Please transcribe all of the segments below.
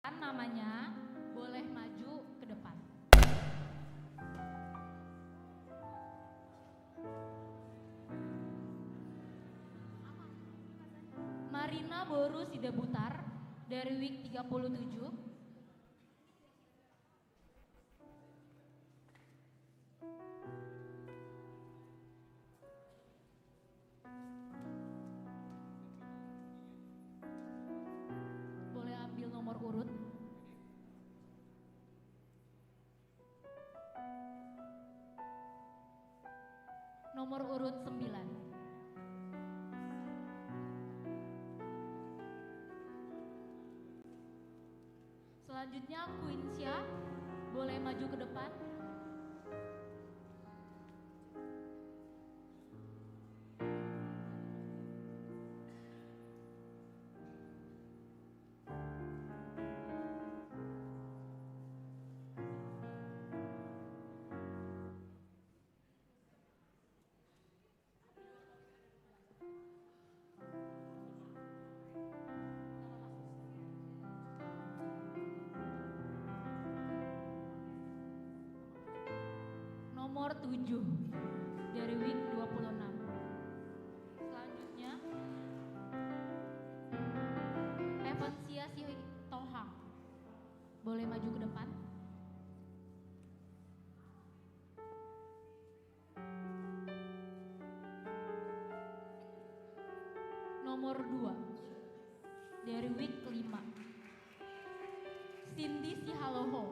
Namanya boleh maju ke depan. Marina Boru Sidabutar dari WIK 37. Boleh ambil nomor urut. Nomor urut 9. Selanjutnya Quinsia, boleh maju ke depan. Nomor 7 dari WIK 26. Selanjutnya Evansia Tohang, boleh maju ke depan. Nomor 2 dari WIK 5. Cindy Sihaloho.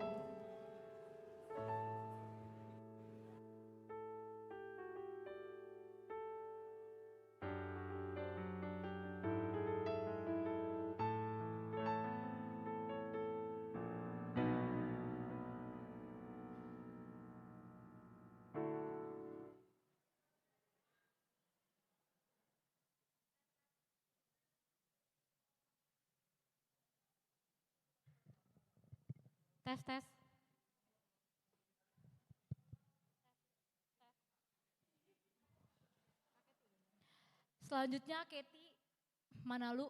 Tes. Selanjutnya Katie Manalu.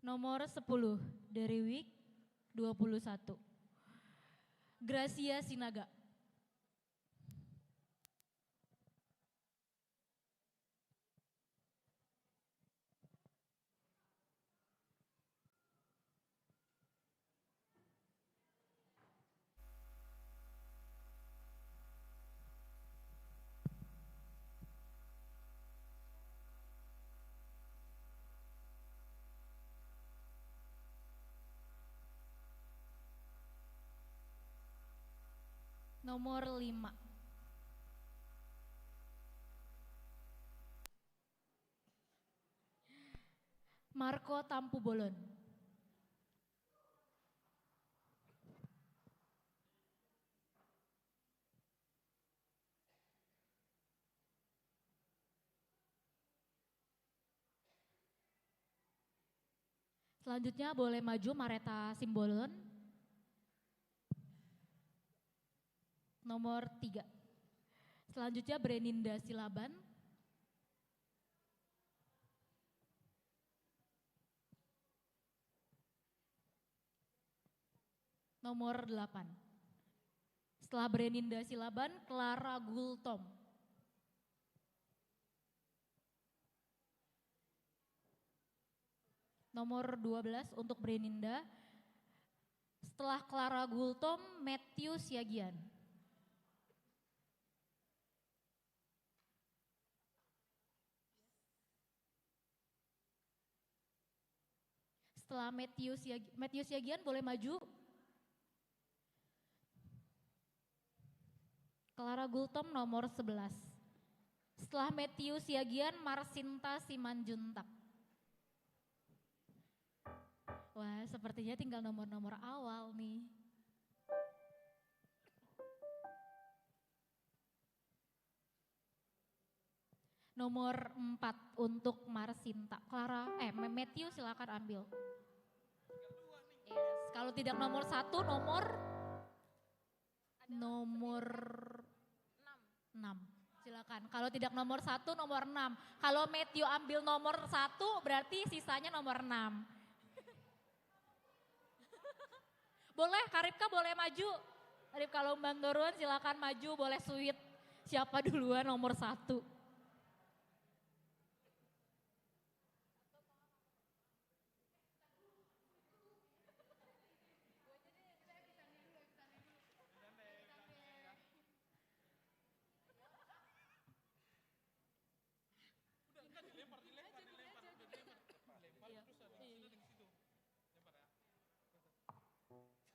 Nomor 10 dari WIK 21. Gracia Sinaga. Nomor 5. Marco Tampu Bolon. Selanjutnya boleh maju Mareta Simbolon. Nomor 3. Selanjutnya Breninda Silaban. Nomor 8. Setelah Breninda Silaban, Clara Gultom. Nomor 12 untuk Breninda. Setelah Clara Gultom, Matthew Siagian. Setelah Matthew Siagian boleh maju. Clara Gultom nomor 11. Setelah Matthew Siagian, Marsinta Simanjuntak. Wah, sepertinya tinggal nomor-nomor awal nih. Nomor 4 untuk Marsinta. Matthew silakan ambil. Yes. Kalau tidak nomor satu, nomor nomor 6. Silakan. Kalau tidak nomor satu, nomor 6. Kalau Matthew ambil nomor satu, berarti sisanya nomor 6. Boleh, Karipka boleh maju. Karipka Lumban Toruan silakan maju, boleh sweet. Siapa duluan nomor satu?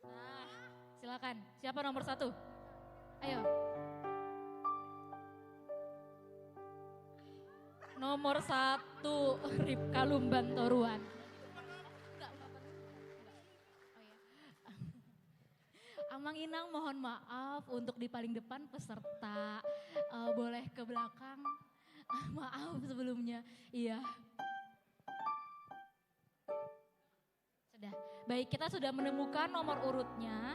Nah, silakan. Siapa nomor satu? Ayo. Nomor satu, Ripka Lumban Toruan. Amang Inang mohon maaf untuk di paling depan peserta. Boleh ke belakang? Maaf sebelumnya. Iya. Sudah. Baik, kita sudah menemukan nomor urutnya.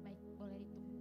Baik, boleh ditunggu.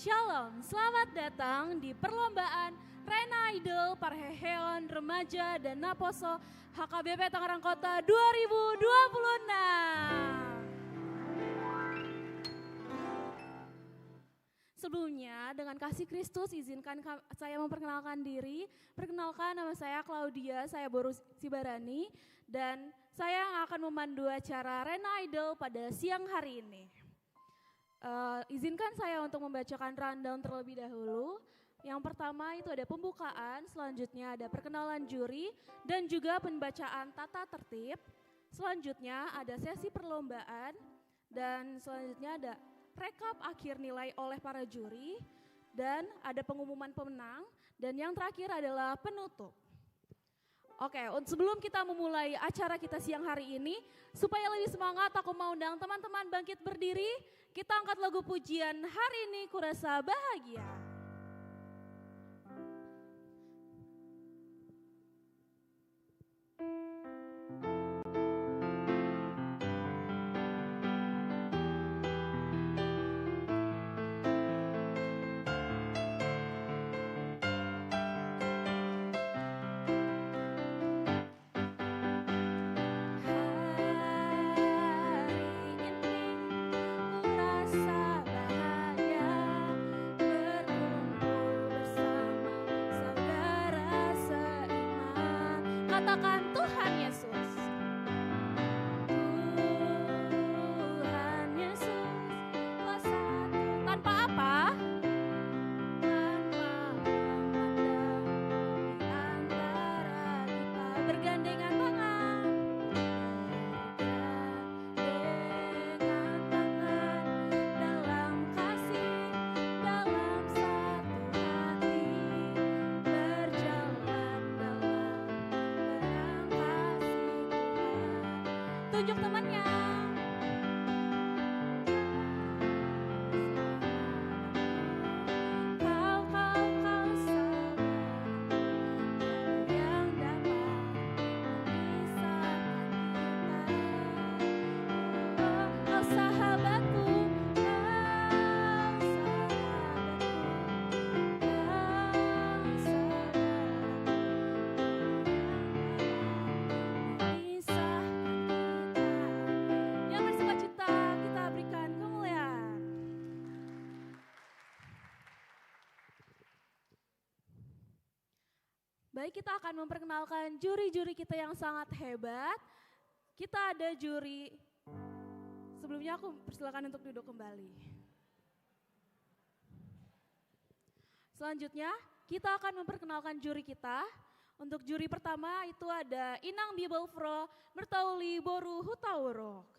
Shalom, selamat datang di perlombaan Rena Idol Parheheon Remaja dan Naposo HKBP Tangerang Kota 2026. Sebelumnya, dengan kasih Kristus izinkan saya memperkenalkan diri. Perkenalkan, nama saya Claudia, saya Boru Sibarani, dan saya yang akan memandu acara Rena Idol pada siang hari ini. Izinkan saya untuk membacakan rundown terlebih dahulu. Yang pertama itu ada pembukaan, selanjutnya ada perkenalan juri, dan juga pembacaan tata tertib. Selanjutnya ada sesi perlombaan, dan selanjutnya ada rekap akhir nilai oleh para juri, dan ada pengumuman pemenang, dan yang terakhir adalah penutup. Oke, sebelum kita memulai acara kita siang hari ini, supaya lebih semangat aku mau undang teman-teman bangkit berdiri, kita angkat lagu pujian hari ini Kurasa Bahagia. Katakan Tuhan Yesus. Tuhan Yesus kuasa tanpa apa? Tanpa memandang di antara kita bergandengan tangan. Bergandengan tangan dalam kasih, dalam satu hati, berjalan dalam tunjuk temannya. Kau sabar, yang dapat memisahkan kita. Kau sahabatku, baik, kita akan memperkenalkan juri-juri kita yang sangat hebat. Kita ada juri, sebelumnya aku persilakan untuk duduk kembali. Selanjutnya, kita akan memperkenalkan juri kita. Untuk juri pertama itu ada Inang Bibelfro Mertauli Boru Hutaurok.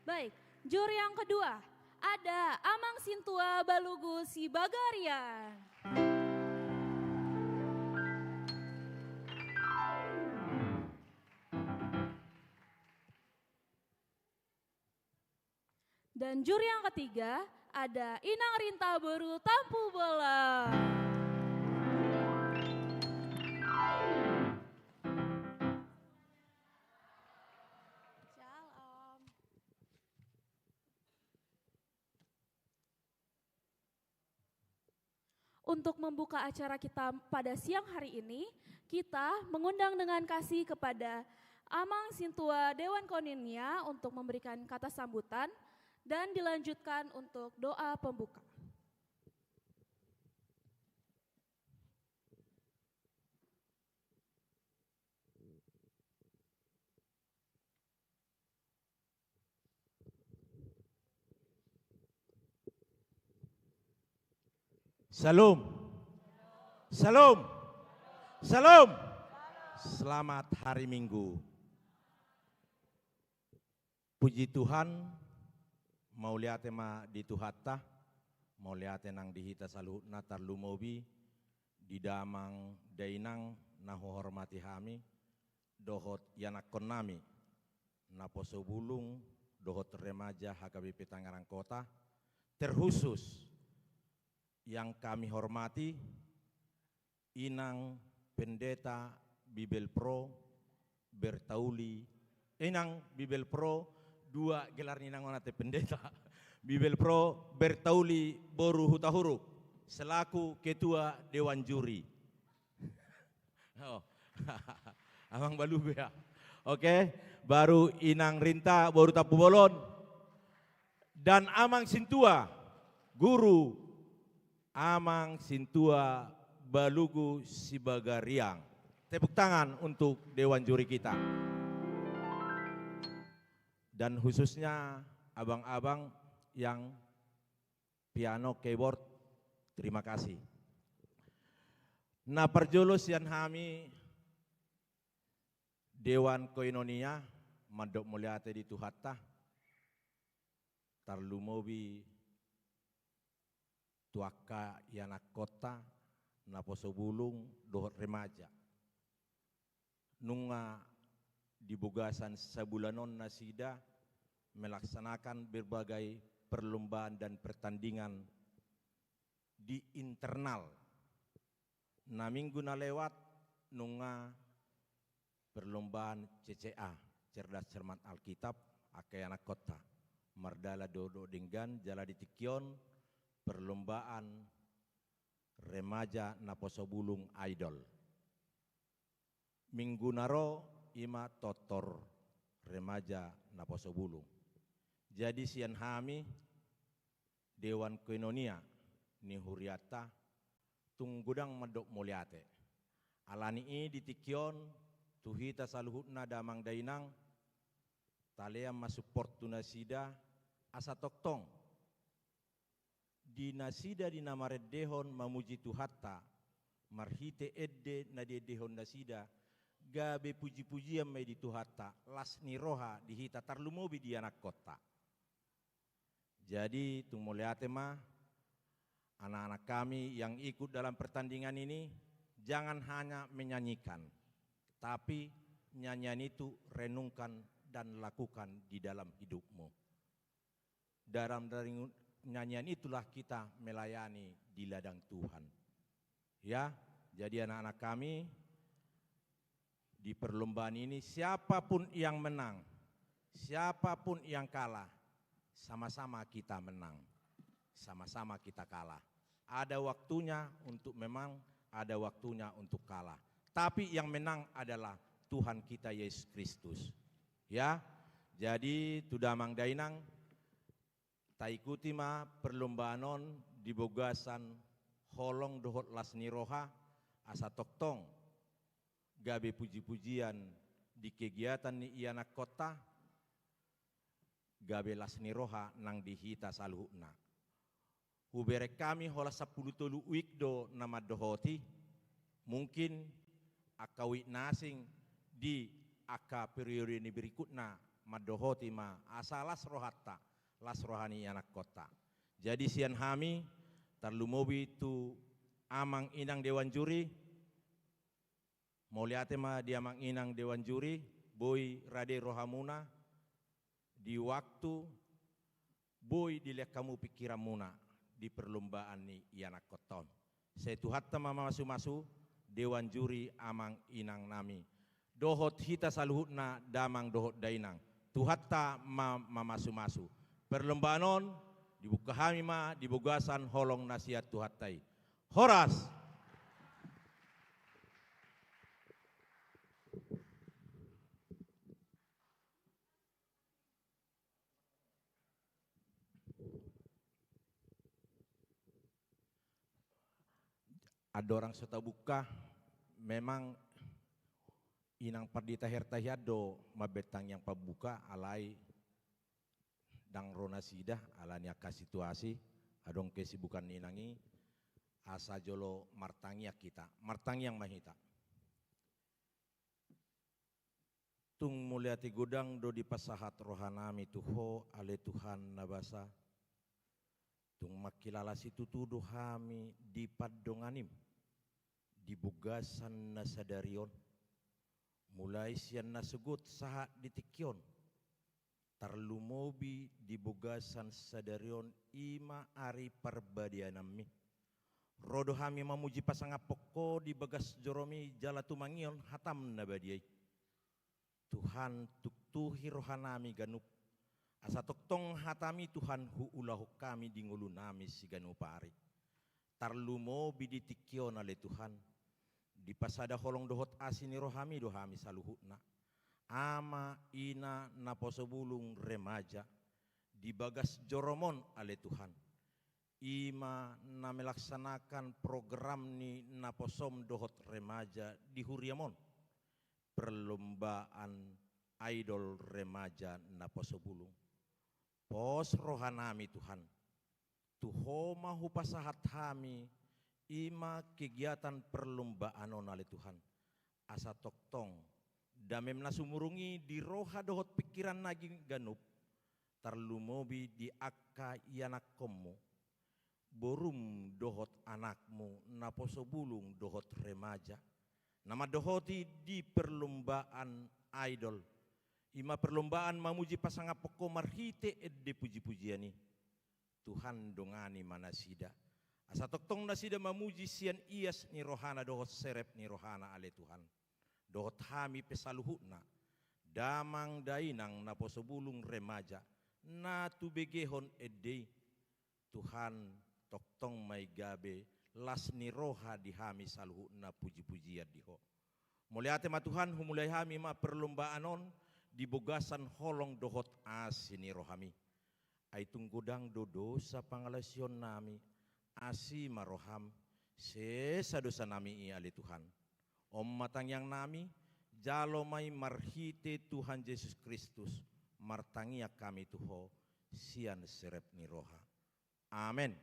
Baik, juri yang kedua ada Amang Sintua Balugu Sibagarian. Dan juri yang ketiga ada Inang Rinta Boru Tampu Bola. Untuk membuka acara kita pada siang hari ini, kita mengundang dengan kasih kepada Amang Sintua Dewan Koninia untuk memberikan kata sambutan dan dilanjutkan untuk doa pembuka. Salam. Salam. Salam. Selamat hari Minggu. Puji Tuhan, mau lihat ma di Tuhatta, mau lihat nang dihita saluhut natar lumobi, di damang dainang naho hormati hami, dohot yanak konami, naposo bulung, dohot remaja HKBP Tangerang Kota, terkhusus yang kami hormati Inang Pendeta Bibel Pro Bertauli, Inang Bibel Pro, dua gelar Inang Onate Pendeta Bibel Pro Bertauli Boru Hutahuruk selaku Ketua Dewan Juri. Oh. Amang Balugu ya. Oke, baru Inang Rinta Boru Tapu Bolon dan Amang Sintua, Guru Amang Sintua Balugu Sibagariang. Tepuk tangan untuk Dewan Juri kita. Dan khususnya abang-abang yang piano, keyboard, terima kasih. Nah perjulus yang kami Dewan Koinonia Mandok Mulyate di Tuhatta Tarlumobi Tuaka Yanak Kota Naposo Bulung Dohot Remaja Nunga di Bugasan Sabulanon Nasida melaksanakan berbagai perlombaan dan pertandingan di internal. Na minggu na lewat nunga perlombaan CCA, Cerdas Cermat Alkitab, Akai Anak Kota, Mardala Dodo Dinggan, Jala di Tikion, perlombaan remaja Naposo Bulung Idol. Minggu naro ima totor remaja Naposo Bulung. Jadi sian hami Dewan Koinonia ni Huriata tunggudang Mandok Mulyate. Alani i di Tikion tuhita saluhutna damang dainang talea masupport tu nasida asa toktong di nasida di namared dehon mamuji tuhatta marhite edde na dehon nasida gabe puji-pujian mai di tuhatta lasni roha dihita tarlumobi di anak kota. Jadi tung mulyate mah anak-anak kami yang ikut dalam pertandingan ini jangan hanya menyanyikan, tapi nyanyian itu renungkan dan lakukan di dalam hidupmu. Dalam nyanyian itulah kita melayani di ladang Tuhan. Ya, jadi anak-anak kami di perlombaan ini siapapun yang menang, siapapun yang kalah, sama-sama kita menang, sama-sama kita kalah. Ada waktunya untuk memang, ada waktunya untuk kalah. Tapi yang menang adalah Tuhan kita Yesus Kristus. Ya, jadi tudamang dainang taikuti ma perlombaanon di bogasan holong dohot lasni roha asa toktong gabe puji-pujian di kegiatan ni ianak kota gabe lasni roha nang dihita saluhna. Hubere kami hola 10 tolu wikdo nama dohoti mungkin akawi nasing di aka periode ini berikutnya madohoti ma asalas rohatta las rohani anak kota. Jadi sian hami tarlumobi tu amang inang dewan juri moliate ma di amang inang dewan juri boy rade rohamuna di waktu boy dilek kamu pikiran muna di perlombaan ni anak koton. Saya tuhatta mama masu-masu Dewan Juri amang inang nami. Dohot hita saluhutna damang dohot dainang. Tuhatta mamasu-masu. Perlombaanon dibuka hami ma dibogasan holong nasihat tuhattai. Horas. Ada orang sota buka memang inang pardita hertahiado mabetang yang pabuka alai dang rona sida alania ka situasi adong kesibukan inangi asa jolo martangia kita martangi yang mahita tung mulyati gudang do di pasahat rohanami tuho ale Tuhan nabasa tung makilala situ tuduh hami di paddonganim di bugasan nasadarion mulai sian nasegut saha di tikyon Tarlumobi di bogasan sadarion ima ari perbadianami. Rodo hami mamuji pasanga poko di bagas joromi jala tumangion hatam nabadiai. Tuhan tuktuhi rohanami ganup. Asa toktong hatami Tuhan huulahu kami di ngulu nami si ganupari. Tarlumobi di tikion ale Tuhan. Di pasada holong dohot asini rohami dohami saluhutna. Ama ina naposobulung remaja di bagas joromon ale Tuhan. Ima na melaksanakan program ni naposom dohot remaja di Huriamon. Perlombaan idol remaja naposobulung. Pos rohanami Tuhan. Tuhoma hupasahat hami ima kegiatan perlombaan on ale Tuhan. Asa toktong damem nasumurungi di roha dohot pikiran nagi ganup. Tarlumobi di akka ianak komu. Borum dohot anakmu naposobulung dohot remaja. Nama dohoti di perlombaan idol. Ima perlombaan mamuji pasanga poko marhite edde puji-pujiani. Tuhan dongani manasida. Asa toktong nasida mamuji sian ias ni rohana dohot serep ni rohana ale Tuhan. Dohot hami pesaluhutna. Damang dainang naposobulung remaja. Na tubegehon edde. Tuhan toktong may gabe las ni roha di hami saluhutna puji-pujian diho. Muliate ma Tuhan humulai hami ma perlombaanon di bogasan holong dohot asini rohami. Ay tunggudang dodo sa pangalasion nami asi maroham sesa dosa nami i ali Tuhan. Om matang yang nami jalo may marhite Tuhan Yesus Kristus martangia kami tuho sian serep ni roha. Amen.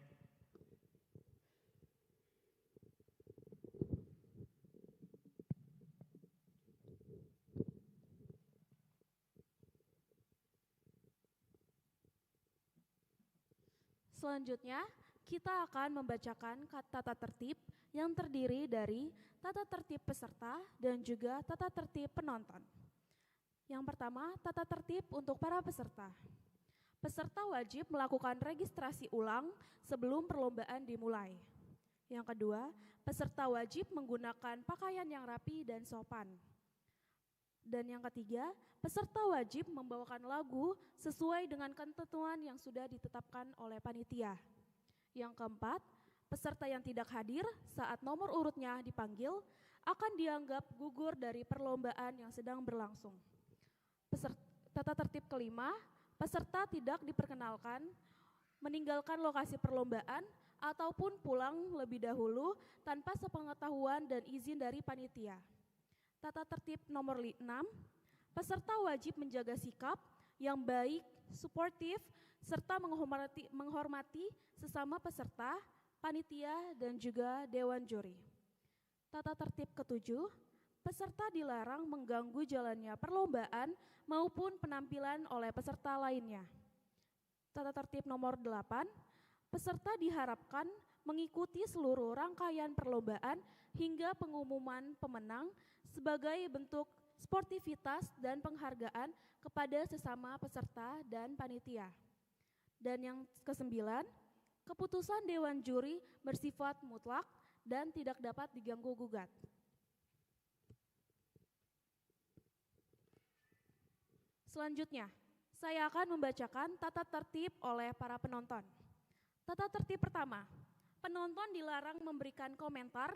Selanjutnya, kita akan membacakan tata tertib yang terdiri dari tata tertib peserta dan juga tata tertib penonton. Yang pertama, tata tertib untuk para peserta. Peserta wajib melakukan registrasi ulang sebelum perlombaan dimulai. Yang kedua, peserta wajib menggunakan pakaian yang rapi dan sopan. Dan yang ketiga, peserta wajib membawakan lagu sesuai dengan ketentuan yang sudah ditetapkan oleh panitia. Yang keempat, peserta yang tidak hadir saat nomor urutnya dipanggil akan dianggap gugur dari perlombaan yang sedang berlangsung. Tata tertib kelima, peserta tidak diperkenalkan meninggalkan lokasi perlombaan ataupun pulang lebih dahulu tanpa sepengetahuan dan izin dari panitia. Tata tertib nomor 6, peserta wajib menjaga sikap yang baik, suportif, serta menghormati sesama peserta, panitia, dan juga dewan juri. Tata tertib ketujuh, peserta dilarang mengganggu jalannya perlombaan maupun penampilan oleh peserta lainnya. Tata tertib nomor 8, peserta diharapkan mengikuti seluruh rangkaian perlombaan hingga pengumuman pemenang sebagai bentuk sportivitas dan penghargaan kepada sesama peserta dan panitia. Dan yang kesembilan, keputusan dewan juri bersifat mutlak dan tidak dapat diganggu-gugat. Selanjutnya, saya akan membacakan tata tertib oleh para penonton. Tata tertib pertama, penonton dilarang memberikan komentar,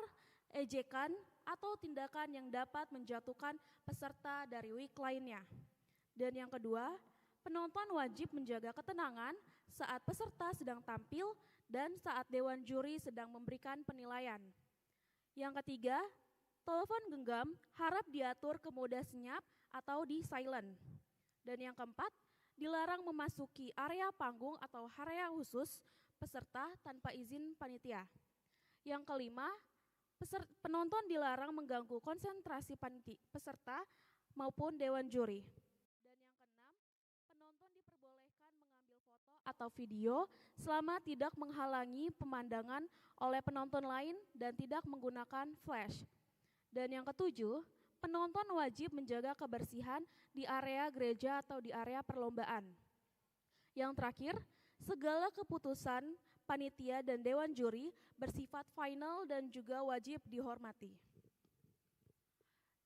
ejekan, atau tindakan yang dapat menjatuhkan peserta dari week lainnya. Dan yang kedua, penonton wajib menjaga ketenangan saat peserta sedang tampil dan saat dewan juri sedang memberikan penilaian. Yang ketiga, telepon genggam harap diatur ke mode senyap atau di silent. Dan yang keempat, dilarang memasuki area panggung atau area khusus peserta tanpa izin panitia. Yang kelima, penonton dilarang mengganggu konsentrasi peserta maupun dewan juri. Dan yang keenam, penonton diperbolehkan mengambil foto atau video selama tidak menghalangi pemandangan oleh penonton lain dan tidak menggunakan flash. Dan yang ketujuh, penonton wajib menjaga kebersihan di area gereja atau di area perlombaan. Yang terakhir, segala keputusan panitia dan dewan juri bersifat final dan juga wajib dihormati.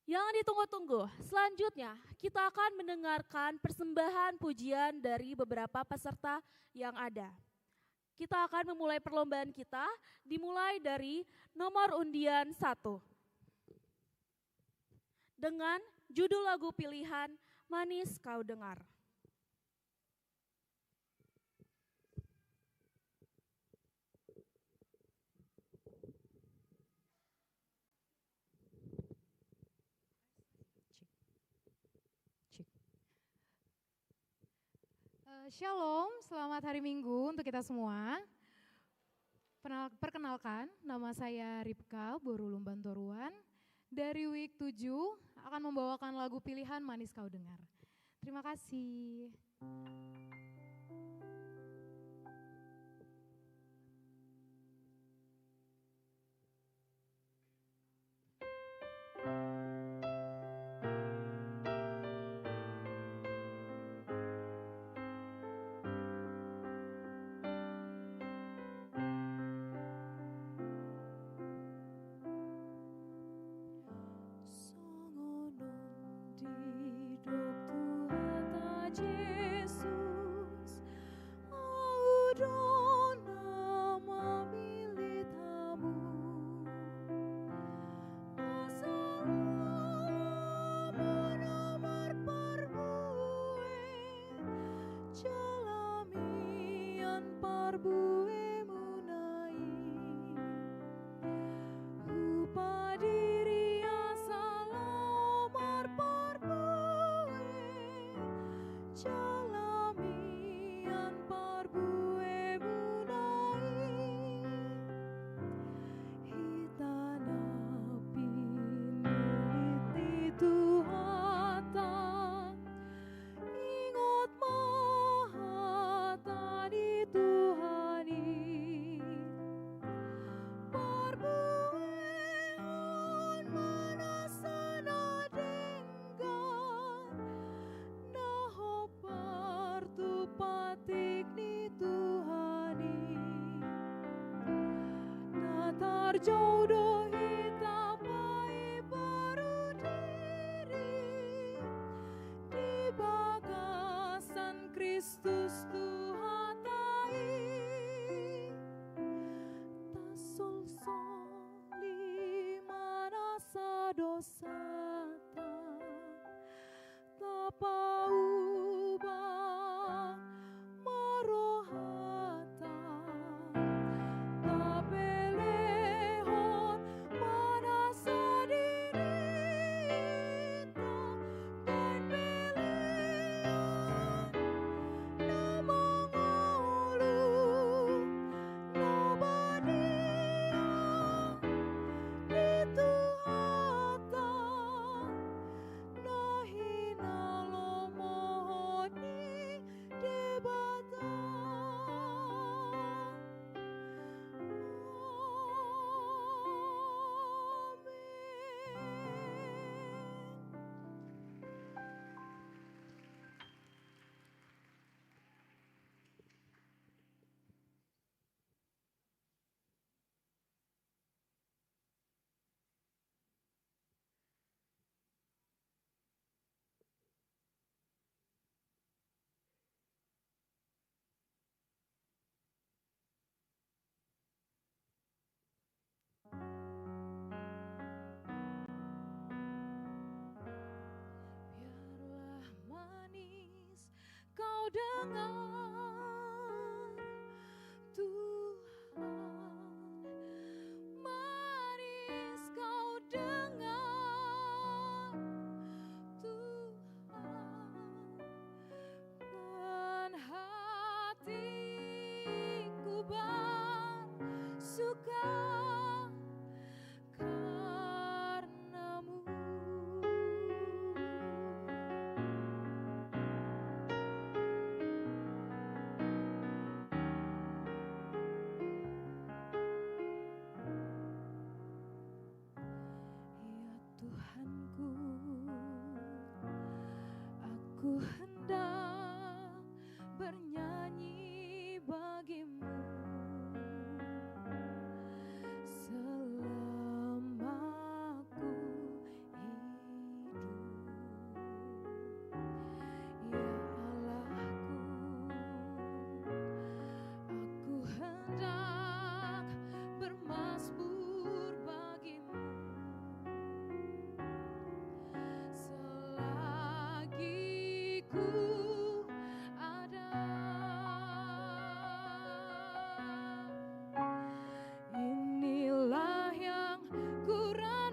Yang ditunggu-tunggu, selanjutnya kita akan mendengarkan persembahan pujian dari beberapa peserta yang ada. Kita akan memulai perlombaan kita, dimulai dari nomor undian 1. Dengan judul lagu pilihan, Manis Kau Dengar. Shalom, selamat hari Minggu untuk kita semua. Perkenalkan, nama saya Ripka Borulum Bantoruan. Dari week 7 akan membawakan lagu pilihan Manis Kau Dengar. Terima kasih. Jodoh kita pai baru diri di bagasan Kristus Tuhatai tasol soli manasa dosa tapa ubah marohata dengar Tuhan, manis kau dengar Tuhan, dan hatiku bersuka karenamu. Ya Tuhanku, hendak bernyanyi bagimu selama ku hidup. Ya Allahku, aku hendak bermasmur bagimu selagi ku ada. Inilah yang ku renungkan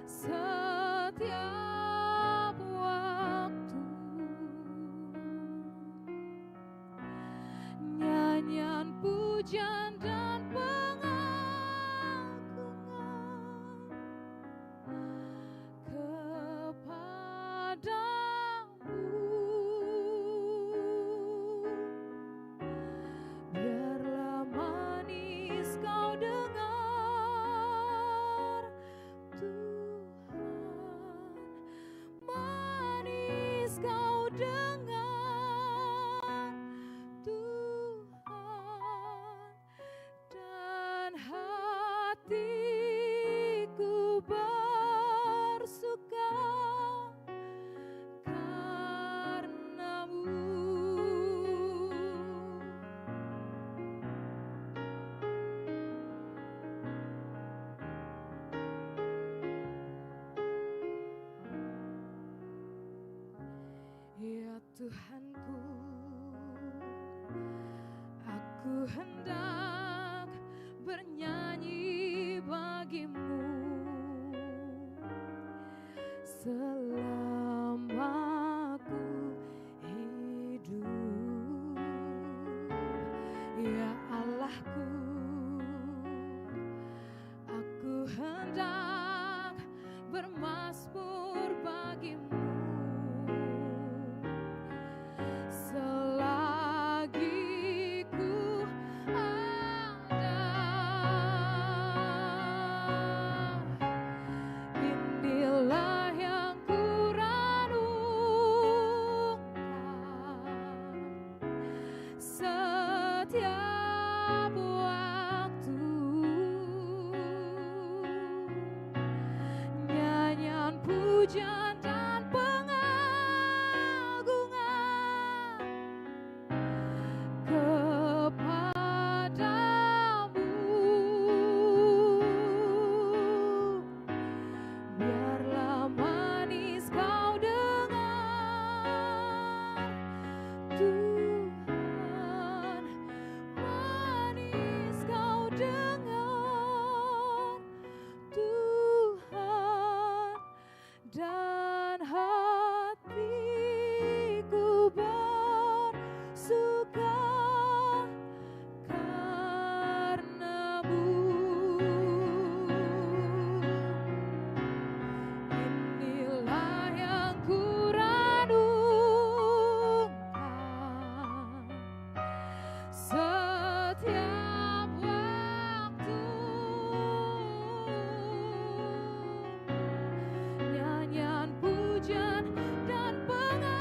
setiap waktu, nyanyian pujian dan pengagungan kepadamu. Biarlah manis kau dengar, Tuhan, manis kau dengar, Tuhan, dan hatiku bersuka karenamu. Ya Tuhanku, aku hendak bernyanyi bagimu selama ku hidup. Ya Allahku, aku hendak bermasmur bagimu selagi ku ada. Inilah yang ku renungkan setiap waktu, nyanyian pujian dan pengagungan kepadamu. Biarlah manis kau dengar, Tuhan, manis kau dengar, Tuhan, dan hatiku bersuka karenamu. Inilah yang ku renungkan setiap waktu, nyanyian pujian dan pengagungan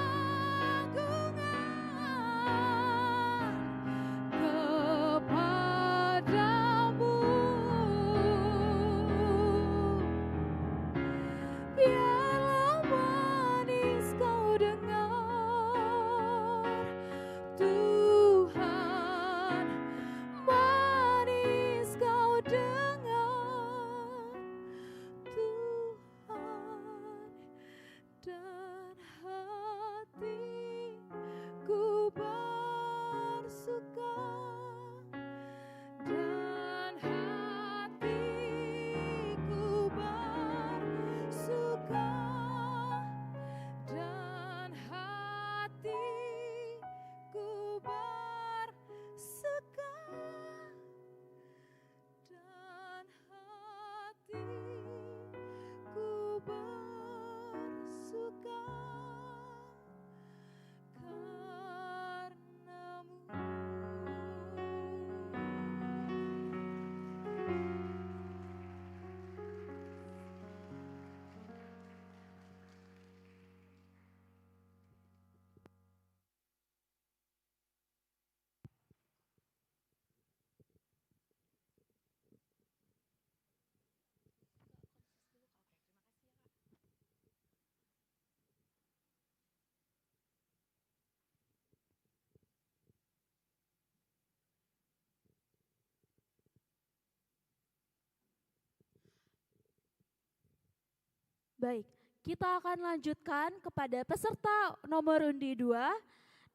Baik, kita akan lanjutkan kepada peserta nomor undi 2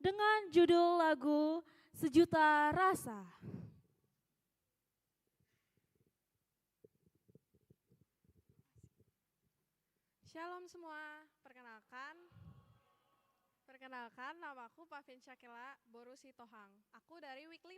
dengan judul lagu Sejuta Rasa. Shalom semua, perkenalkan namaku Pavin Syakila Boru Sitohang. Aku dari week 5.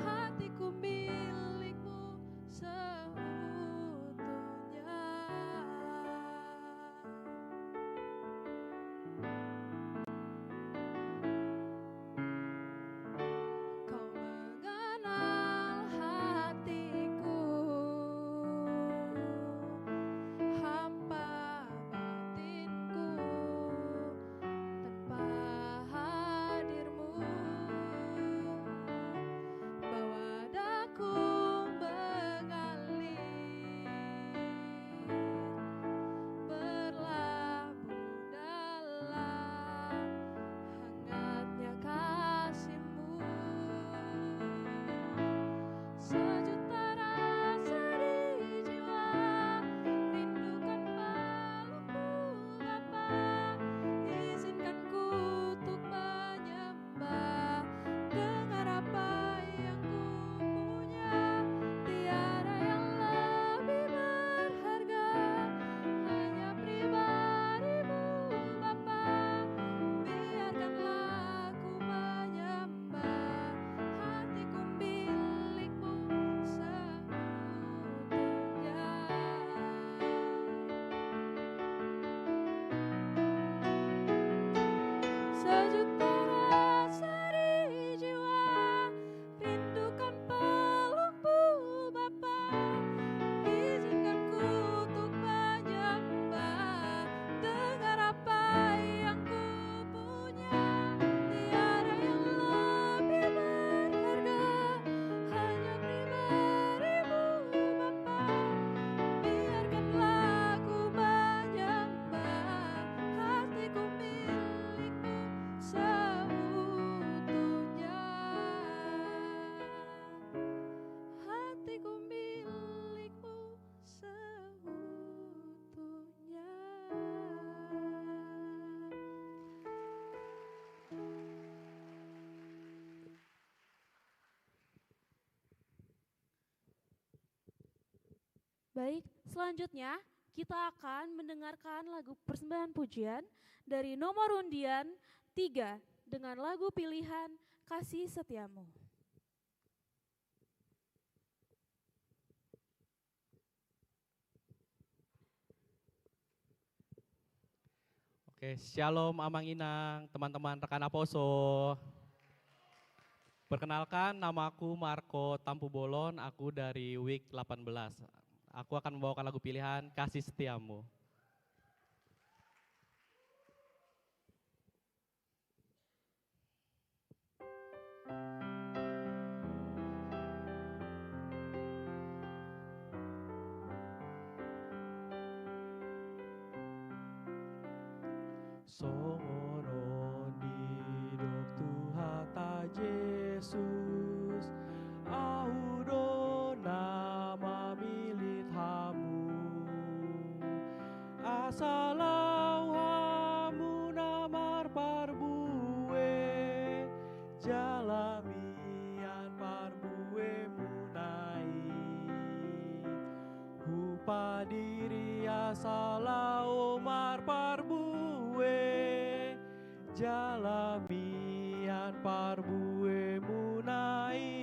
Hatiku milikmu sejuta rasa di jiwa, rindukan pelukmu Bapa. Izinkan ku untuk menyembah, dengar apa yang ku punya. Tiada yang lebih berharga, hanya pribadimu Bapa. Biarkanlah ku menyembah, hatiku milikmu seutuhnya. Hatiku milikmu seutuhnya. Baik, selanjutnya kita akan mendengarkan lagu persembahan pujian dari nomor undian 3 dengan lagu pilihan Kasih Setiamu. Oke, Shalom Amang Inang, teman-teman rekan Aposo. Perkenalkan, namaku Marco Tampu Bolon, aku dari Week 18. Aku akan membawakan lagu pilihan Kasih Setiamu. Songono nidok Tuhata Yesus, audo nama milit hamu, asalau hamu namar parbue, jalamian parbue munai, hupa diri asalau mar parbue, jalamian parbue munai,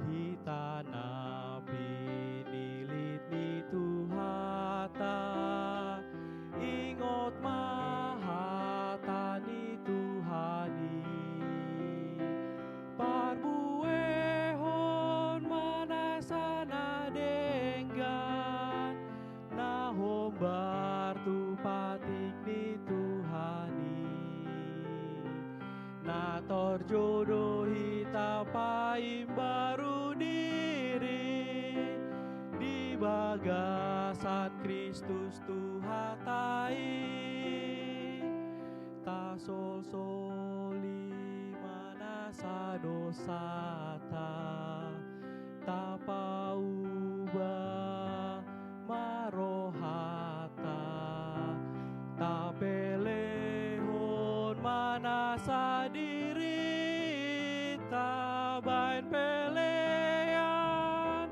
hitana pinilit ni Tuhata, ingot mahata ni Tuhani, parbue hon manasana denggan, nahombar tu patik ni Tuhani, na torjodoh hita paim baru diri, di bagasan Kristus Tuhatai, ta sol soli manasa dosata, ta paubah marohata, ta pelehon manasa diri, ta bain pelean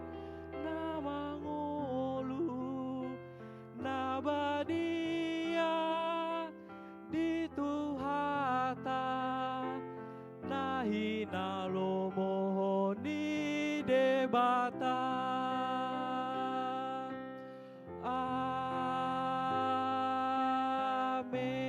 namangolu nabadia di Tuhata, nahina lomohon di debata. Amin.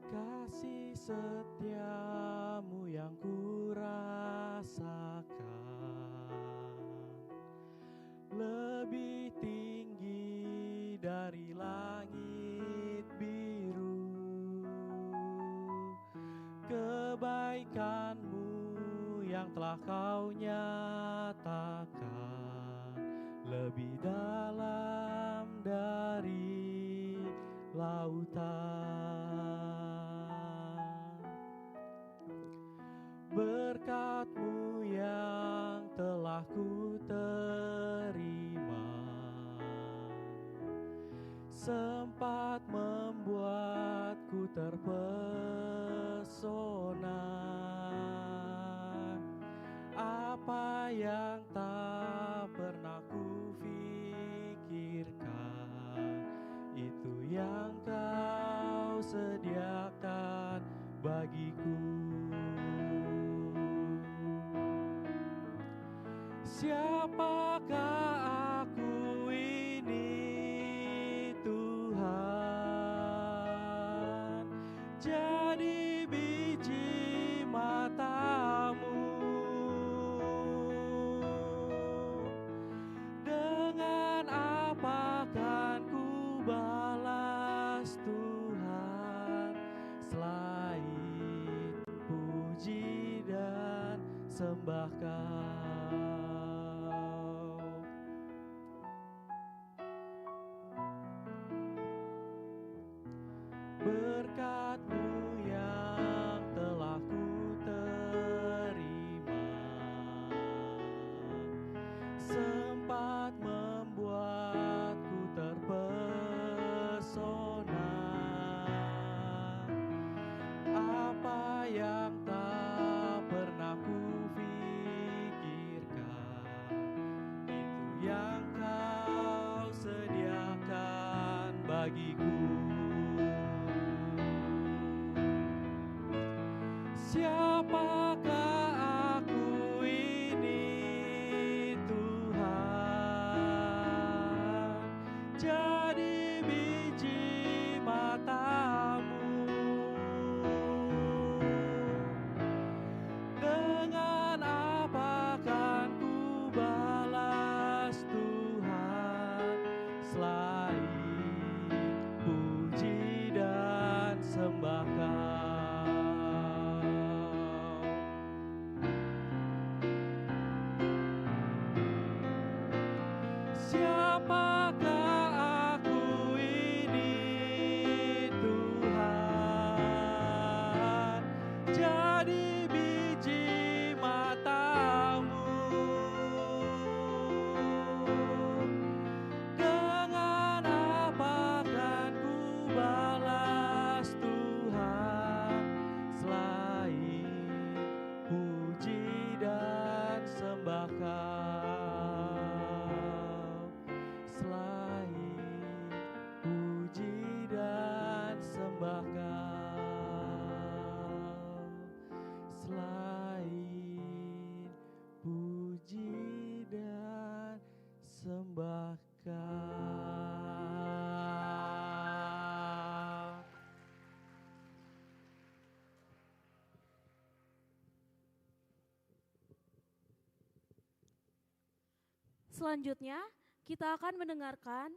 Kasih setiamu yang ku rasakan lebih tinggi dari langit biru, kebaikanmu yang telah kau nyatakan lebih dalam dari lautan. Berkat-Mu yang telah ku terima sempat membuatku terpesona. Apa yang tak pernah ku pikirkan, itu yang Kau sediakan bagiku. Siapakah aku ini, Tuhan? Jadi biji mata-Mu. Dengan apa kan ku balas, Tuhan, selain puji dan sembah Kau. Berkat-Mu yang telah ku terima sempat membuatku terpesona. Apa yang tak pernah ku pikirkan, itu yang Kau sediakan bagiku. Siapakah aku ini, Tuhan? Jadi biji mata-Mu. Dengan apa kan ku balas, Tuhan, selain puji dan sembah Kau. Siapakah aku ini, Tuhan? Jadi biji mata-Mu. Dengan apa kan ku balas, Tuhan, selain puji dan sembah Kau. Selain puji dan sembah Kau. Selain puji dan sembah Kau. Selanjutnya, kita akan mendengarkan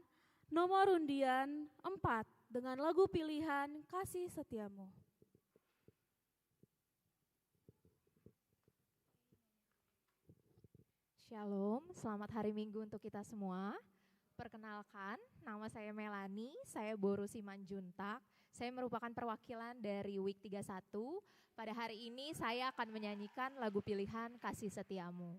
nomor undian 4 dengan lagu pilihan Kasih Setiamu. Shalom, selamat hari Minggu untuk kita semua. Perkenalkan, nama saya Melani, saya Boru Simanjuntak. Saya merupakan perwakilan dari Week 31. Pada hari ini saya akan menyanyikan lagu pilihan Kasih Setiamu.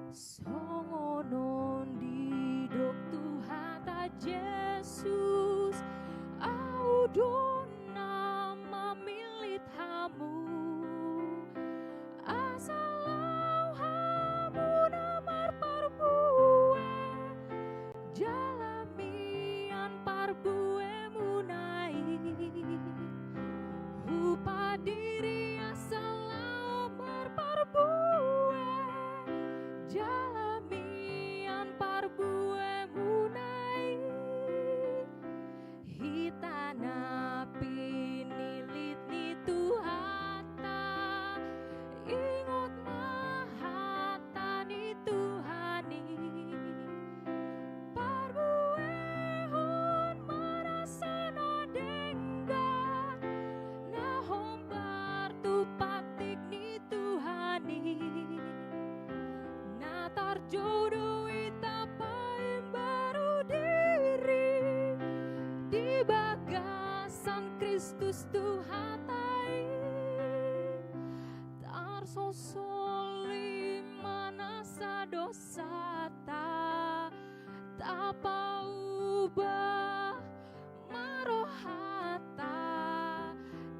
Songonon didok Tuhan ta Yesus audo nama milit hamu asalau hamu namar parbue jalamian parbue munai rupa diri asalau mar parbue jalan jodohi tapai baru diri di bagasan Kristus Tuhatai tarsosoli manasa dosa tapa ubah marohata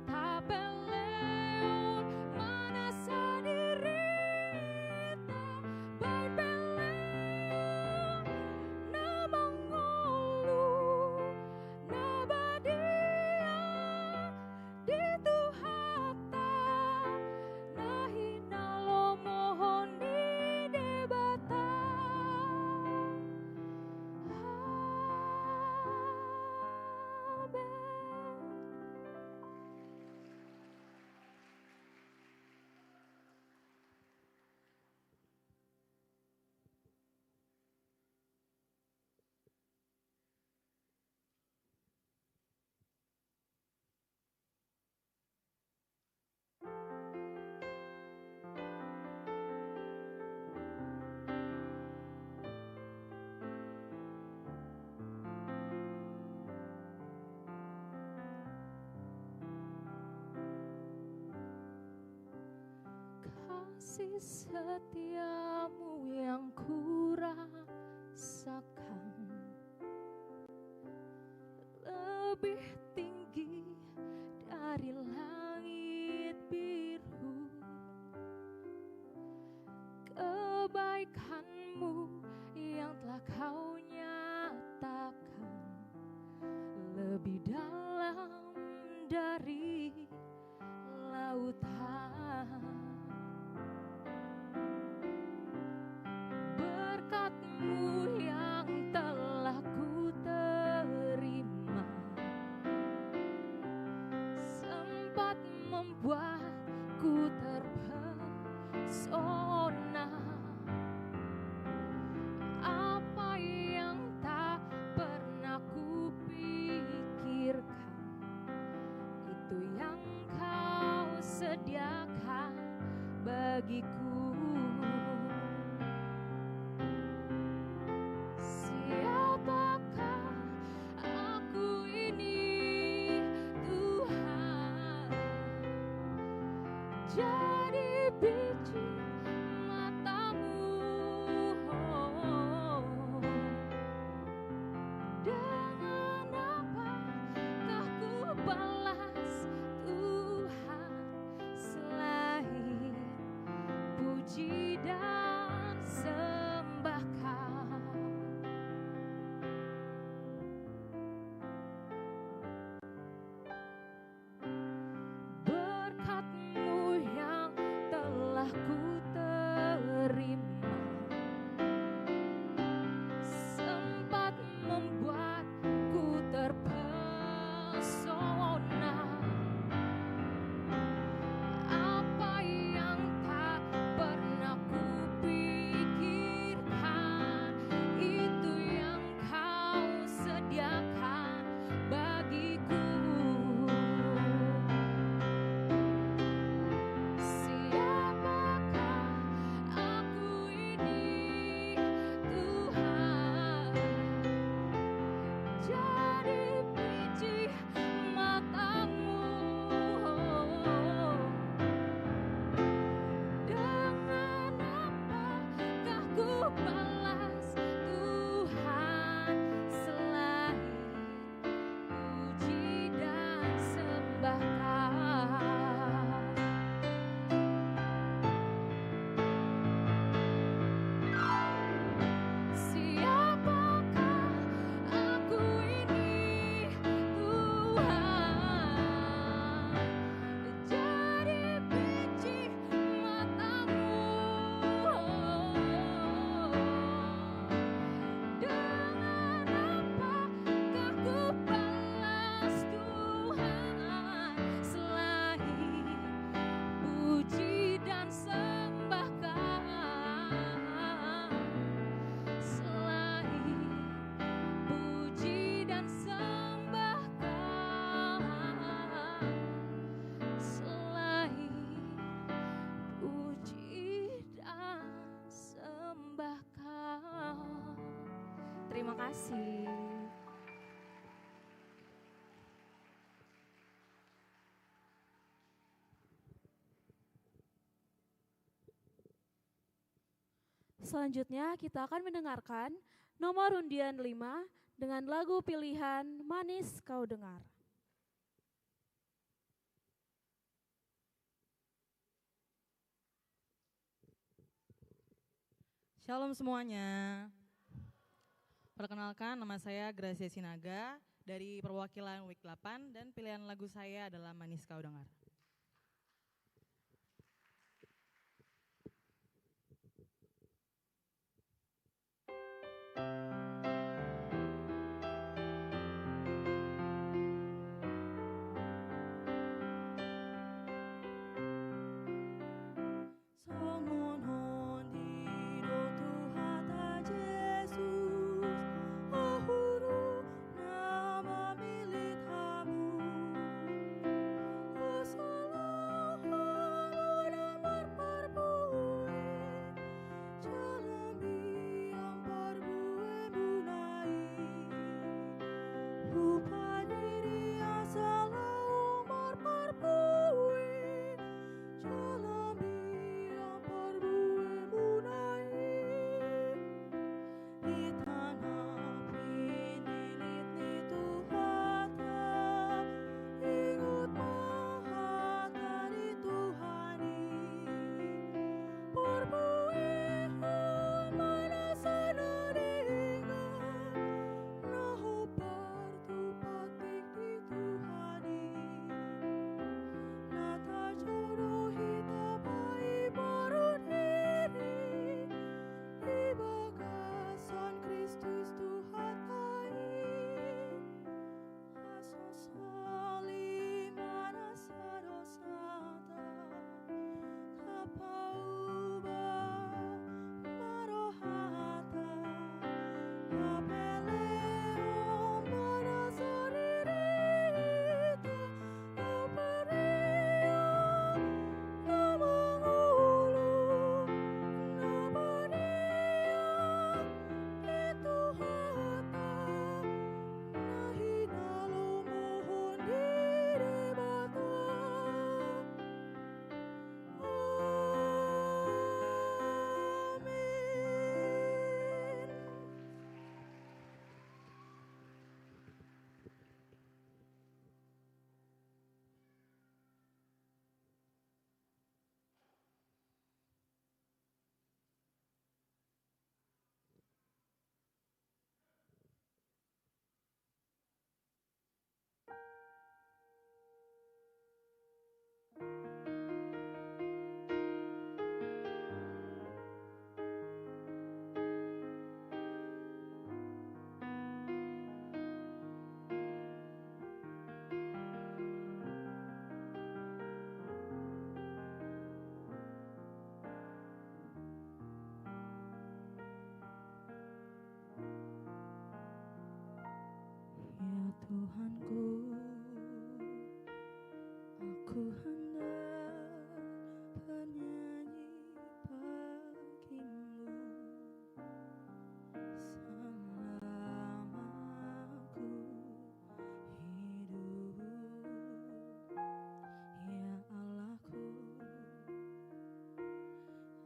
tapeleon manasa dirita baik peleon namangolu nabadia di tuhata nahina lo mohon di debata kasih setiamu yang kurasakan lebih tinggi dari langit biru. Kebaikanmu yang telah kau nyatakan lebih dalam dari lautan. Berkat-Mu yang telah ku terima sempat membuatku terpesona. Apa yang tak pernah ku pikirkan, itu yang Kau sediakan bagiku. Siapakah aku ini, Tuhan? Jadi biji mata-Mu. Dengan apakah ku balas Tuhan selain puji dan sembah Kau? Berkat-Mu yang telah ku Terima kasih. Selanjutnya kita akan mendengarkan nomor undian 5 dengan lagu pilihan Manis Kau Dengar. Shalom semuanya. Perkenalkan, nama saya Gracia Sinaga dari perwakilan Week 8 dan pilihan lagu saya adalah Manis Kau Dengar. Tuhanku, aku hendak bernyanyi bagimu selama aku hidup. Ya Allahku,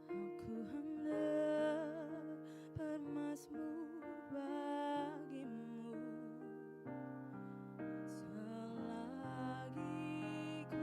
aku hendak bermazmur bagimu selagi ku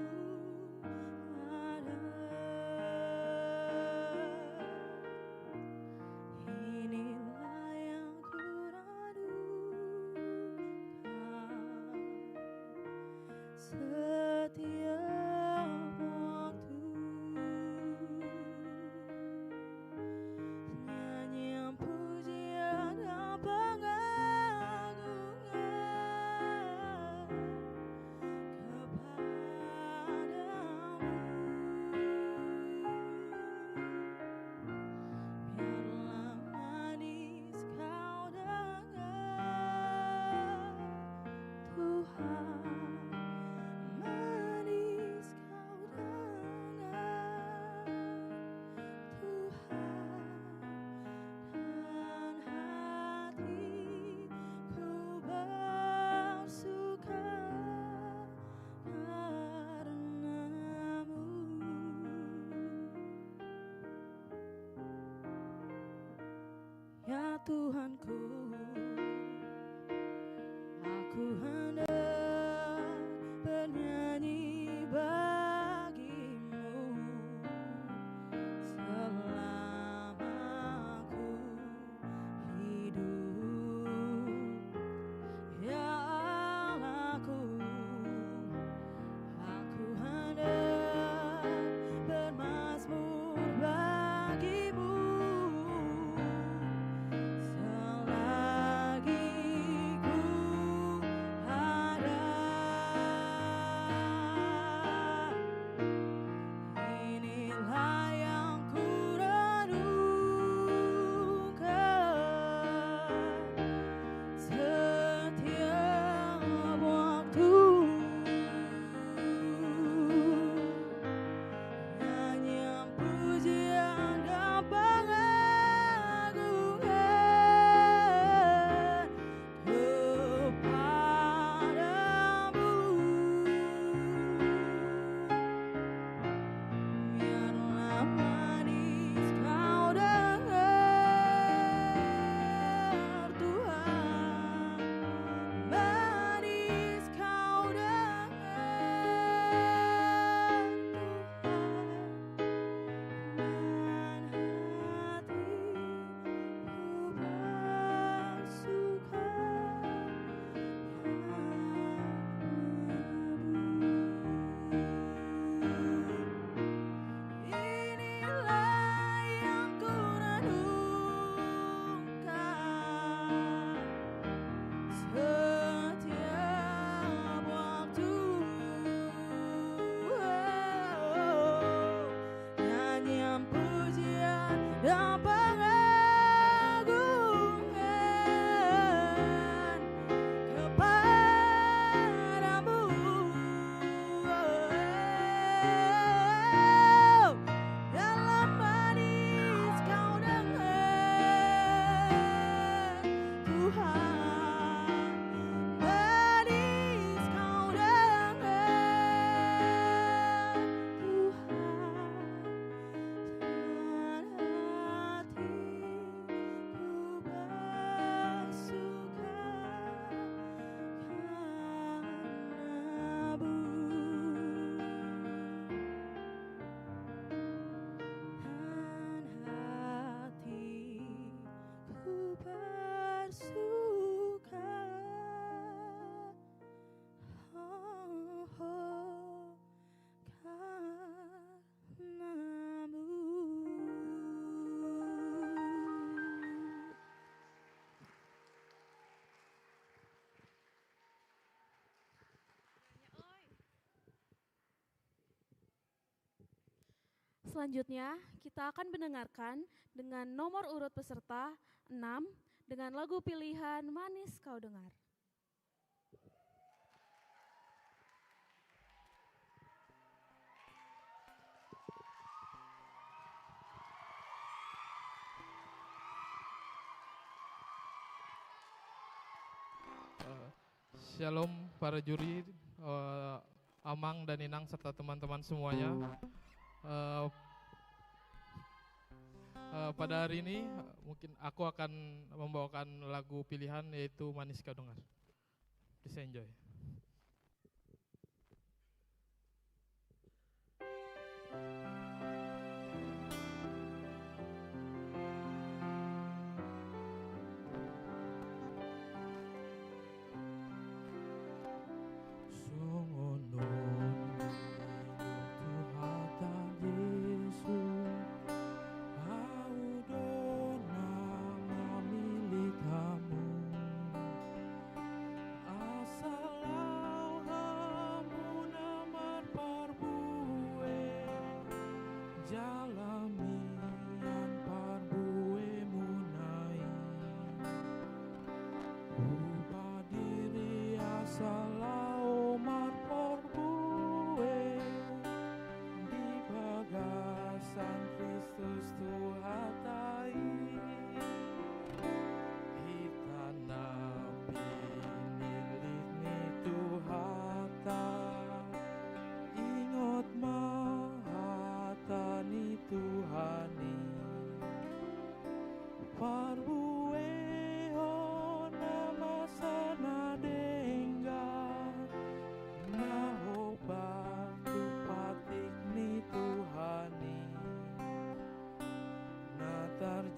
Tuhanku, aku hendak bernyanyi bagimu selama aku hidup. Ya Allahku, aku hendak bermazmur bagimu selagi ku ada. Inilah yang ku renungkan setiap waktu. Nyanyian pujian dan pengagungan kepadamu. Biarlah manis kau dengar Tuhan, manis kau dengar Tuhan, dan hatiku bersuka. Inilah yang ku renungkan setiap waktu. Nyanyian pujian dan pengagungan kepadamu. Dalam manis kau dengar Tuhan, manis kau dengar Tuhan, dan hatiku bersuka karenamu. Dan hatiku bersuka, oh, karenamu. Selanjutnya, kita akan mendengarkan dengan nomor urut peserta 6 dengan lagu pilihan Manis Kau Dengar. Shalom para juri, Amang dan Inang serta teman-teman semuanya. Pada hari ini mungkin aku akan membawakan lagu pilihan yaitu Manis Kau Dengar. Please enjoy. Asal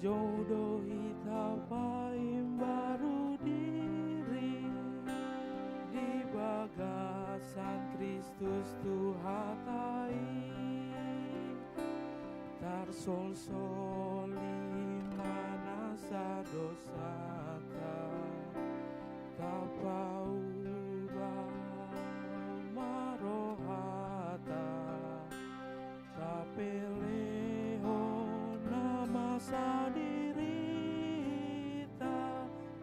jodohi tapaim baru diri di bagasan Kristus Tuhatai tarsol-soli manasa dosata tapau marohata tapeleho nama sadirita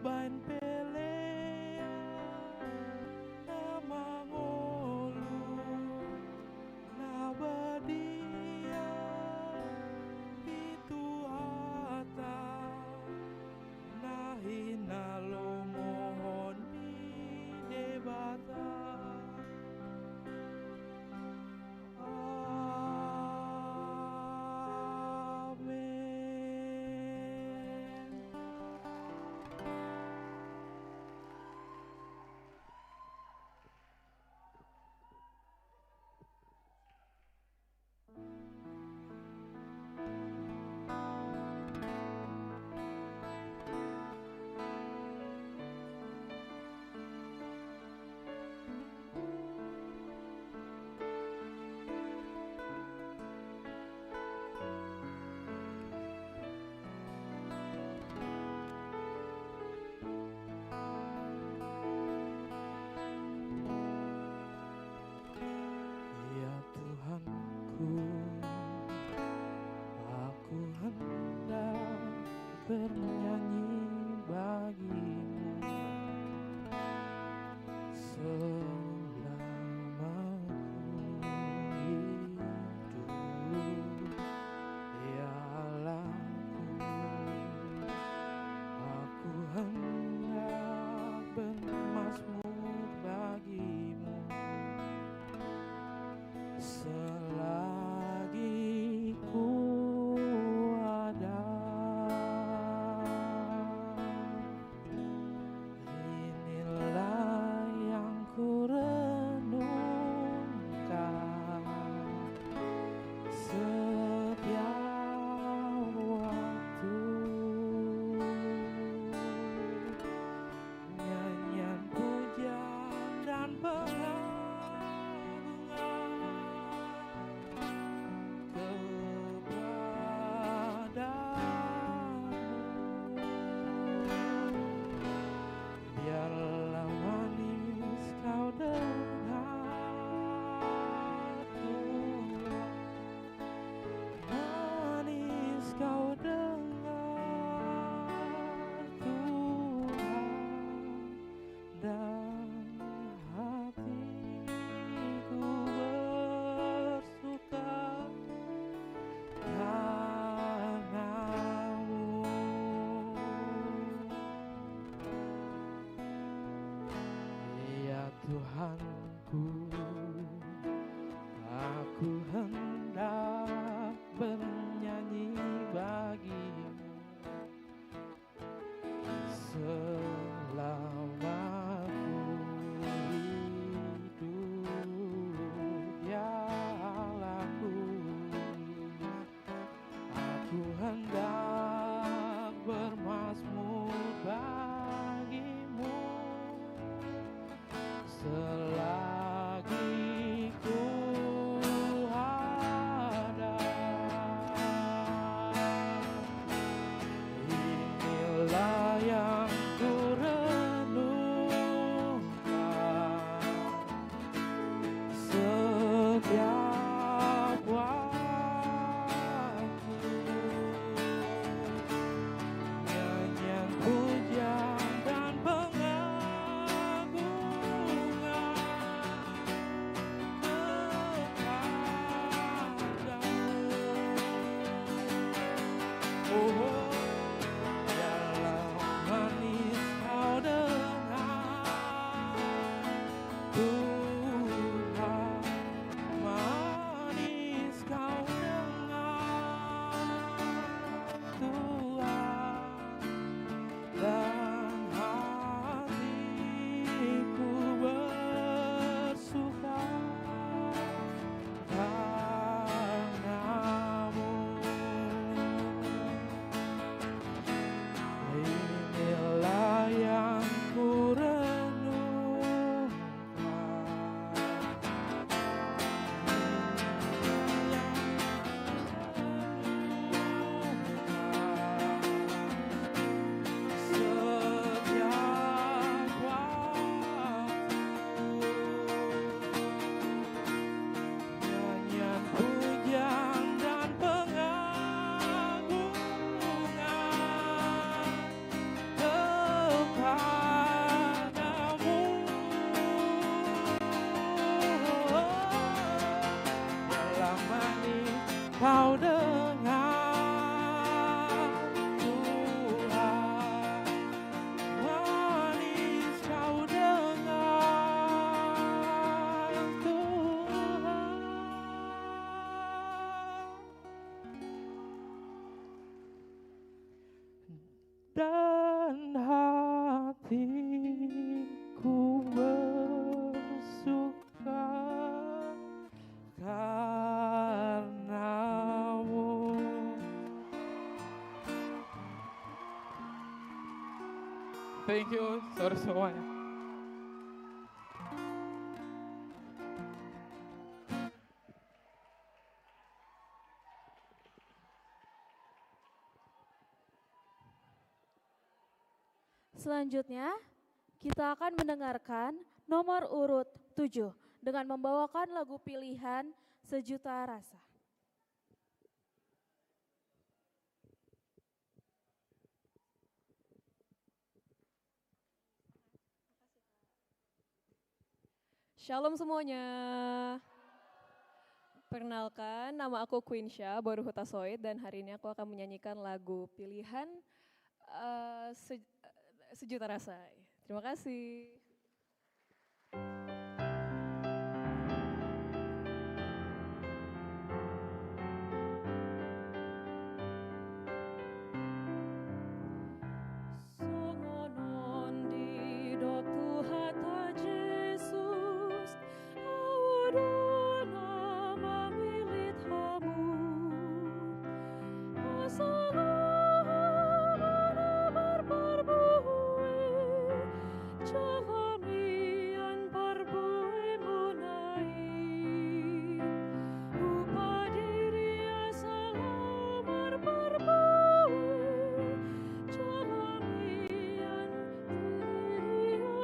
bain pelea nama ngolu nabadia itu hata nahina lo mohon di debata. Ya Tuhanku, aku hendak bernyanyi bagimu selama ku hidup. Ya Allahku, aku hendak bermazmur bagimu selagi ku ada. kau dengar Tuhan, manis kau dengar Tuhan. Dan hatiku bersuka karenamu. Thank you, saudara semuanya. Selanjutnya, kita akan mendengarkan nomor urut 7 dengan membawakan lagu pilihan Sejuta Rasa. Shalom semuanya. Perkenalkan, nama aku Queensha Boru Hutasoid dan hari ini aku akan menyanyikan lagu pilihan Sejuta Rasa. Terima kasih. Songonon di dok Tuhan Yesus, awudona mamilit hamu, asalah mana berperbuhi, jalamian perbuhi munai, upah diri asalah berperbuhi, jalamian diri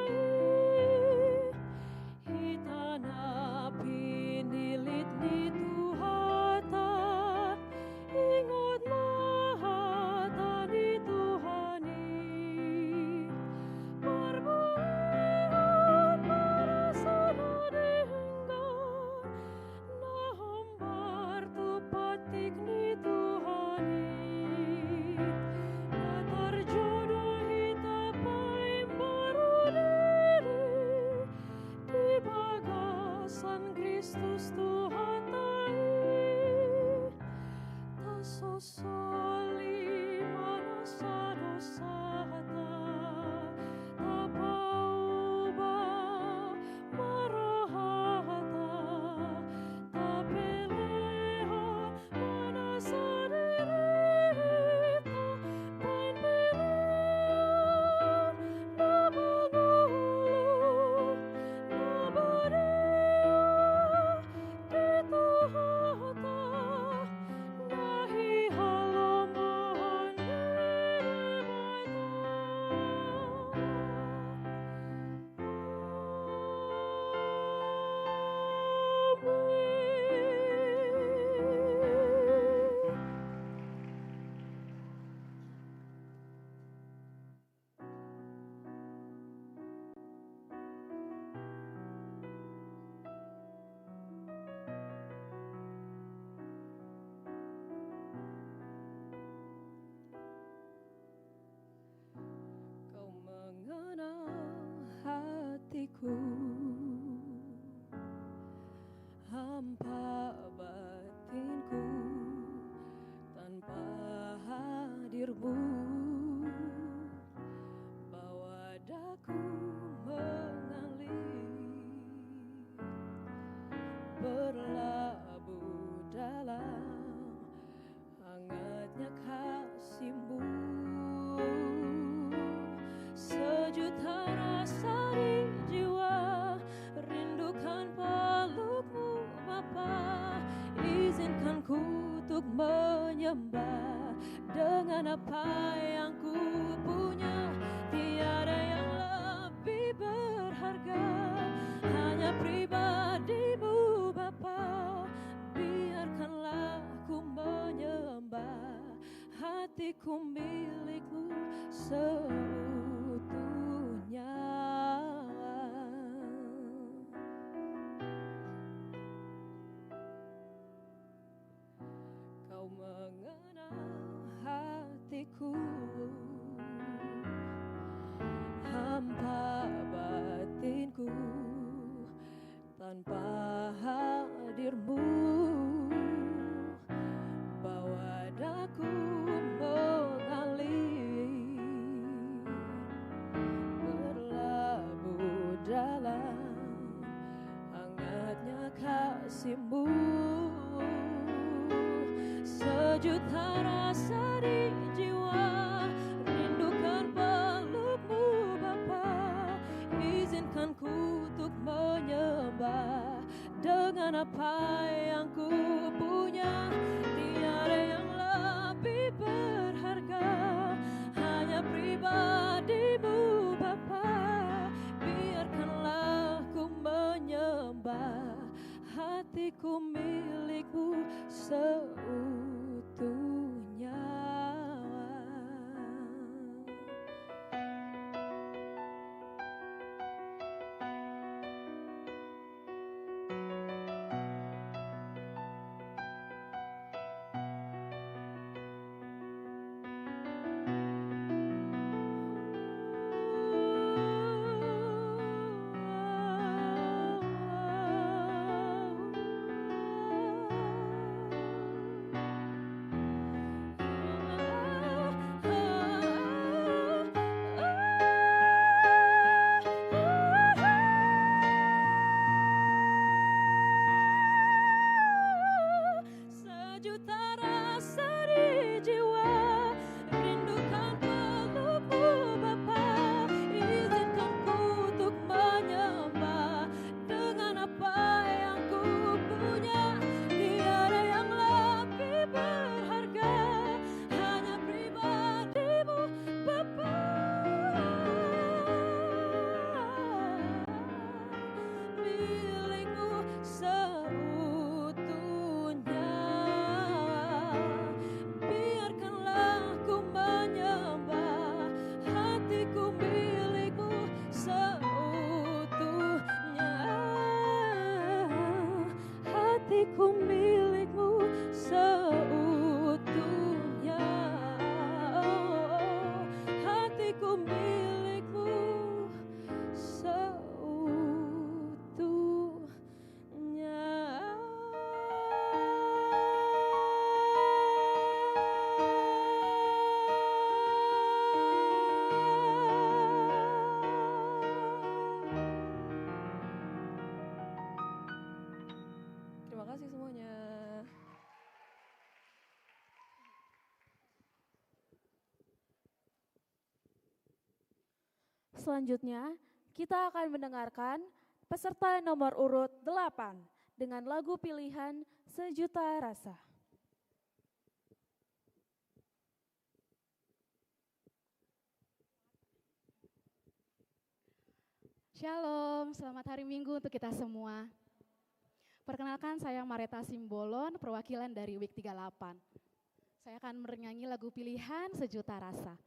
hitana pinilit ni Tuhata, ingot mahata ni Tuhani, perbuatan merasa nadenggan, nahambar tu patik ni Tuhani, natarjodoh hitapai baru diri, di bagasan Kristus Tuhan tai, tasosoli manasa dosata, tapauba marahata, tapeleha manasa derita, pain pilihan nabangulu, nabadia di Tuhata, nahi halaman Kau mengenal hatiku, hampa batinku, tanpa hadirmu, bawa daku mengalir, berlabuh dalam hangatnya kasih-Mu. Sejuta rasa di jiwa, rindukan peluk-Mu Bapa, izinkan ku untuk menyembah dengan apa yang ku punya, tiada yang lebih berharga, hanya pribadi-Mu Bapa, biarkanlah ku menyembah, hatiku milik-Mu seutuhnya. jiwaku, hampa batinku tanpa hadirmu, bawa daku mengalir, berlabuh dalam hangatnya kasihmu. Sejuta rasa di jiwa, rindukan pelukmu Bapa. Izinkan ku untuk menyembah dengan apa yang ku punya. Tiada yang lebih berharga, hanya pribadimu Bapa. Biarkanlah ku menyembah, hatiku milikmu seutuhnya. Sejuta rasa di jiwa, rindukan pelukmu Bapa. Izinkan ku untuk menyembah dengan apa yang ku punya. Tiada yang lebih berharga, hanya pribadimu Bapa. Milikmu seutuhnya. Biarkanlah ku menyembah, hatiku milikmu seutuhnya. Hatiku milikmu seutuhnya. Hatiku milikmu seutuhnya. Terima kasih semuanya. Selanjutnya, kita akan mendengarkan peserta nomor urut 8 dengan lagu pilihan Sejuta Rasa. Shalom, selamat hari Minggu untuk kita semua. Perkenalkan, saya Mareta Simbolon, perwakilan dari Week 38. Saya akan bernyanyi lagu pilihan Sejuta Rasa.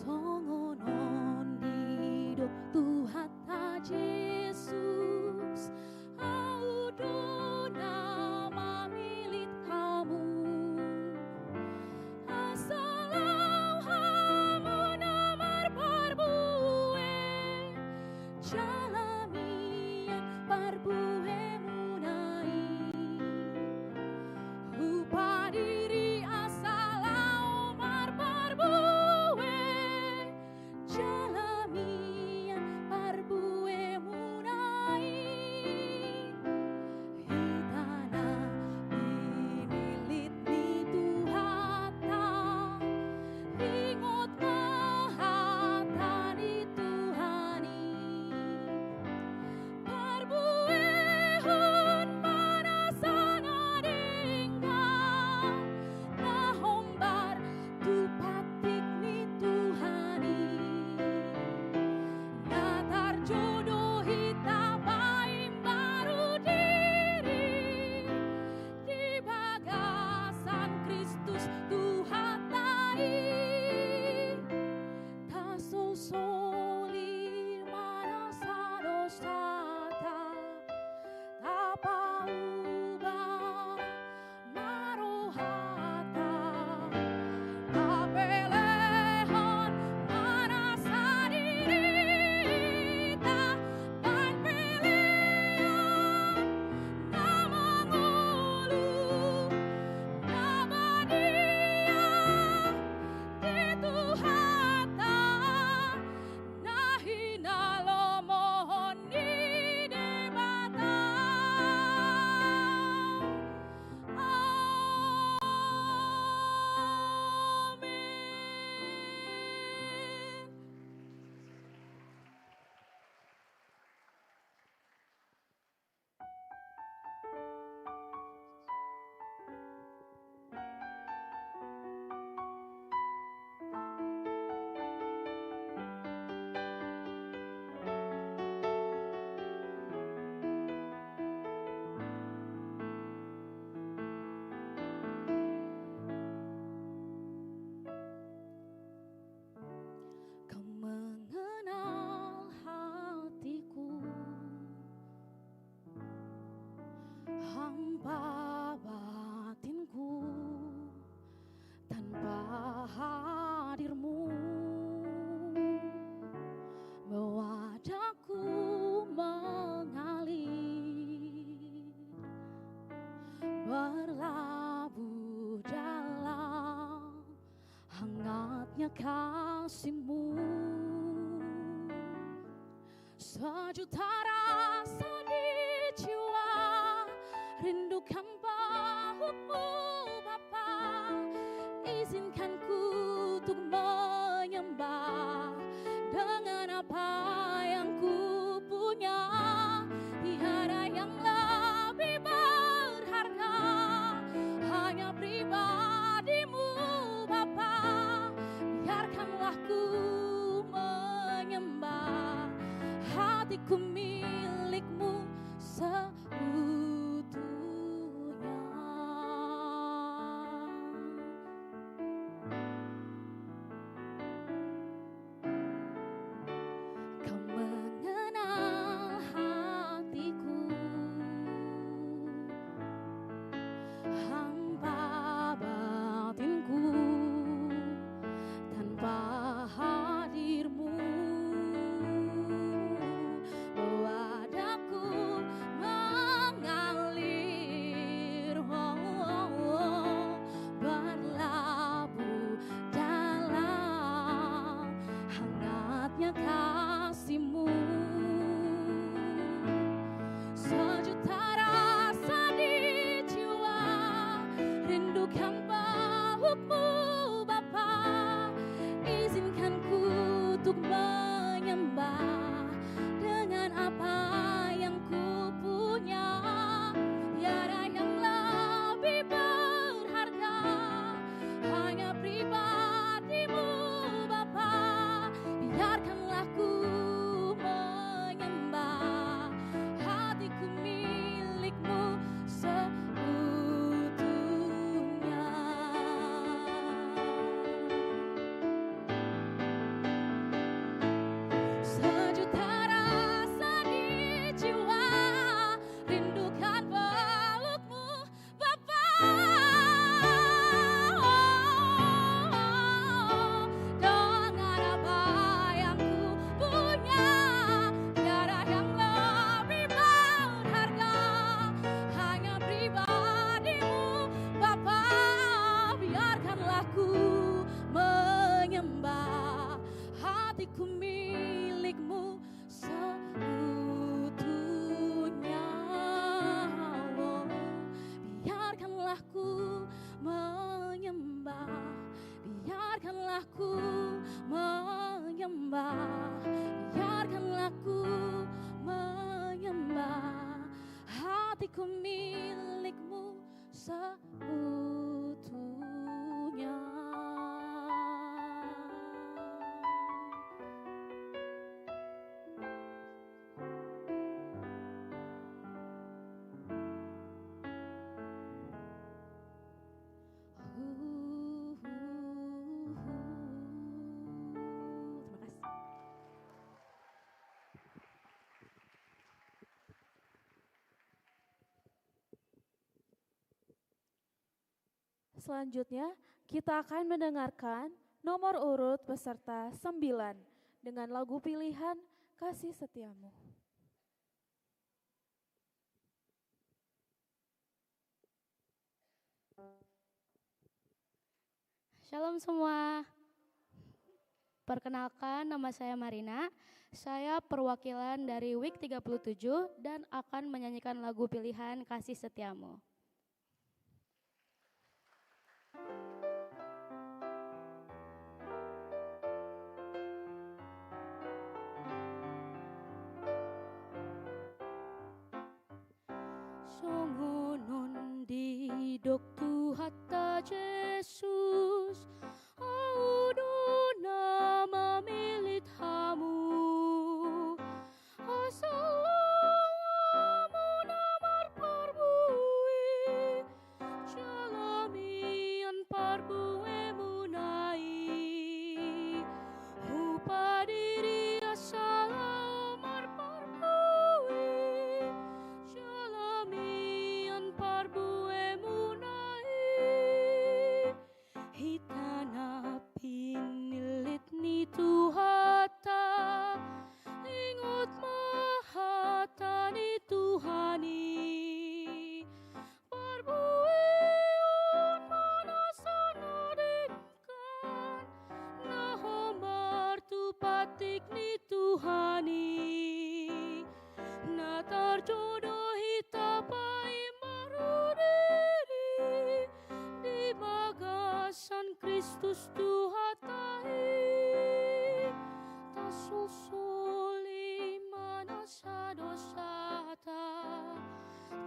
Songonon dido Tuhan ta Jesus, audo nama milik kamu. Asalau hamu namar parbue, jalamian parbue munai. Upah diri asalau mar parbue, jalamian parbue munai. kasih-Mu. Sejuta rasa di jiwa, rindukan peluk-Mu Bapa. Izinkan ku untuk menyembah dengan apa yang ku punya. Tiada yang lebih berharga, hanya pribadi-Mu Bapa. Biarkanlah ku menyembah, hatiku milik-Mu seutuhnya. Kau mengenal hatiku, hampa batinku. Tanpa hadir-Mu, wadaku mengalir, berlabuh dalam hangatnya kasih-Mu. Sejuta rasa di jiwa, rindukan peluk-Mu Bapa. Izinkan ku untuk menyembah dengan apa yang ku punya. Tiada yang lebih berharga, hanya pribadi-Mu Bapa. Biarkanlah ku menyembah, hatiku milik-Mu seutuhnya. Sejuta rasa di jiwa, rindukan peluk-Mu Bapa. Dengan apa yang ku punya, tiada yang lebih berharga, hanya pribadi-Mu Bapa. Biarkanlah ku menyembah, hatiku milik-Mu seutuhnya. Oh, biarkanlah ku menyembah, biarkanlah ku menyembah, biarkanlah ku menyembah, hatiku milik-Mu seutuhnya. Selanjutnya, kita akan mendengarkan nomor urut peserta 9 dengan lagu pilihan Kasih Setiamu. Shalom semua. Perkenalkan, nama saya Marina. Saya perwakilan dari Week 37 dan akan menyanyikan lagu pilihan Kasih Setiamu. Songonon di doktu hatta Jesus, audona mamilit hamu, asalamu namar parbui, jalamian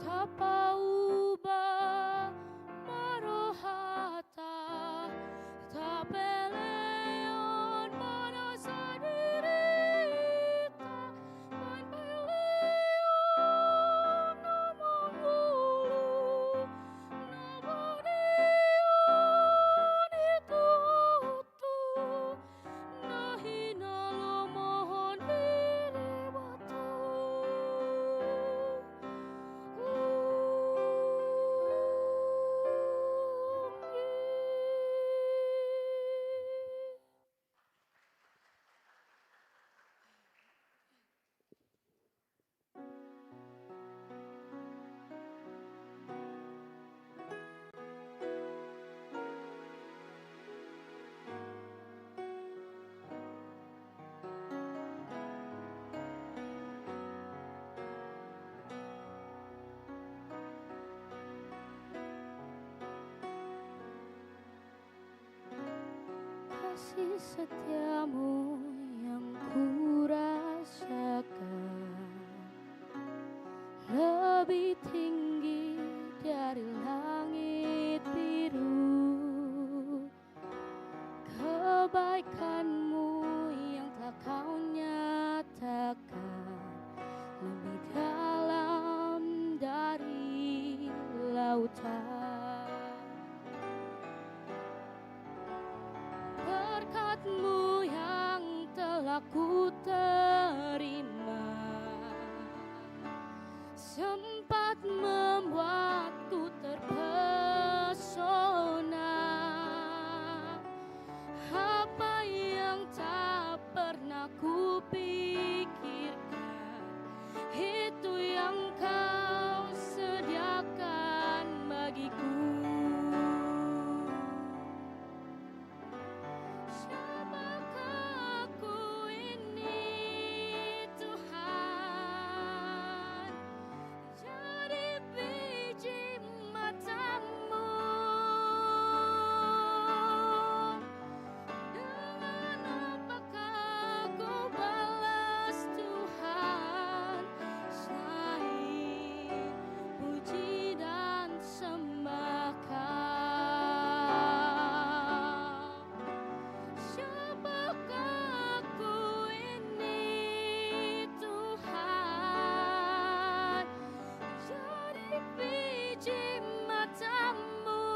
Tapauba marohata tapeleon manasa dirita man peleon namangulu namadion itu nahina lomohon diri batu. Kasih setiamu yang kurasakan lebih tinggi dari langit biru. Kebaikanmu yang telah kau nyatakan lebih dalam dari lautan. Berkat-Mu yang telah ku terima sempat membuatku terpesona. Apa yang tak pernah ku pikirkan, itu yang Kau sediakan bagiku. Siapakah aku ini Tuhan, jadi biji mata-Mu. Dengan apakah ku balas Tuhan, selain puji dan sembah Kau. Siapakah aku ini Tuhan, jadi biji mata-Mu.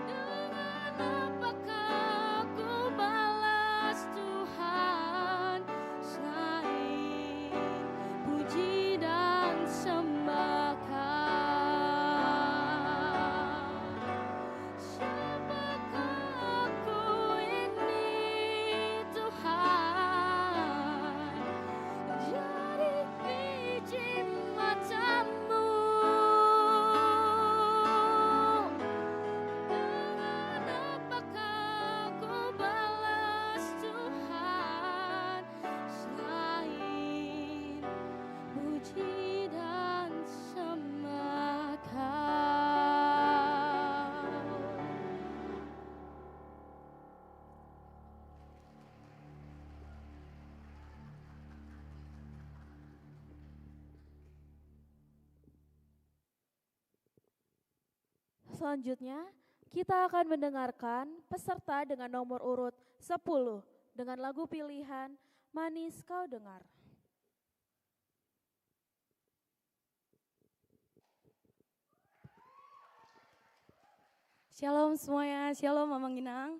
Dengan apakah ku balas Tuhan, selain puji dan sembah Kau. Siapakah aku ini Tuhan, jadi biji mata-Mu. Dengan apakah ku balas Tuhan, selain puji dan sembah Kau. Selanjutnya, kita akan mendengarkan peserta dengan nomor urut 10 dengan lagu pilihan Manis Kau Dengar. Shalom semuanya, shalom Mamang Ginang.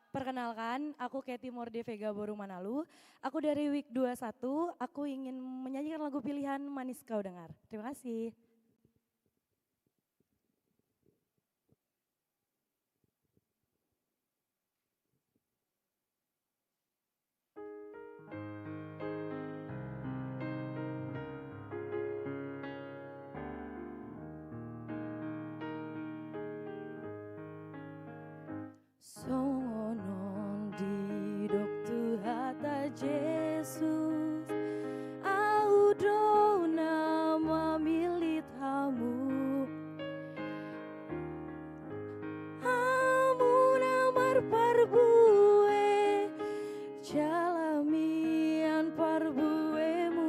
Perkenalkan, aku Katy Morde Vega Boru Manalu. Aku dari Week 21, aku ingin menyanyikan lagu pilihan Manis Kau Dengar. Terima kasih. Songonon di doktu hata Jesus, audo nama milit hamu, hamu namar parbue, jalamian parbuemu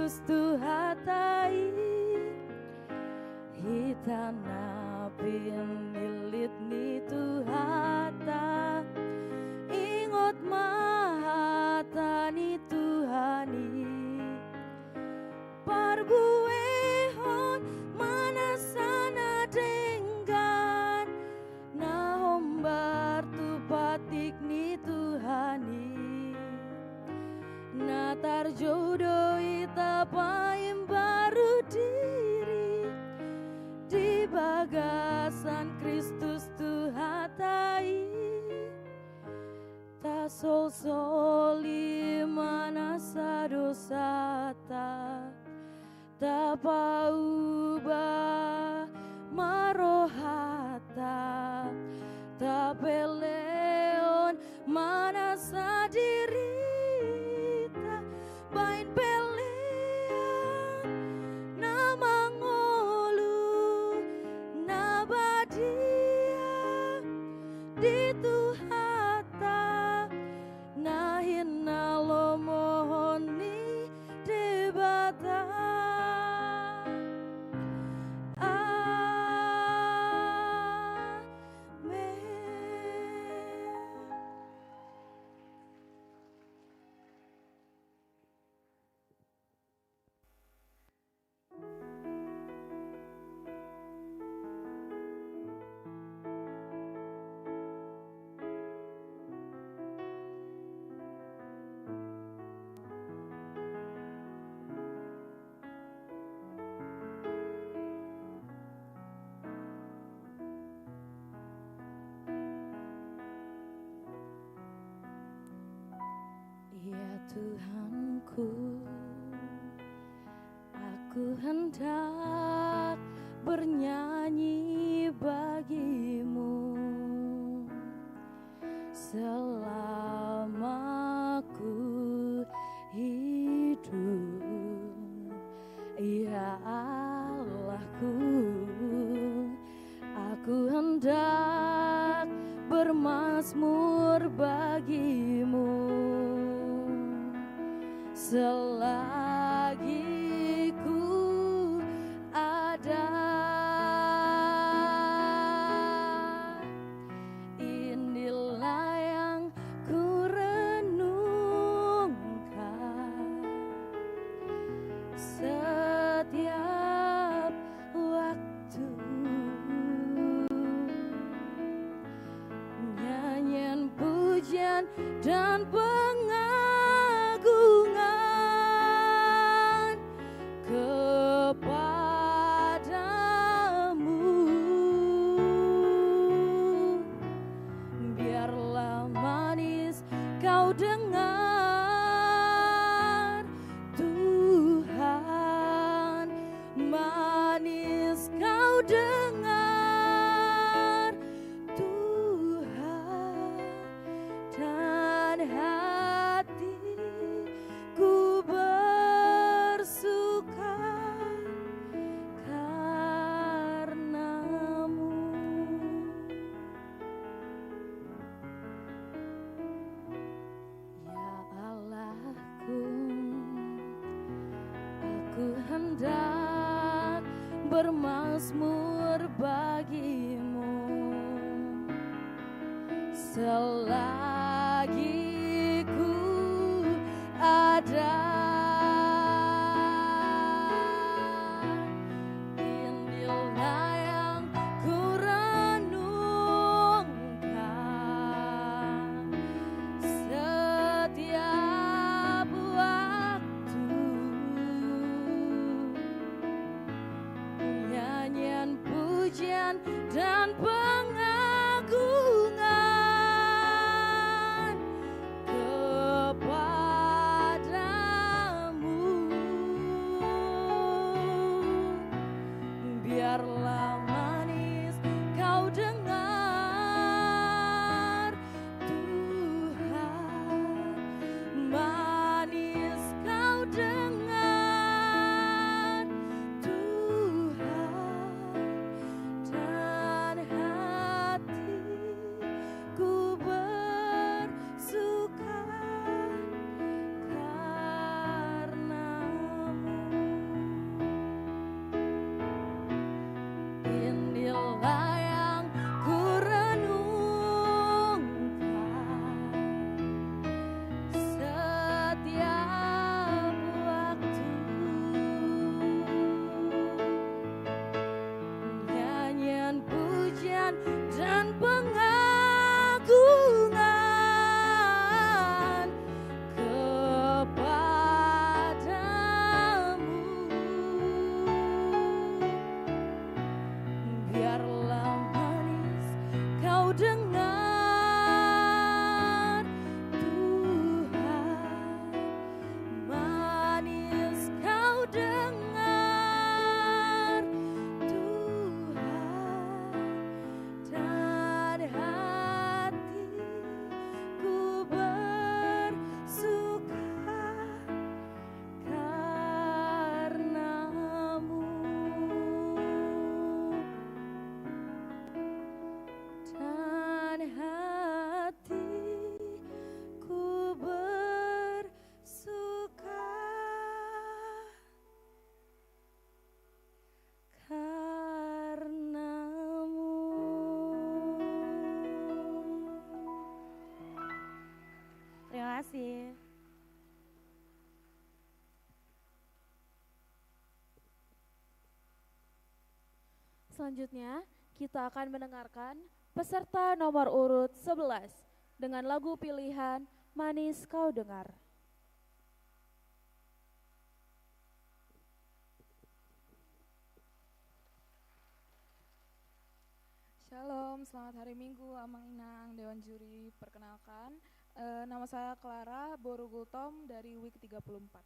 Kristus Tuhatai hitana pinilit ni Tuhata ingot mahata ni Tuhani parbuehon manasana denggan nahombar tu patik ni Tuhani natar jodoh itapaim baru diri di bagasan Kristus Tuhatai ta sol soli manasa dosata ta pauba marohata ta peleon manasa dirita bain pelean namangolu nabadia di Tuhata nahin nalomohoni debata Ya Tuhanku, aku hendak bernyanyi bagimu selama ku hidup. Ya Allahku, aku hendak bermazmur bagimu selagi ku ada. Inilah yang ku renungkan setiap waktu, nyanyian pujian dan pengagungan kepadamu. Biarlah manis kau dengar Tuhan, manis kau dengar Tuhan, dan hatiku bersuka karenamu. Ya Allahku, aku hendak bermazmur bagimu selagi ku ada. Inilah yang ku renungkan setiap waktu, nyanyian pujian dan pengagungan kepadamu. Biarlah manis kau dengar Tuhan, manis kau dengar Tuhan, dan Selanjutnya, kita akan mendengarkan peserta nomor urut 11 dengan lagu pilihan Manis Kau Dengar. Shalom, selamat hari Minggu, Amang Inang, Dewan Juri. Perkenalkan, nama saya Clara Borugultom dari WIK 34.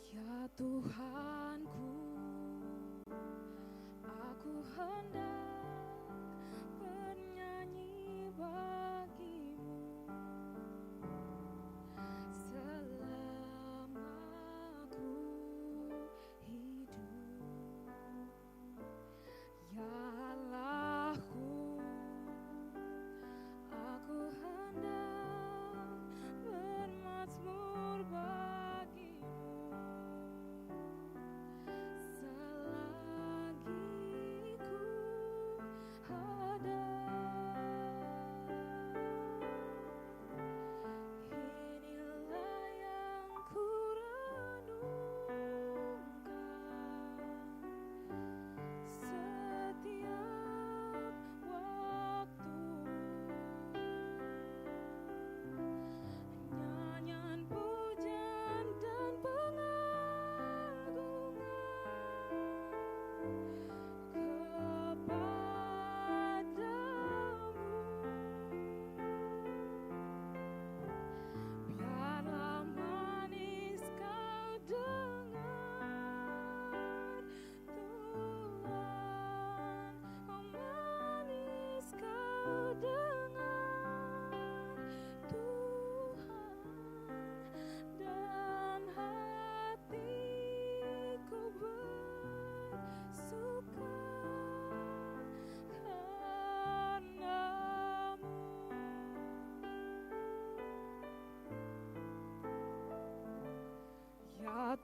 Ya Tuhanku, aku hendak bernyanyi bagimu selama aku hidup. Ya Allahku, aku hendak bermazmur bagimu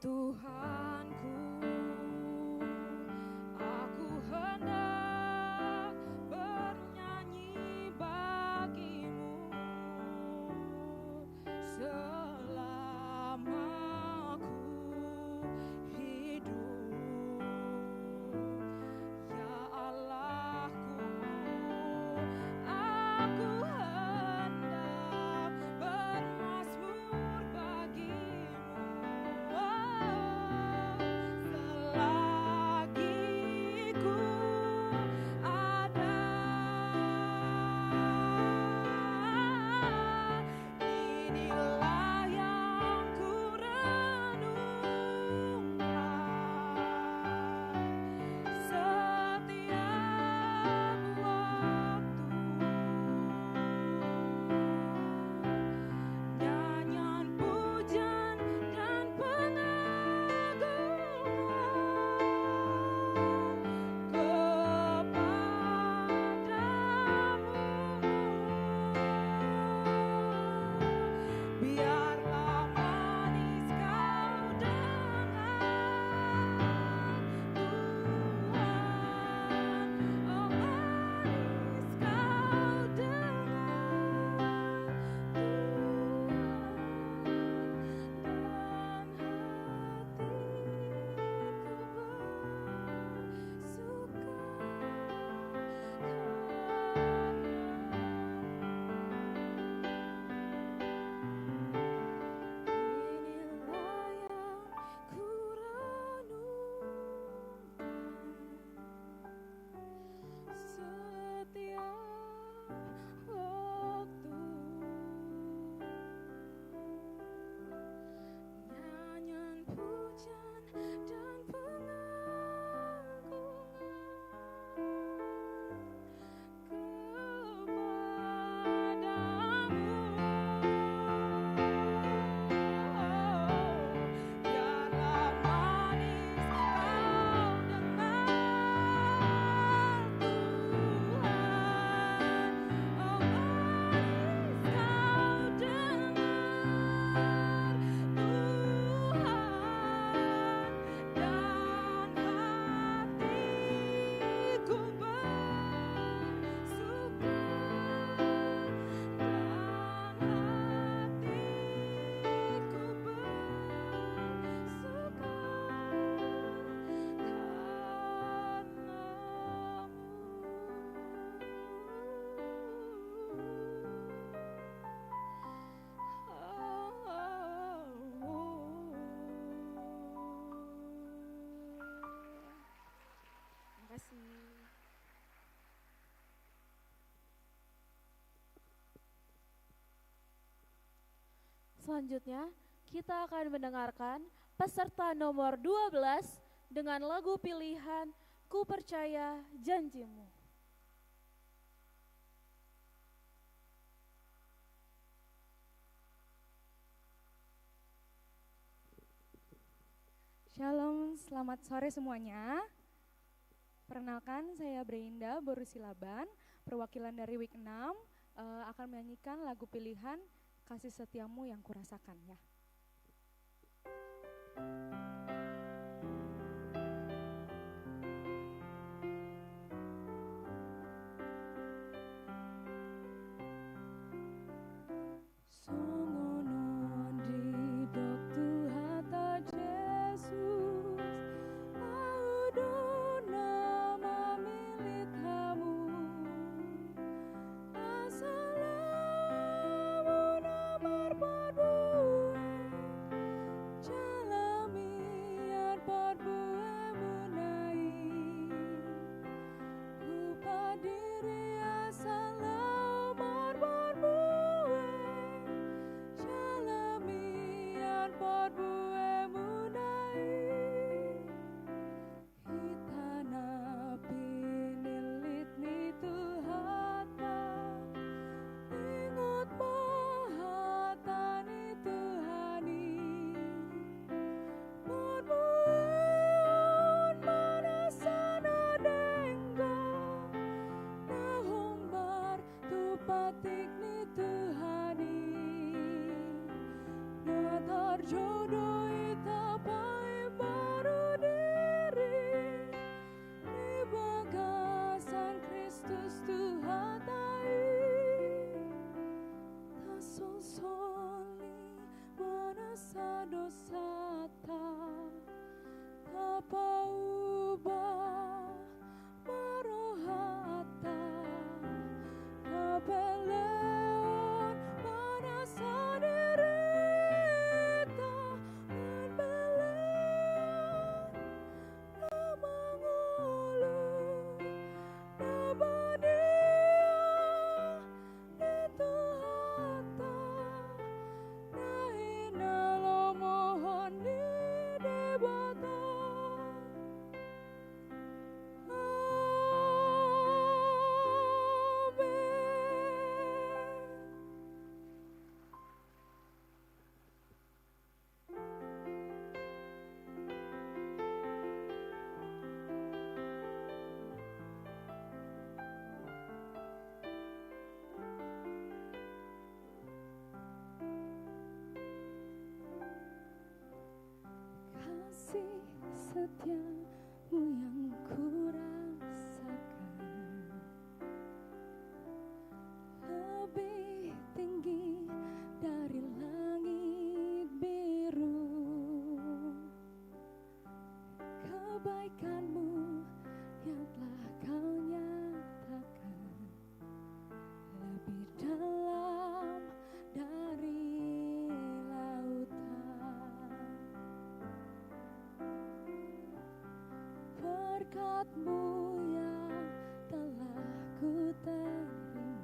Tuhanku, aku hendak bernyanyi bagimu selama aku hidup. Ya Allahku, aku hendak bermazmur bagimu selagi ku ada. Inilah yang ku renungkan setiap waktu. Nyanyian pujian dan pengagungan kepadamu. Biarlah manis kau dengar Tuhan, oh manis kau dengar Tuhan, Selanjutnya, kita akan mendengarkan peserta nomor 12 dengan lagu pilihan Ku Percaya Janjimu. Shalom, selamat sore semuanya. Perkenalkan, saya Brenda Borusilaban, perwakilan dari Week 6, akan menyanyikan lagu pilihan Kasih Setiamu Yang Kurasakan ya. Songonon di doktu hata Jesus, audo nama milit hamu, asalamu namar padue, jalami yar padue munai, lupa diri asalamu padue, jalamian padue munai, hitana pinilit ni Tuhata, ingot mahata ni Tuhani, padbueon manasana dengga, nahombar tupatik ni Tuhani, natar jodoh ita sata tapa ubah marohata kabeleon merasa derita membeleon namangulu nabadia itu hata nahina lo mohon di debata kasih setiamu yang kurasakan lebih tinggi dari langit biru. Kebaikanmu yang telah kau nyatakan lebih dalam dari lautan. Berkat-Mu yang telah ku terima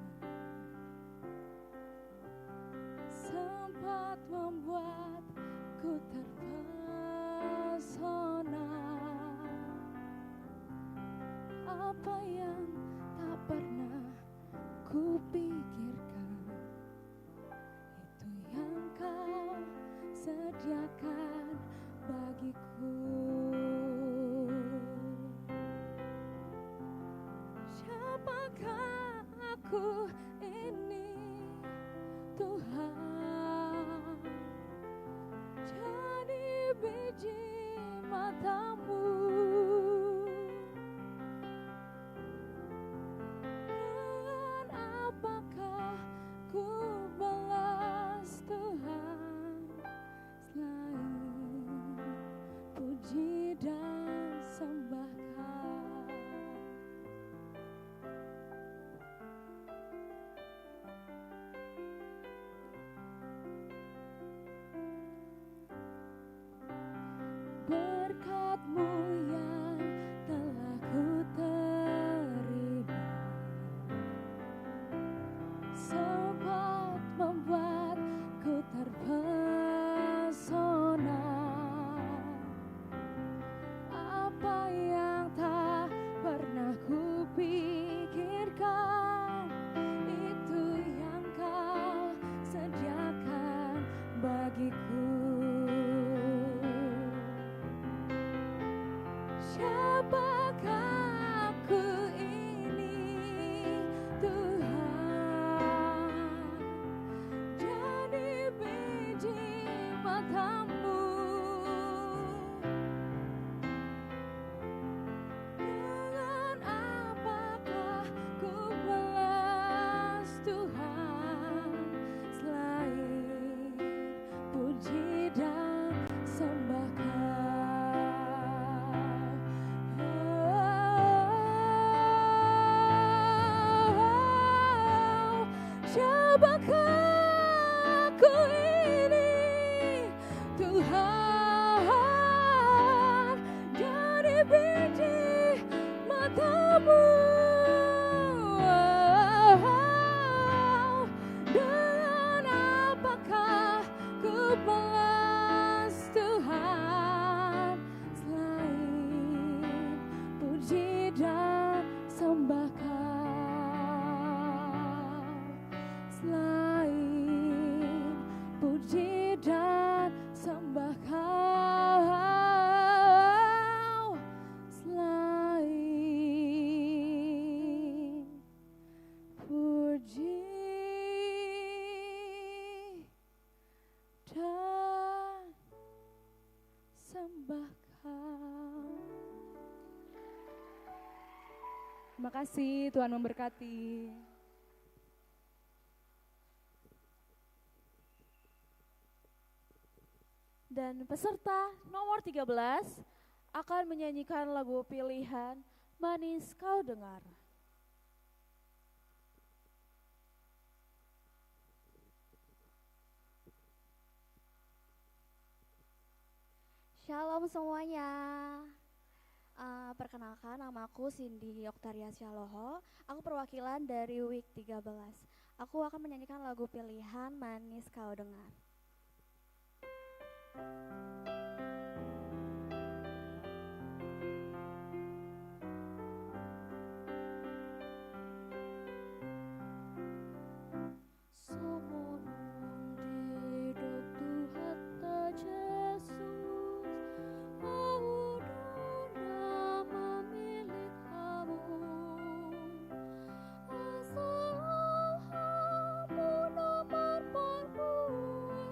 sempat membuatku terpesona. Apa yang tak pernah ku pikirkan, itu yang Kau sediakan bagiku. Siapakah aku ini, Tuhan? Jadi biji mata-Mu. Dengan apakah ku balas Tuhan selain puji dan sembahkan? Berkat-Mu yang telah ku terima sempat membuatku terpesona. Apa yang tak pernah ku pikirkan, itu yang Kau sediakan bagiku. Siapakah aku ini, Tuhan? Jadi biji mata-Mu. Dengan apakah ku balas Tuhan selain puji dan sembahkan? Siapakah aku ini, Tuhan? Jadi biji mata-Mu. Dengan apakah ku balas Tuhan selain puji dan sembahkan? Selain puji dan sembahkan, selain puji dan sembahkan. Terima kasih, Tuhan memberkati. Dan peserta nomor 13 akan menyanyikan lagu pilihan Manis Kau Dengar. Shalom semuanya. Perkenalkan, namaku Cindy Oktaria Syaloho. Aku perwakilan dari Week 13. Aku akan menyanyikan lagu pilihan Manis Kau Dengar. Asal hamu nomor perbuatan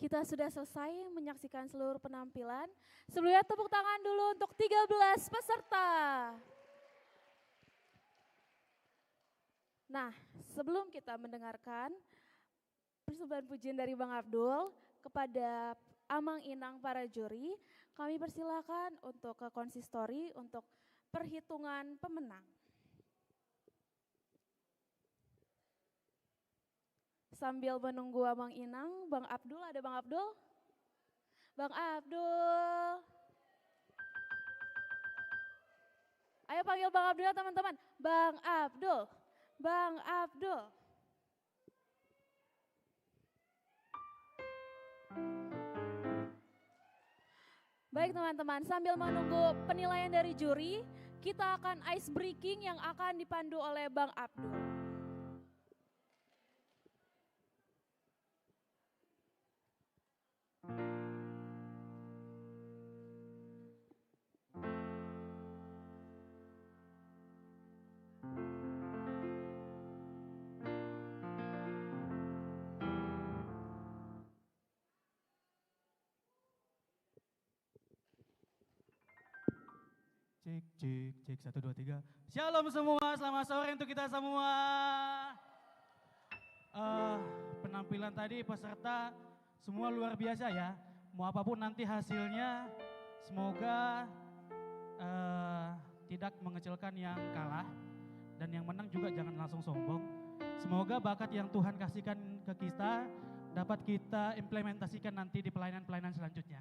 kita sudah selesai menyaksikan seluruh penampilan. Sebelumnya tepuk tangan dulu untuk 13 peserta. Nah, sebelum kita mendengarkan persembahan pujian dari Bang Abdul kepada Amang Inang para juri, kami persilakan untuk ke konsistori untuk perhitungan pemenang. Sambil menunggu Amang Inang, Bang Abdul, ada Bang Abdul? Bang Abdul. Ayo panggil Bang Abdul teman-teman. Bang Abdul. Bang Abdul. Baik teman-teman, sambil menunggu penilaian dari juri, kita akan ice breaking yang akan dipandu oleh Bang Abdul. Cek, 1, 2, 3. Shalom semua, selamat sore untuk kita semua. Penampilan tadi peserta semua luar biasa ya. Mau apapun nanti hasilnya, semoga tidak mengecilkan yang kalah. Dan yang menang juga jangan langsung sombong. Semoga bakat yang Tuhan kasihkan ke kita, dapat kita implementasikan nanti di pelayanan-pelayanan selanjutnya.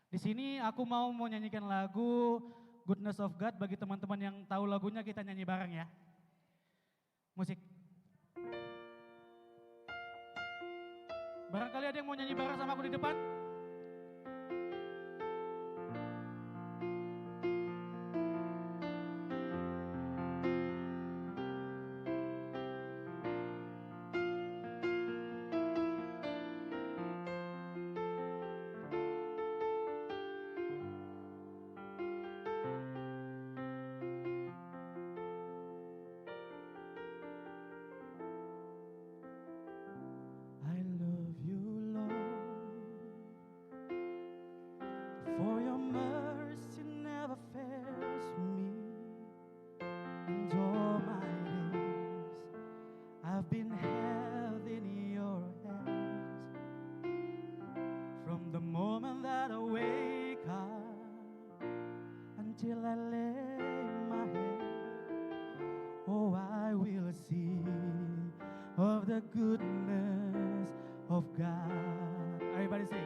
Di sini aku mau nyanyikan lagu Goodness of God. Bagi teman-teman yang tahu lagunya kita nyanyi bareng ya. Musik. Barangkali ada yang mau nyanyi bareng sama aku di depan? For your mercy never fails me, and all my days I've been held in your hands. From the moment that I wake up until I lay my head, oh, I will sing of the goodness of God. Everybody sing.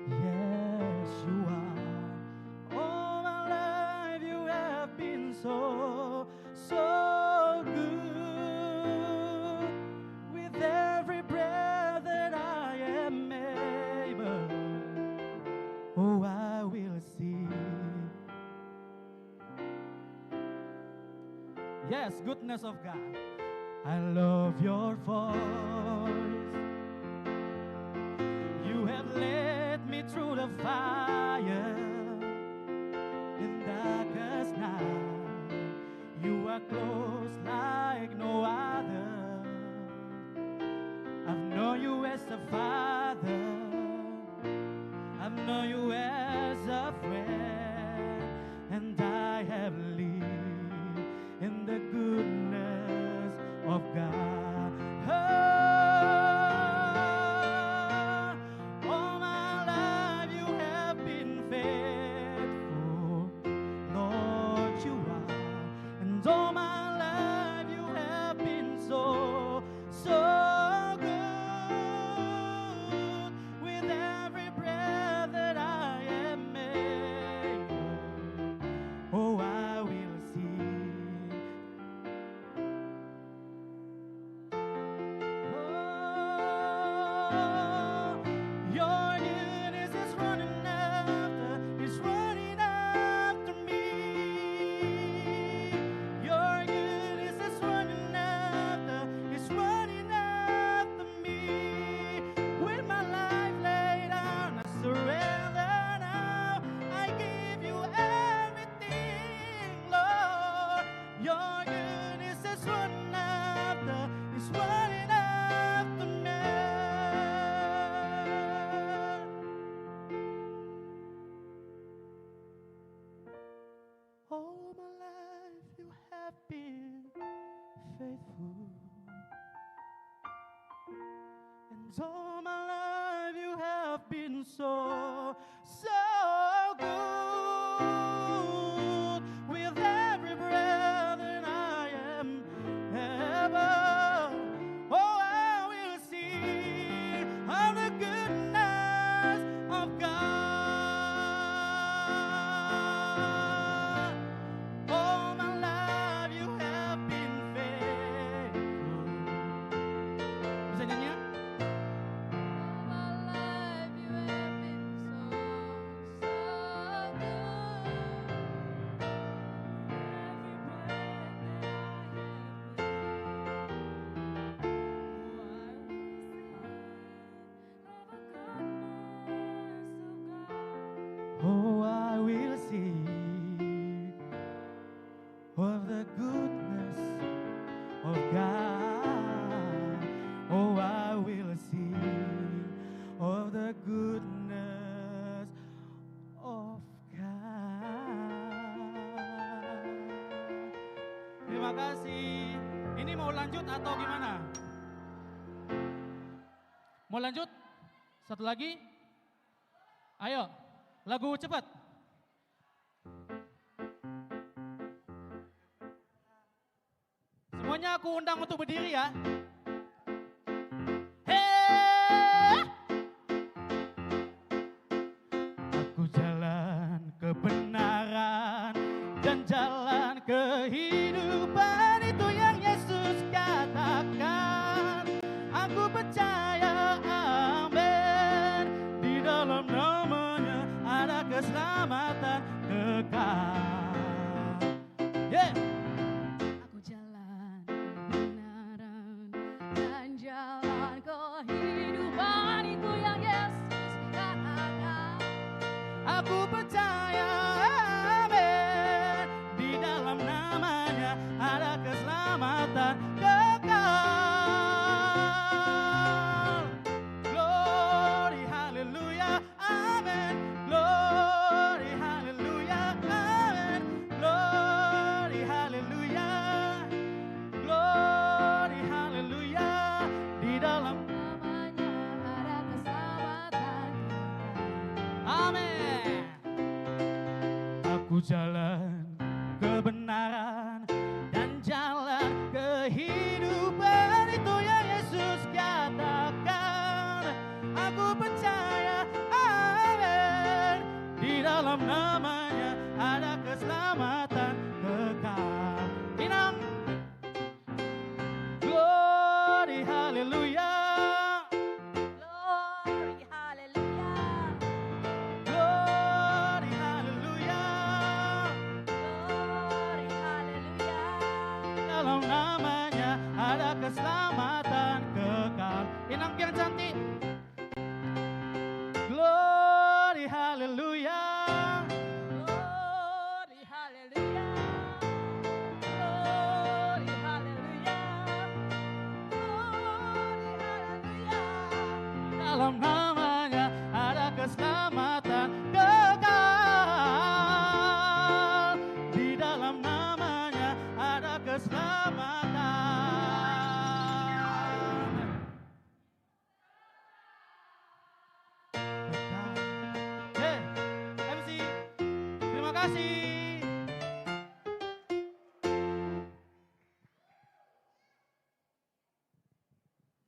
Yes, you are. All my life you have been so, so good. With every breath that I am able, oh, I will sing. Yes, goodness of God. I love your voice. You have led me through the fire in darkest night. You are close like no other. I've known you as a father. I've known you as a friend, and I have lived in the goodness of God. All my life you have been faithful, Lord, you are. And all my life you have been so, so good. With every breath that I am able, And all my life you have been so, so good. With every breath that I am ever, oh, I will sing of the goodness of God. All my life you have been faithful. Bisa nyanyi ya? Oh, I will sing of the goodness of God. Oh, I will sing of the goodness of God. Terima kasih. Ini mau lanjut atau gimana? Mau lanjut? Satu lagi? Ayo. Lagu cepat. Semuanya aku undang untuk berdiri ya. Hey! Aku jalan kebenaran dan jalan kehidupan, itu yang Yesus katakan. Aku percaya, amin, di dalam namanya ada keselamatan kekal. Yeah. Aku jalan kebenaran dan jalan kehidupan, itu yang Yesus katakan. Aku percaya, amin, di dalam namanya ada keselamatan kekal. Glory, haleluya, amin. Glory, haleluya, amin. Glory, haleluya. Glory, haleluya. Di dalam namanya ada keselamatan kekal. Amin. Aku jalan kebenaran dan jalan kehidupan, itu yang Yesus katakan. Aku percaya, amin, di dalam namanya ada keselamatan kekal. Inang. Glory, hallelujah. Glory, hallelujah. Glory, hallelujah. Glory, hallelujah. Dalam namanya ada keselamatan kekal. Inang yang cantik. Glory, hallelujah. Glory, hallelujah. Glory, hallelujah. Glory, hallelujah. Dalam namanya ada keselamatan kekal. Di dalam namanya ada keselamatan. Hey, MC, terima kasih.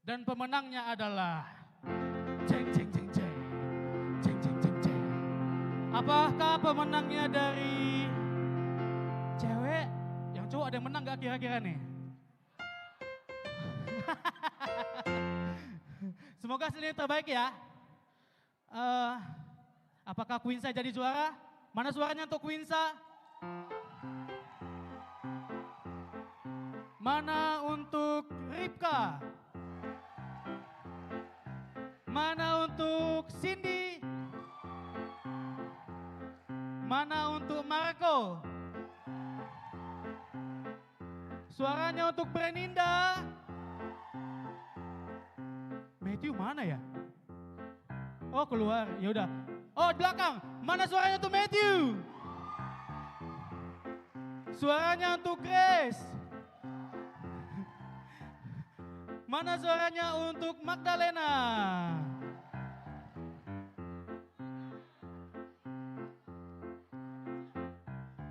Dan pemenangnya adalah jeng jeng jeng jeng jeng jeng jeng jeng. Apakah pemenangnya dari cewek? Yang cowok ada yang menang gak kira-kira nih? Semoga hasilnya terbaik ya. Apakah Quinsa jadi juara? Mana suaranya untuk Quinsa? Mana untuk Ripka? Mana untuk Cindy? Mana untuk Marco? Suaranya untuk Breninda? Matthew mana ya? Oh keluar, ya udah. Oh di belakang, mana suaranya untuk Matthew? Suaranya untuk Grace. Mana suaranya untuk Magdalena?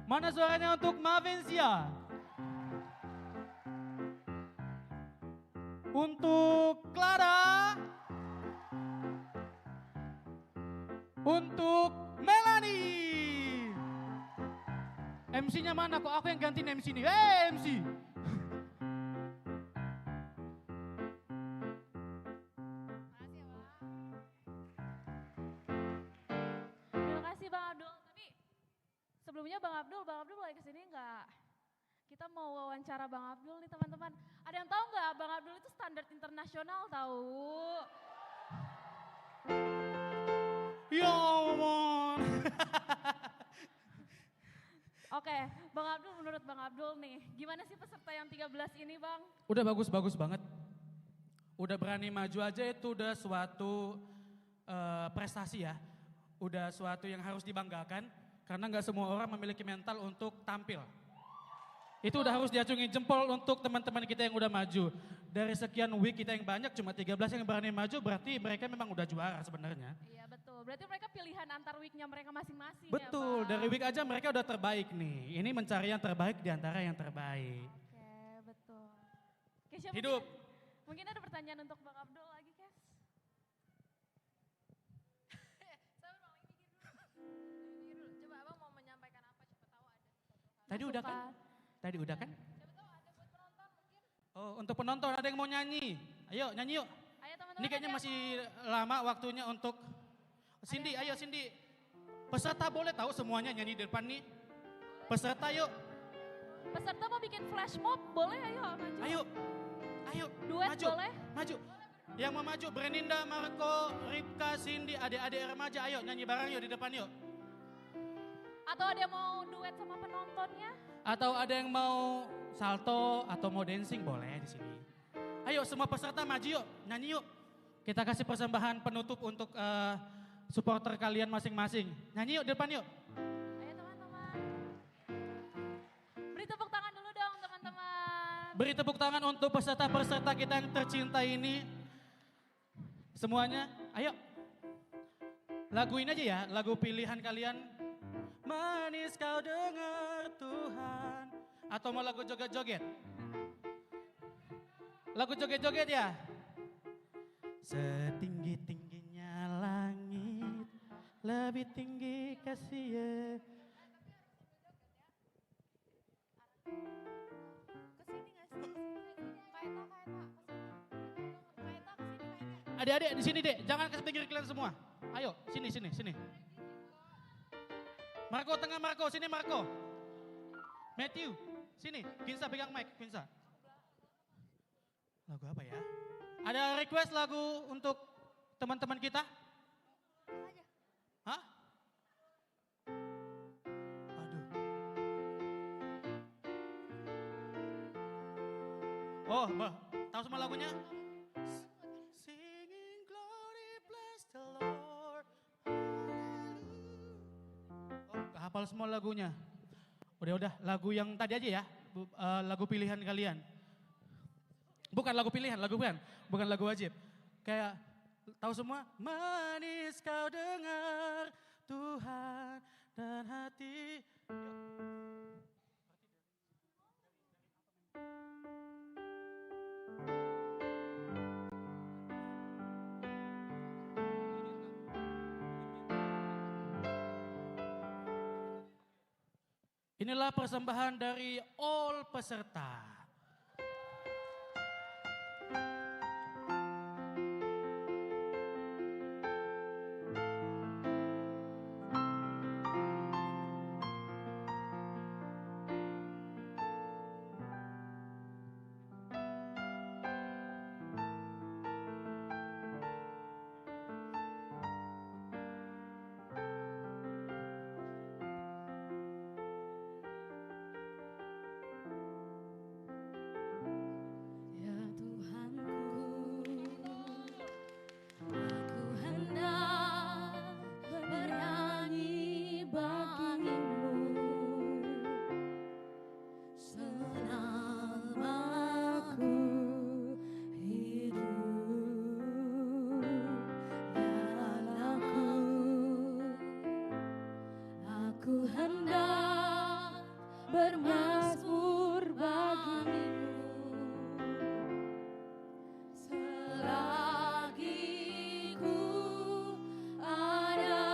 Mana suaranya untuk Mavensia? Untuk Clara? Untuk Melanie? MC-nya mana? Kok aku yang gantiin MC nih? MC! Terima kasih Bang Abdul. Tapi sebelumnya Bang Abdul boleh kesini nggak? Kita mau wawancara Bang Abdul nih teman-teman. Ada yang tahu nggak Bang Abdul itu standar internasional tahu? Ya ampun. Oke, Bang Abdul menurut Bang Abdul nih, gimana sih peserta yang 13 ini Bang? Udah bagus banget. Udah berani maju aja itu udah suatu prestasi ya. Udah suatu yang harus dibanggakan karena nggak semua orang memiliki mental untuk tampil. Itu udah harus diacungi jempol untuk teman-teman kita yang udah maju. Dari sekian week kita yang banyak cuma 13 yang berani maju berarti mereka memang udah juara sebenarnya. Iya betul, berarti mereka pilihan antar weeknya mereka masing-masing Betul, ya Bang? dari week aja mereka udah terbaik nih. Ini mencari yang terbaik di antara yang terbaik. Oke, betul. Kesha, Hidup. Mungkin ada pertanyaan untuk Bang Abdul lagi, Kes? Coba abang mau menyampaikan apa? Siapa tahu ada. Tadi udah kan? Tadi udah kan? Oh, untuk penonton ada yang mau nyanyi. Ayo nyanyi yuk. Ayo teman-teman. Ini kayaknya masih lama waktunya untuk Cindy, ayo Cindy. Peserta boleh tahu semuanya nyanyi di depan nih. Peserta yuk. Peserta mau bikin flash mob, boleh ayo maju. Ayo. Duet maju. boleh? Maju. Yang mau maju Breninda, Marco, Ripka, Cindy, adik-adik remaja ayo nyanyi bareng yuk di depan yuk. Atau ada yang mau duet sama penontonnya? Atau ada yang mau salto atau mau dancing boleh di sini. Ayo semua peserta maju yuk, nyanyi yuk. Kita kasih persembahan penutup untuk supporter kalian masing-masing. Nyanyi yuk di depan yuk. Ayo teman-teman. Beri tepuk tangan dulu dong teman-teman. Beri tepuk tangan untuk peserta-peserta kita yang tercinta ini. Semuanya, ayo. Laguin aja ya, lagu pilihan kalian. Manis kau dengar Tuhan. Atau mau lagu joget-joget? Lagu joget-joget ya? Setinggi-tingginya langit, lebih tinggi kasih ya. Adik-adik di sini dek, jangan ke pinggir kalian semua. Ayo, sini. Marco tengah Marco, sini Marco. Matthew, sini. Kinsa pegang mic, Kinsa. Lagu apa ya? Ada request lagu untuk teman-teman kita? Hah? Aduh. Oh, tahu semua lagunya? Singing glory bless the Lord. Oh, hafal semua lagunya. Udah, lagu yang tadi aja ya, lagu pilihan kalian. Bukan lagu pilihan, bukan lagu wajib. Kayak tahu semua? Manis kau dengar Tuhan dan hati. Inilah persembahan dari all peserta. bermazmur bagimu. Selagi ku ada.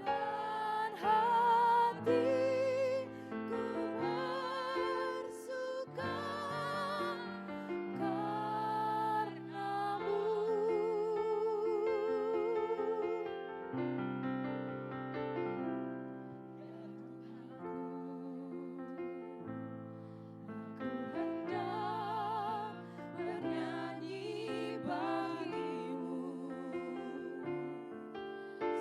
Dan hatiku bersuka karenamu. Aku hendak bernyanyi bagimu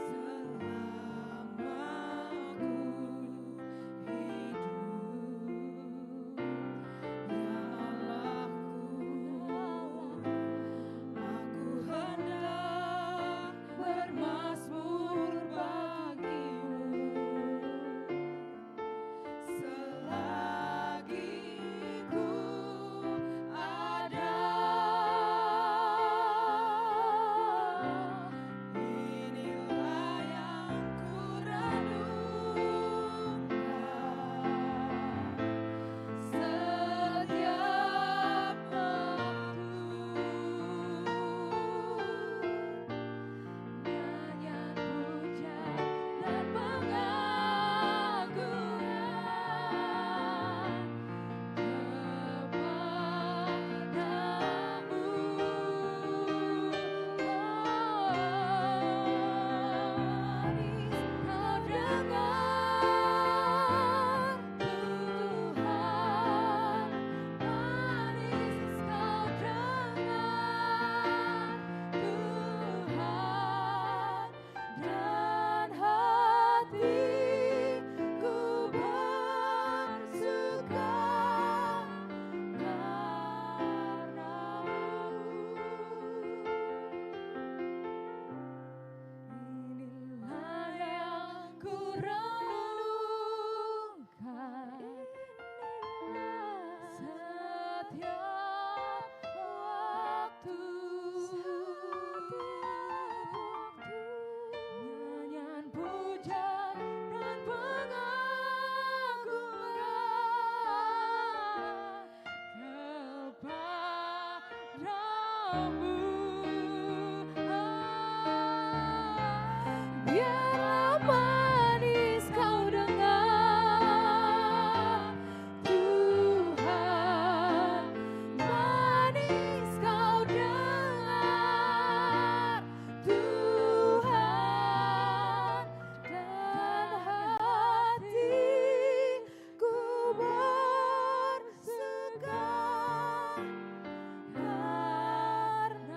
selama ku hidup. Ya Allahku, aku hendak bermazmur bagimu selagi ku ada. Inilah yang ku renungkan setiap waktu. Nyanyian pujian dan pengagungan dan hatiku bersuka karenamu. Inilah yang ku renungkan setiap waktu. Nyanyian pujian dan pengagungan kepadamu. Biarlah manis kau dengar, Tuhan, manis kau dengar, Tuhan, dan hatiku bersuka karenamu.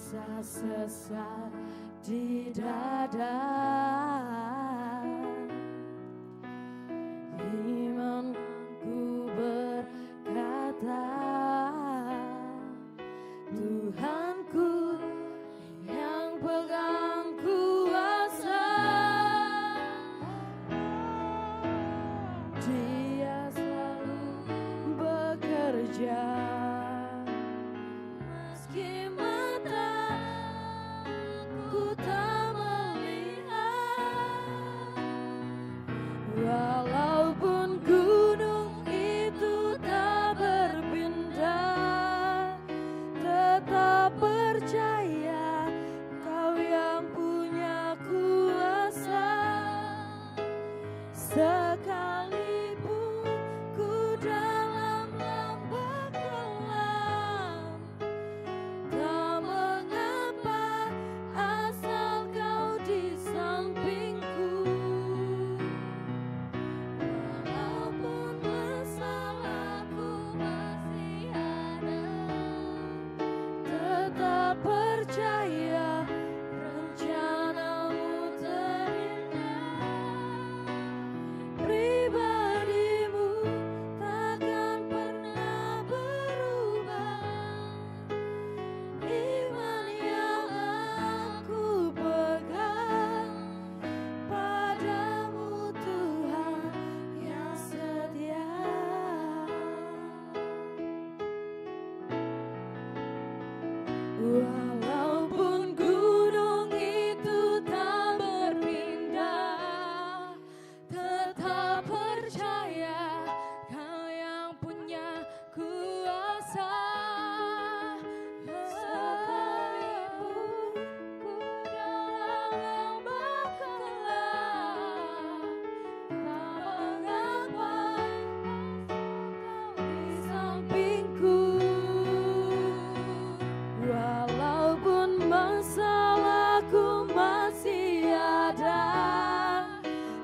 rasa sesak di dada. Imanku berkata, Tuhanku yang pegang kuasa, Dia selalu bekerja. Meski mataku tak melihat, walaupun gunung itu tak berpindah, tetap percaya Kau yang punya kuasa. Sekalipun ku dalam lembah kelam, tak mengapa asal Kau di sampingku. Walaupun masalahku masih ada, tetap percaya rencanamu terindah. Pribadimu takkan pernah berubah. Iman yang aku pegang padamu, Tuhan yang setia. Walaupun gunung itu tak berpindah, tetap percaya Kau yang punya kuasa. Sekalipun ku dalam lembah kelam, tak mengapa Kau di sampingku. Walaupun masalahku masih ada,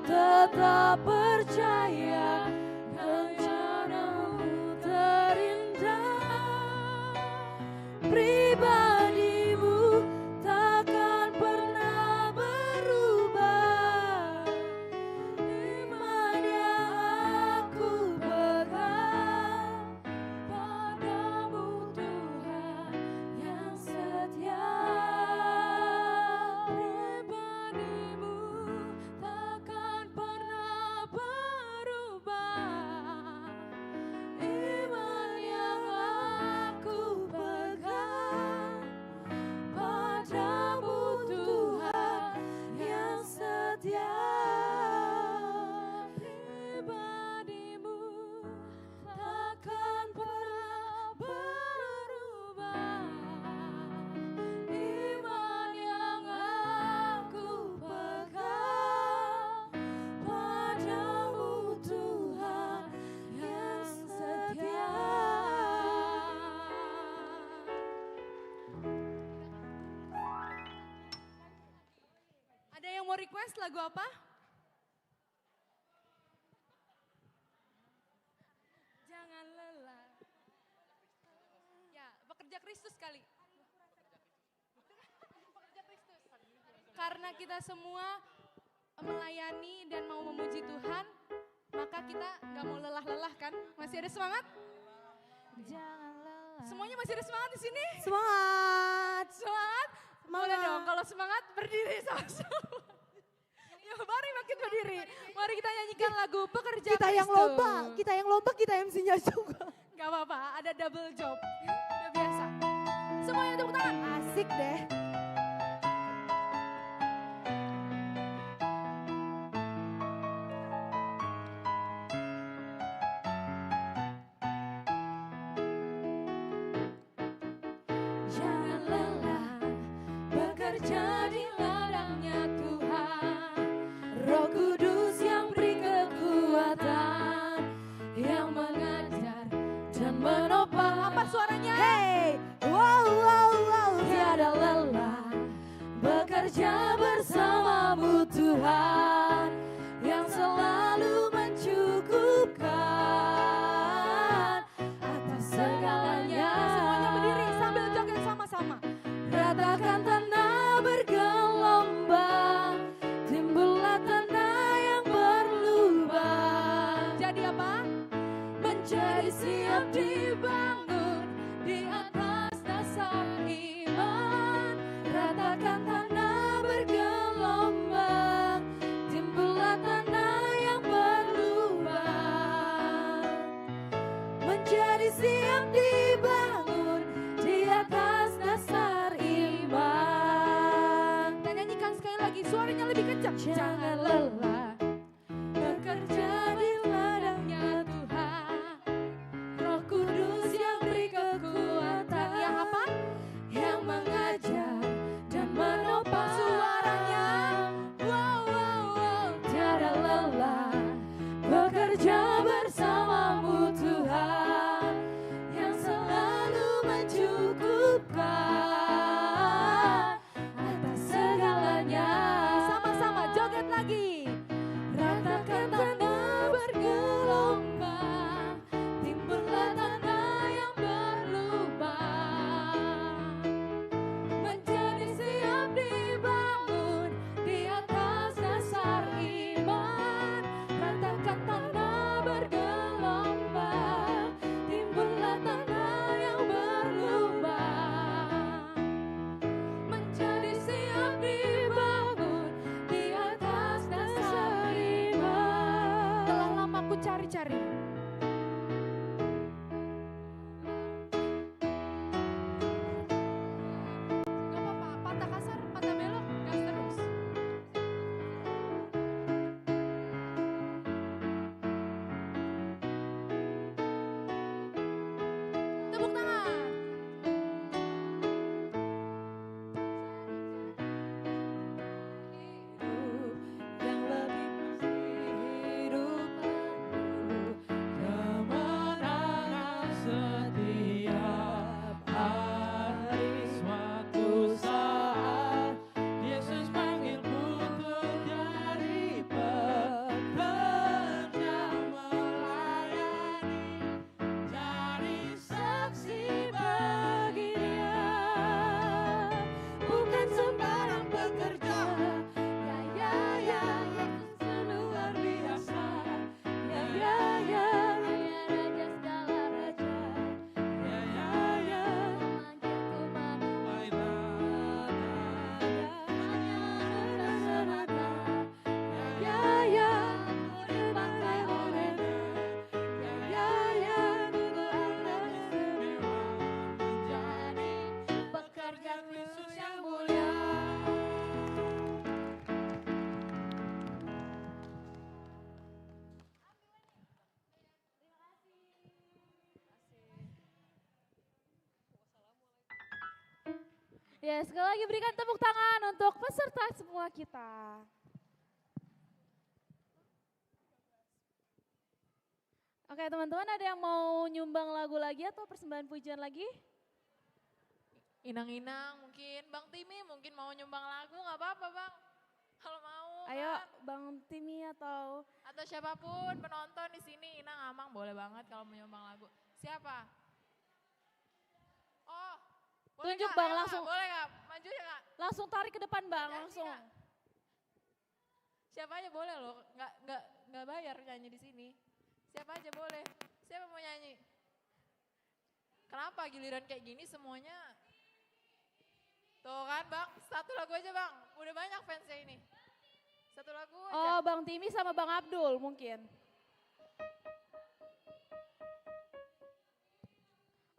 tetap percaya rencanamu terindah. Pribadimu takkan pernah berubah. Iman yang aku pegang padamu, Tuhan yang setia. Pribadimu takkan pernah berubah. Iman yang aku pegang padamu, Tuhan yang setia. Pribadimu takkan pernah berubah. Iman yang aku pegang padamu, Tuhan yang setia. Ada yang mau request lagu apa? Jangan lelah. Ya, Pekerja Kristus kali. Pekerja Kristus. Karena kita semua melayani dan mau memuji Tuhan, maka kita nggak mau lelah-lelah kan? Masih ada semangat? Jangan lelah. Semuanya masih ada semangat di sini? Semangat. Semangat? Boleh dong, kalau semangat berdiri sama-sama. Ya, mari makin berdiri. Mari kita nyanyikan lagu Pekerja Kita yang Kristus. lomba, kita MC-nya juga. Gak apa-apa, ada double job. Udah biasa. Semuanya tepuk tangan. Asik deh. Jangan lelah bekerja di ladangnya Tuhan. Roh Kudus yang beri kekuatan, yang mengajar dan menopang. Apa suaranya? Hey, wow, wow, wow. Tiada lelah bekerja bersamamu Tuhan, yang selalu mencukupkan atas segalanya. Semuanya berdiri sambil joget sama-sama. Ratakan ratakan tanah bergelombang, timbullah tanah yang berlubang, menjadi siap dibangun di atas dasar iman. Kita nyanyikan sekali lagi, suaranya lebih kencang. Jangan lelah bekerja di ladangnya Tuhan, Roh Kudus yang beri kekuatan, yang apa? Yang mengajar dan menopang suaranya. Wow, wow, wow. Tiada lelah bekerja bersamamu Tuhan, yang selalu mencukupkan atas segalanya. Sama-sama joget lagi. Ratakan tanah bergelombang, timbullah tanah yang berlubang, menjadi siap dibangun di atas dasar iman. Ratakan tanah bergelombang, timbullah tanah yang berlubang, menjadi siap dibangun di atas dasar iman. Telah lama ku cari-cari. Gak apa-apa, patah kasar, patah belok, gas terus. Tepuk tangan. Yang lebih pasti hidup penuh kemenangan setiap hari. Suatu saat Yesus panggilku untuk jadi pekerja melayani, jadi saksi bagi Dia, bukan sembarang pekerja. Ya, Yesus luar biasa. Ya, Raja segala raja. Ya, memanggilku menuai ladang semata. Ya, aku dipakai olehnya. Ya, dulu akan istimewa menjadi pekerja Kristus yang mulia. Ya, sekali lagi berikan tepuk tangan untuk peserta semua kita. Oke teman-teman, ada yang mau nyumbang lagu lagi atau persembahan pujian lagi? Inang-inang mungkin, Bang Timi mungkin mau nyumbang lagu nggak apa-apa Bang. Kalau mau Ayo kan. Bang Timi atau Siapapun penonton di sini, Inang Amang boleh banget kalau mau nyumbang lagu. Siapa? Oh, boleh tunjuk Kak? Bang Ayo, Kak. langsung. Boleh Kak? Maju ya Kak. Langsung tarik ke depan Bang, Nyanyi, langsung. Kak. Siapa aja boleh loh, nggak bayar nyanyi di sini. Siapa aja boleh. Siapa mau nyanyi? Kenapa giliran kayak gini semuanya? Tuh kan Bang, satu lagu aja Bang. Udah banyak fansnya ini. Satu lagu aja. Oh Bang Timi sama Bang Abdul mungkin.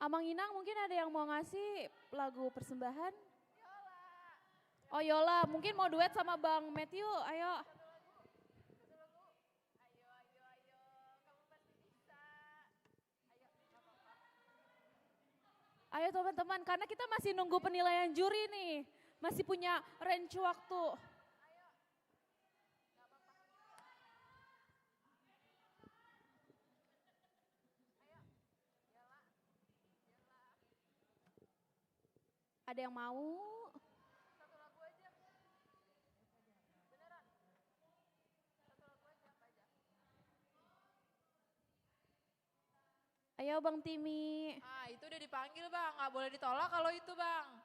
Amang Inang mungkin ada yang mau ngasih lagu persembahan? Oh Yola, mungkin mau duet sama Bang Matthew, ayo. Ayo teman-teman, karena kita masih nunggu penilaian juri nih. Masih punya range waktu. Ada yang mau? Ayo Bang Timi. Ah itu udah dipanggil Bang, nggak boleh ditolak kalau itu Bang.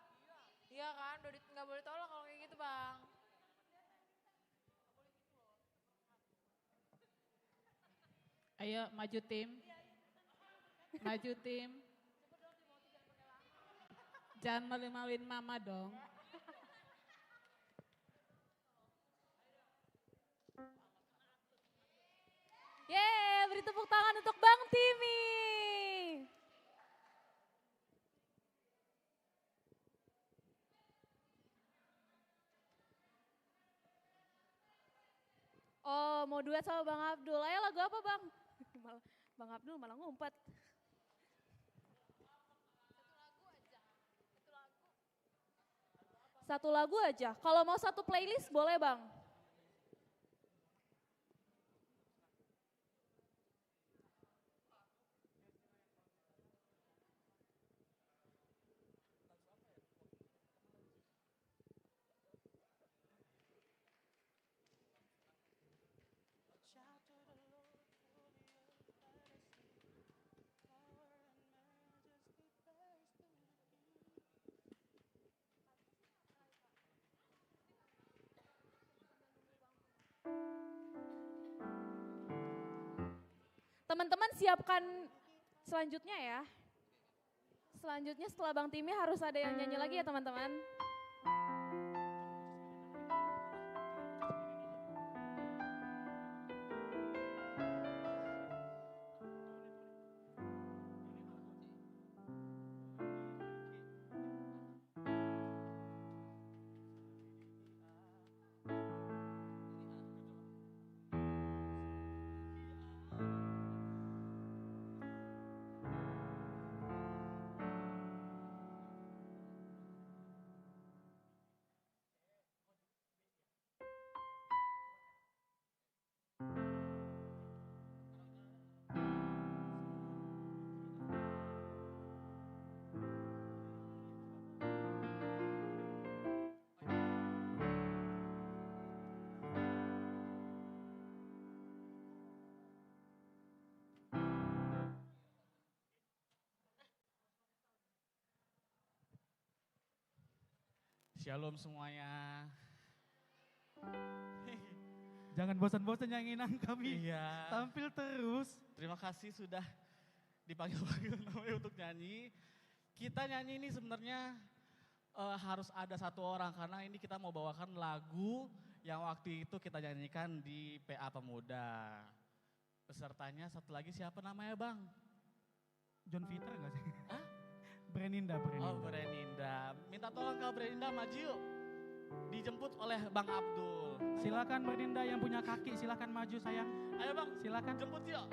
Iya kan, nggak boleh ditolak kalau kayak gitu Bang. Ayo maju tim. Maju tim. Jangan malu-maluin mama dong. tangan untuk Bang Timi. Oh, mau duet sama Bang Abdul. Ayo lagu apa Bang? Bang Abdul malah ngumpet. Satu lagu aja. Kalau mau satu playlist boleh Bang. Teman-teman siapkan selanjutnya ya. Selanjutnya setelah Bang Timi harus ada yang nyanyi lagi ya teman-teman. Shalom semuanya. Jangan bosan-bosan nyanyiin kami. Iya. Tampil terus. Terima kasih sudah dipanggil-panggil namanya untuk nyanyi. Kita nyanyi ini sebenarnya harus ada satu orang karena ini kita mau bawakan lagu yang waktu itu kita nyanyikan di PA Pemuda. Pesertanya satu lagi siapa namanya Bang? John Peter enggak sih? Hah? Breninda. Oh Breninda. Minta tolong Kak Breninda maju yuk. Dijemput oleh Bang Abdul. Silakan Breninda yang punya kaki, silakan maju sayang. Ayo Bang, silakan. Jemput yuk.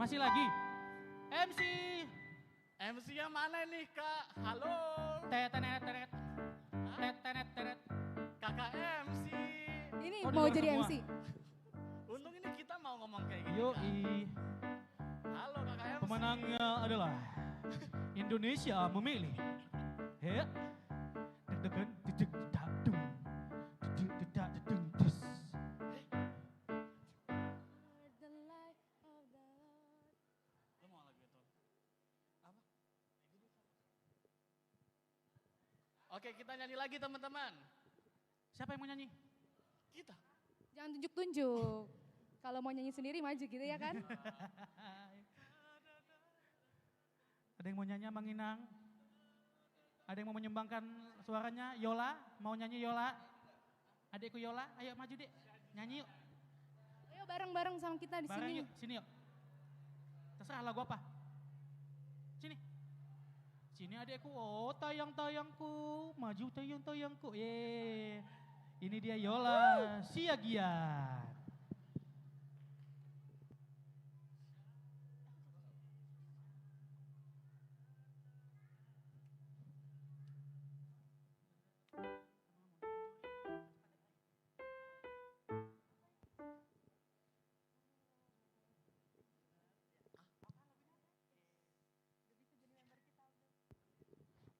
Masih lagi. MC. MC yang mana nih kak? Halo. Tetenet teret. Tetenet teret. Kakak MC. Ini Oh, di mau luar jadi semua. MC. Untung ini kita mau ngomong kayak gini. Yoi. Halo kakak MC. Pemenangnya adalah Indonesia memilih. Ya. Deg-degan, dedeg-dedadung. Dedeg-dedadung, dus. Lo mau lagu itu? Apa? Oke kita nyanyi lagi teman-teman. Siapa yang mau nyanyi? Kita. Jangan tunjuk-tunjuk. Kalau mau nyanyi sendiri maju gitu ya kan? Ada yang mau nyanyi Mang Inang? Ada yang mau menyumbangkan suaranya? Yola, mau nyanyi Yola? Adikku Yola, ayo maju dek, nyanyi yuk. Ayo bareng-bareng sama kita di Bareng sini. yuk, sini yuk. Terserah lagu apa. Sini. Sini adikku, oh tayang-tayangku, maju tayang-tayangku. Ini dia Yola Siagian.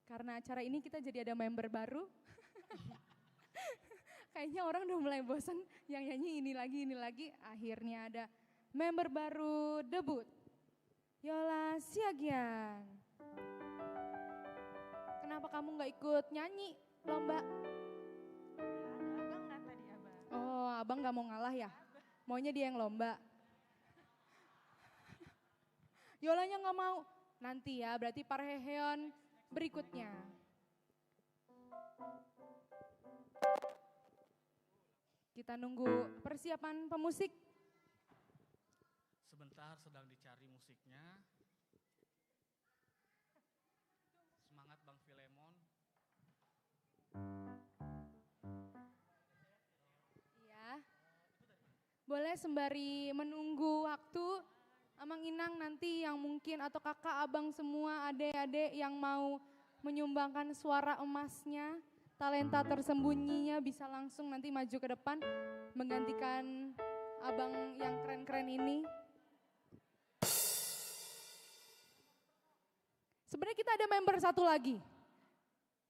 Karena acara ini kita jadi ada member baru. Kayaknya orang udah mulai bosan yang nyanyi ini lagi. Akhirnya ada member baru debut. Yola Siagian. Kenapa kamu gak ikut nyanyi lomba? Oh, abang gak mau ngalah ya? Maunya dia yang lomba. Yolanya gak mau. Nanti ya, berarti Parheheon berikutnya. Kita nunggu persiapan pemusik. Sebentar sedang dicari musiknya. Semangat Bang Filemon. Iya. Boleh sembari menunggu waktu, Amang Inang nanti yang mungkin atau kakak abang semua adik-adik yang mau menyumbangkan suara emasnya, talenta tersembunyinya bisa langsung nanti maju ke depan menggantikan abang yang keren-keren ini. Sebenarnya kita ada member satu lagi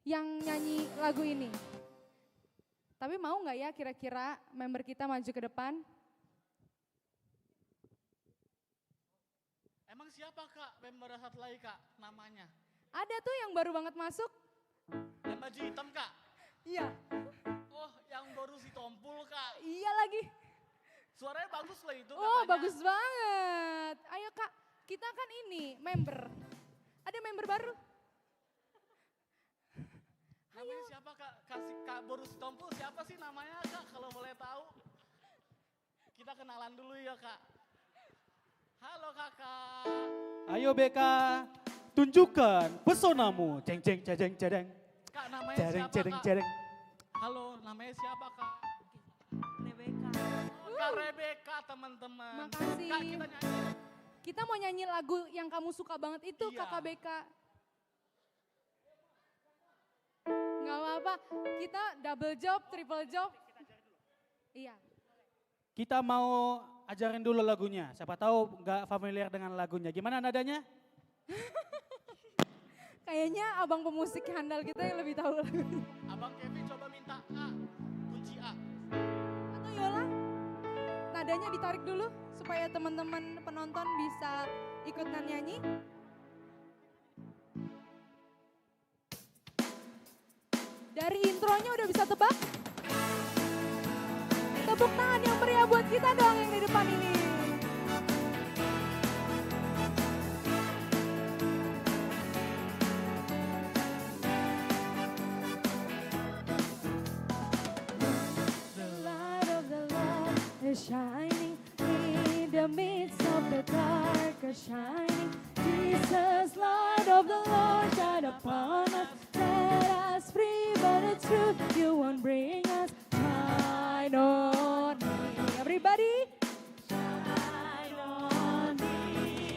yang nyanyi lagu ini. Tapi mau nggak ya kira-kira member kita maju ke depan? Emang siapa kak member satu lagi kak namanya? Ada tuh yang baru banget masuk. Yang baju hitam kak? Iya. Oh yang baru si Tompul kak? Iya lagi. Suaranya bagus lah itu Oh katanya. bagus banget. Ayo kak, kita kan ini member. Ada member baru. Namanya siapa kak? Kasih kak baru si Tompul siapa sih namanya kak kalau boleh tahu? Kita kenalan dulu ya kak. Halo kakak. Ayo Beka, tunjukkan pesonamu. Ceng ceng ceng ceng. Kak namanya Cereng siapa cereng kak? cereng. Halo namanya siapa kak? Rebecca. Oh, Kak Rebecca teman-teman. Makasih. Kak kita nyanyi. Kita mau nyanyi lagu yang kamu suka banget itu Iya. Kakak Beka. Nggak apa-apa, kita double job, triple job. Iya. Kita mau ajarin dulu lagunya. Siapa tahu nggak familiar dengan lagunya. Gimana nadanya? Kayaknya abang pemusik handal kita yang lebih tahu lagunya. Abang Kevin coba minta A, kunci A. Atau Yola, nadanya ditarik dulu supaya teman-teman penonton bisa ikutan nyanyi. Dari intronya udah bisa tebak? Tepuk tangan yang meriah buat kita dong yang di depan ini. The light of the Lord is shining in the midst of the dark, is shining. Jesus, light of the Lord, shine upon us. Set us free, but the truth you won't bring us. Shine on me. Everybody. Shine on me.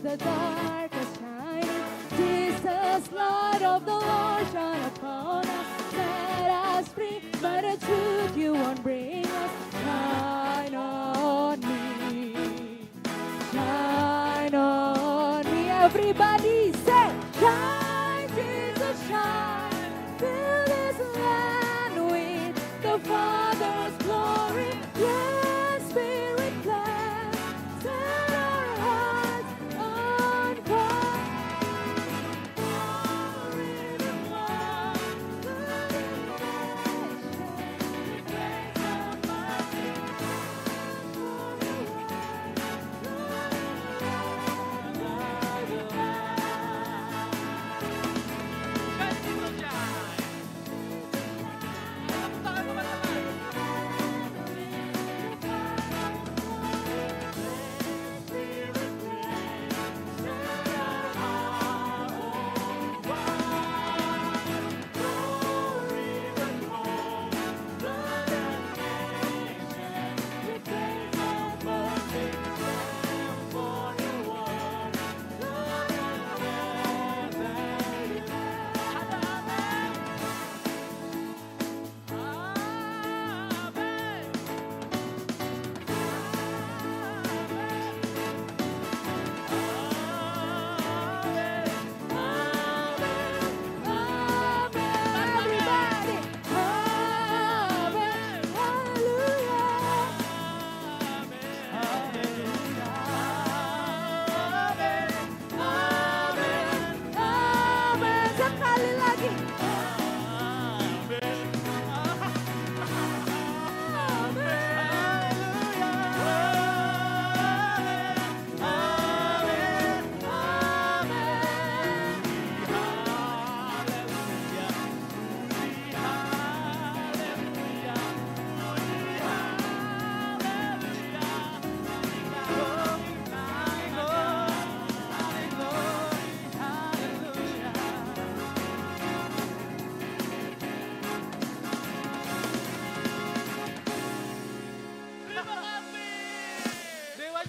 the darkness shining. Jesus, light of the Lord, shine upon us. Set us free by the truth you won't bring us. Shine on me. Shine on me. Everybody say, shine, Jesus, shine. Fill this land with the Father's glory. Let Spirit bless. Set our hearts on fire. Glory to God.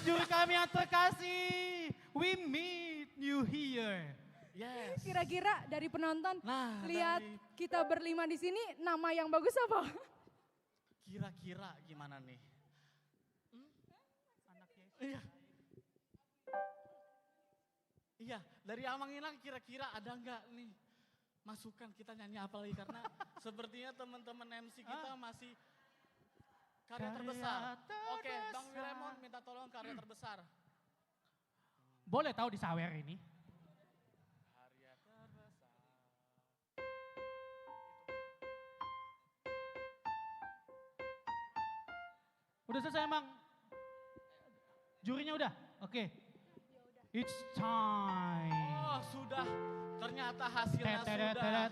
Juri kami yang terkasih, we meet you here. Yes. Kira-kira dari penonton lihat dari- kita berlima di sini, nama yang bagus apa? Kira-kira gimana nih? Iya. Iya, dari Amang Inang kira-kira ada nggak nih masukan kita nyanyi apa lagi? Karena sepertinya teman-teman MC kita masih karya terbesar. Oke, Bang Wiremon minta tolong karya terbesar. Boleh tahu di Sawer ini? Karya terbesar. Udah selesai emang? Jurinya udah? Oke. It's time. Oh sudah, ternyata hasilnya Tedet, sudah.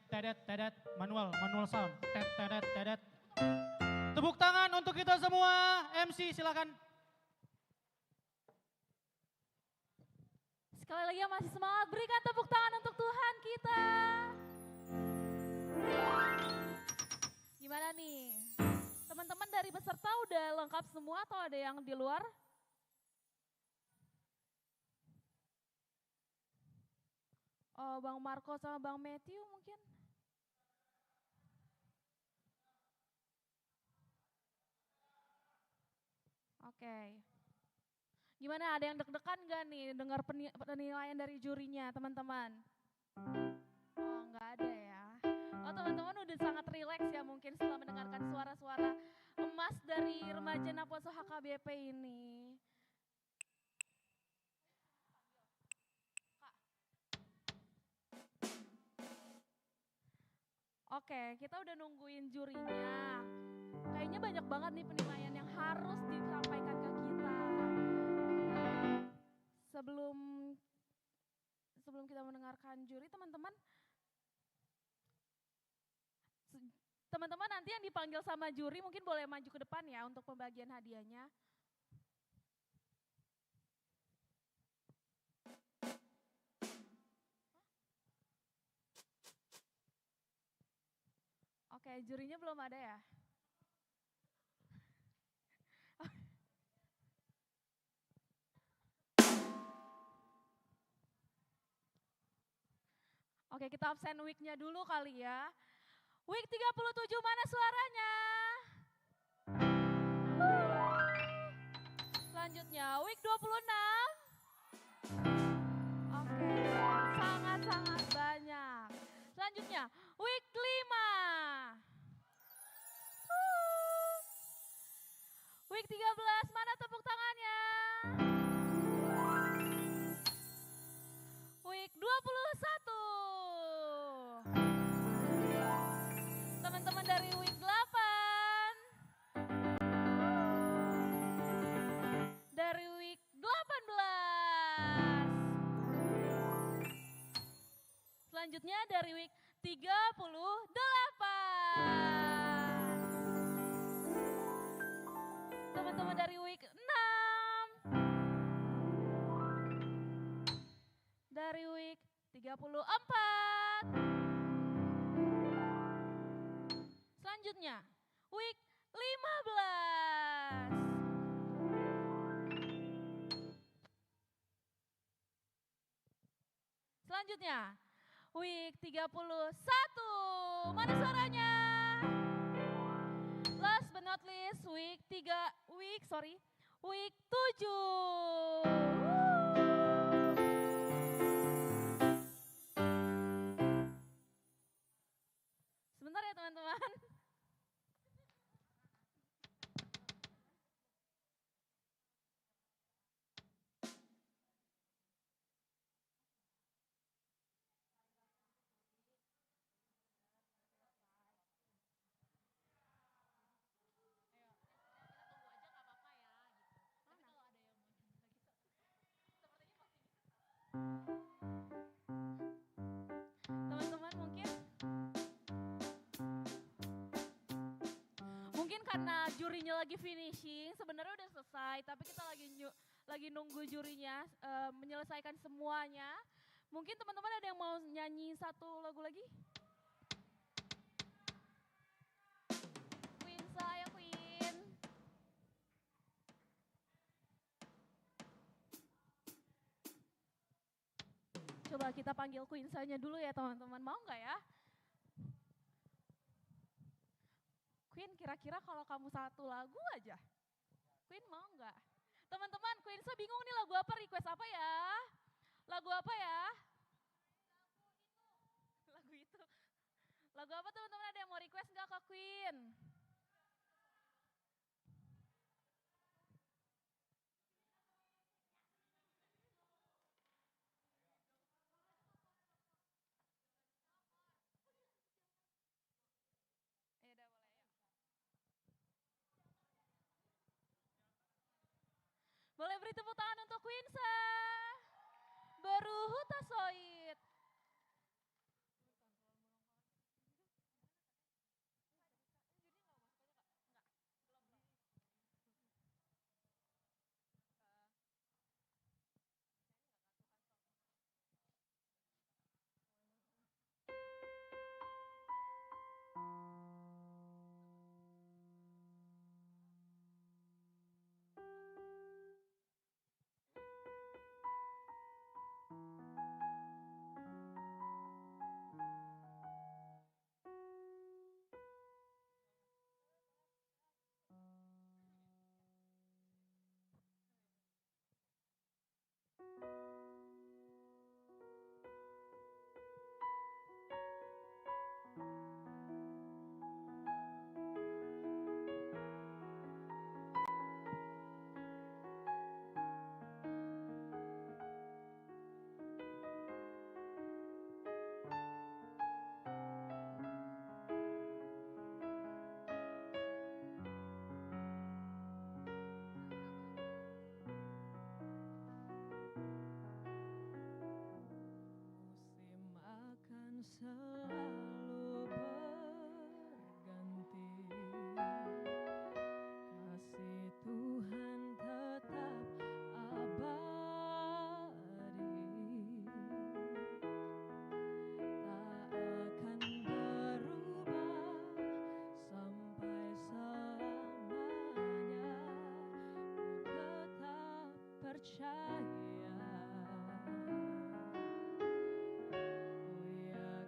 tedet, tedet, manual sound. Tedet, tedet. Tepuk tangan untuk kita semua. MC silakan. Sekali lagi yang masih semangat, berikan tepuk tangan untuk Tuhan kita. Gimana nih? Teman-teman dari peserta udah lengkap semua atau ada yang di luar? Oh, Bang Marco sama Bang Matthew mungkin? Oke. Gimana, ada yang deg-degan gak nih dengar penilaian dari jurinya teman-teman? Oh nggak ada ya. Oh teman-teman udah sangat rileks ya mungkin setelah mendengarkan suara-suara emas dari remaja Naposo HKBP ini. Oke, kita udah nungguin jurinya. Kayaknya banyak banget nih penilaian yang harus disampaikan ke kita. Sebelum kita mendengarkan juri, teman-teman nanti yang dipanggil sama juri mungkin boleh maju ke depan ya untuk pembagian hadiahnya. Oke, jurinya belum ada ya? Oke, kita absen week-nya dulu kali ya. Week 37 mana suaranya? Selanjutnya week 26. Oke, sangat-sangat banyak. Selanjutnya week 5. Week 13, mana tepuk tangannya? Week 21. Teman-teman dari week 8. Dari week 18. Selanjutnya dari week 38. Teman-teman dari week 6. Dari week 34. Selanjutnya week 15. Selanjutnya week 31. Mana suaranya? Last but not least week 7. Sebentar ya teman-teman. Teman-teman mungkin karena jurinya lagi finishing, sebenarnya udah selesai, tapi kita lagi nunggu jurinya menyelesaikan semuanya. Mungkin teman-teman ada yang mau nyanyi satu lagu lagi? Queen saya Queen. Coba kita panggil Queen saya dulu ya teman-teman, mau nggak ya? Queen kira-kira kalau kamu satu lagu aja, Queen mau nggak? Teman-teman Queen saya bingung nih lagu apa, request apa ya? Lagu apa ya? Lagu itu. Lagu apa teman-teman, ada yang mau request nggak ke Queen? Boleh beri tepuk tangan untuk Queensa. Baru Huta Soid. Selalu berganti, kasih Tuhan tetap abadi, tak akan berubah sampai selamanya. Ku tetap percaya. Oh ya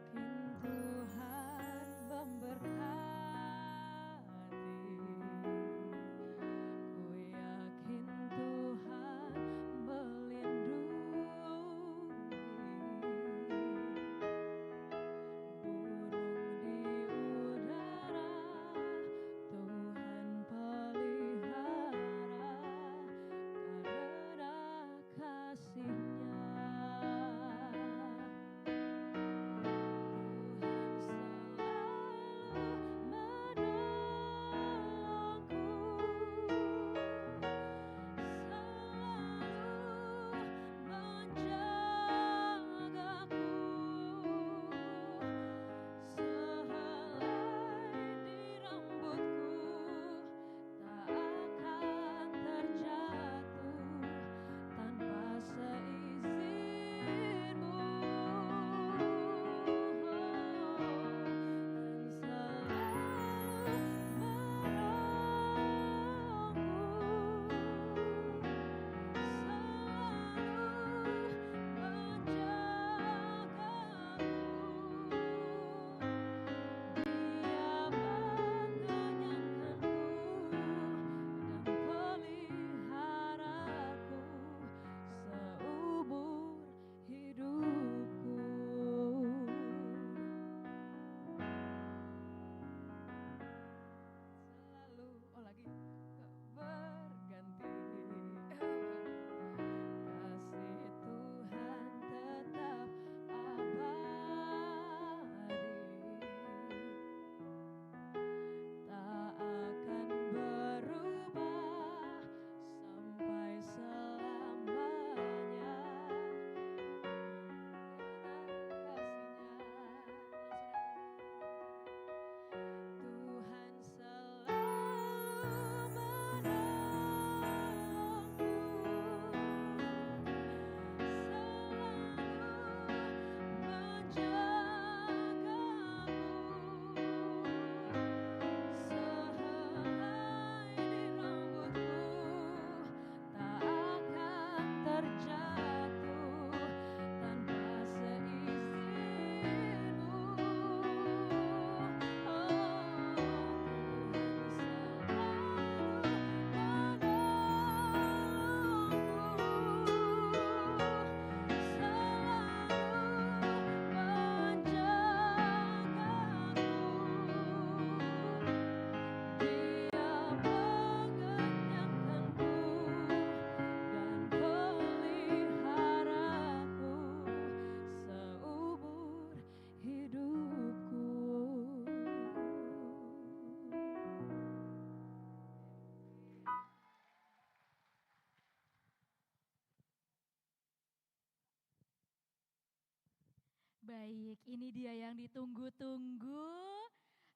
Baik, ini dia yang ditunggu-tunggu.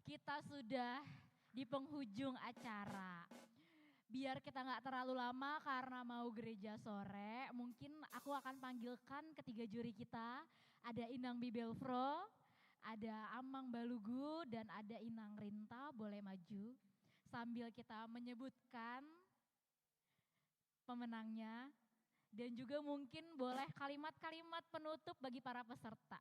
Kita sudah di penghujung acara. Biar kita nggak terlalu lama karena mau gereja sore, mungkin aku akan panggilkan ketiga juri kita. Ada Inang Bibelfro, ada Amang Balugu, dan ada Inang Rinta. Boleh maju sambil kita menyebutkan pemenangnya. Dan juga mungkin boleh kalimat-kalimat penutup bagi para peserta.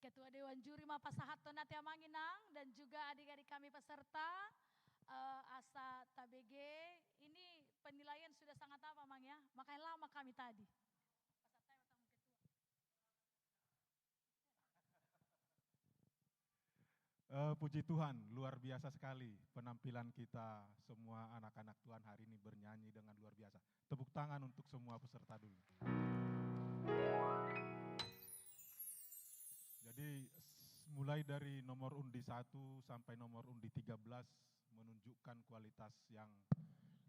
Ketua Dewan Juri Mapasahat Tonati Amanginang dan juga adik-adik kami peserta ASA TBG, ini penilaian sudah sangat apa Mang ya, makanya lama kami tadi. Puji Tuhan, luar biasa sekali penampilan kita semua anak-anak Tuhan hari ini bernyanyi dengan luar biasa. Tepuk tangan untuk semua peserta dulu. Jadi mulai dari nomor undi 1 sampai nomor undi 13 menunjukkan kualitas yang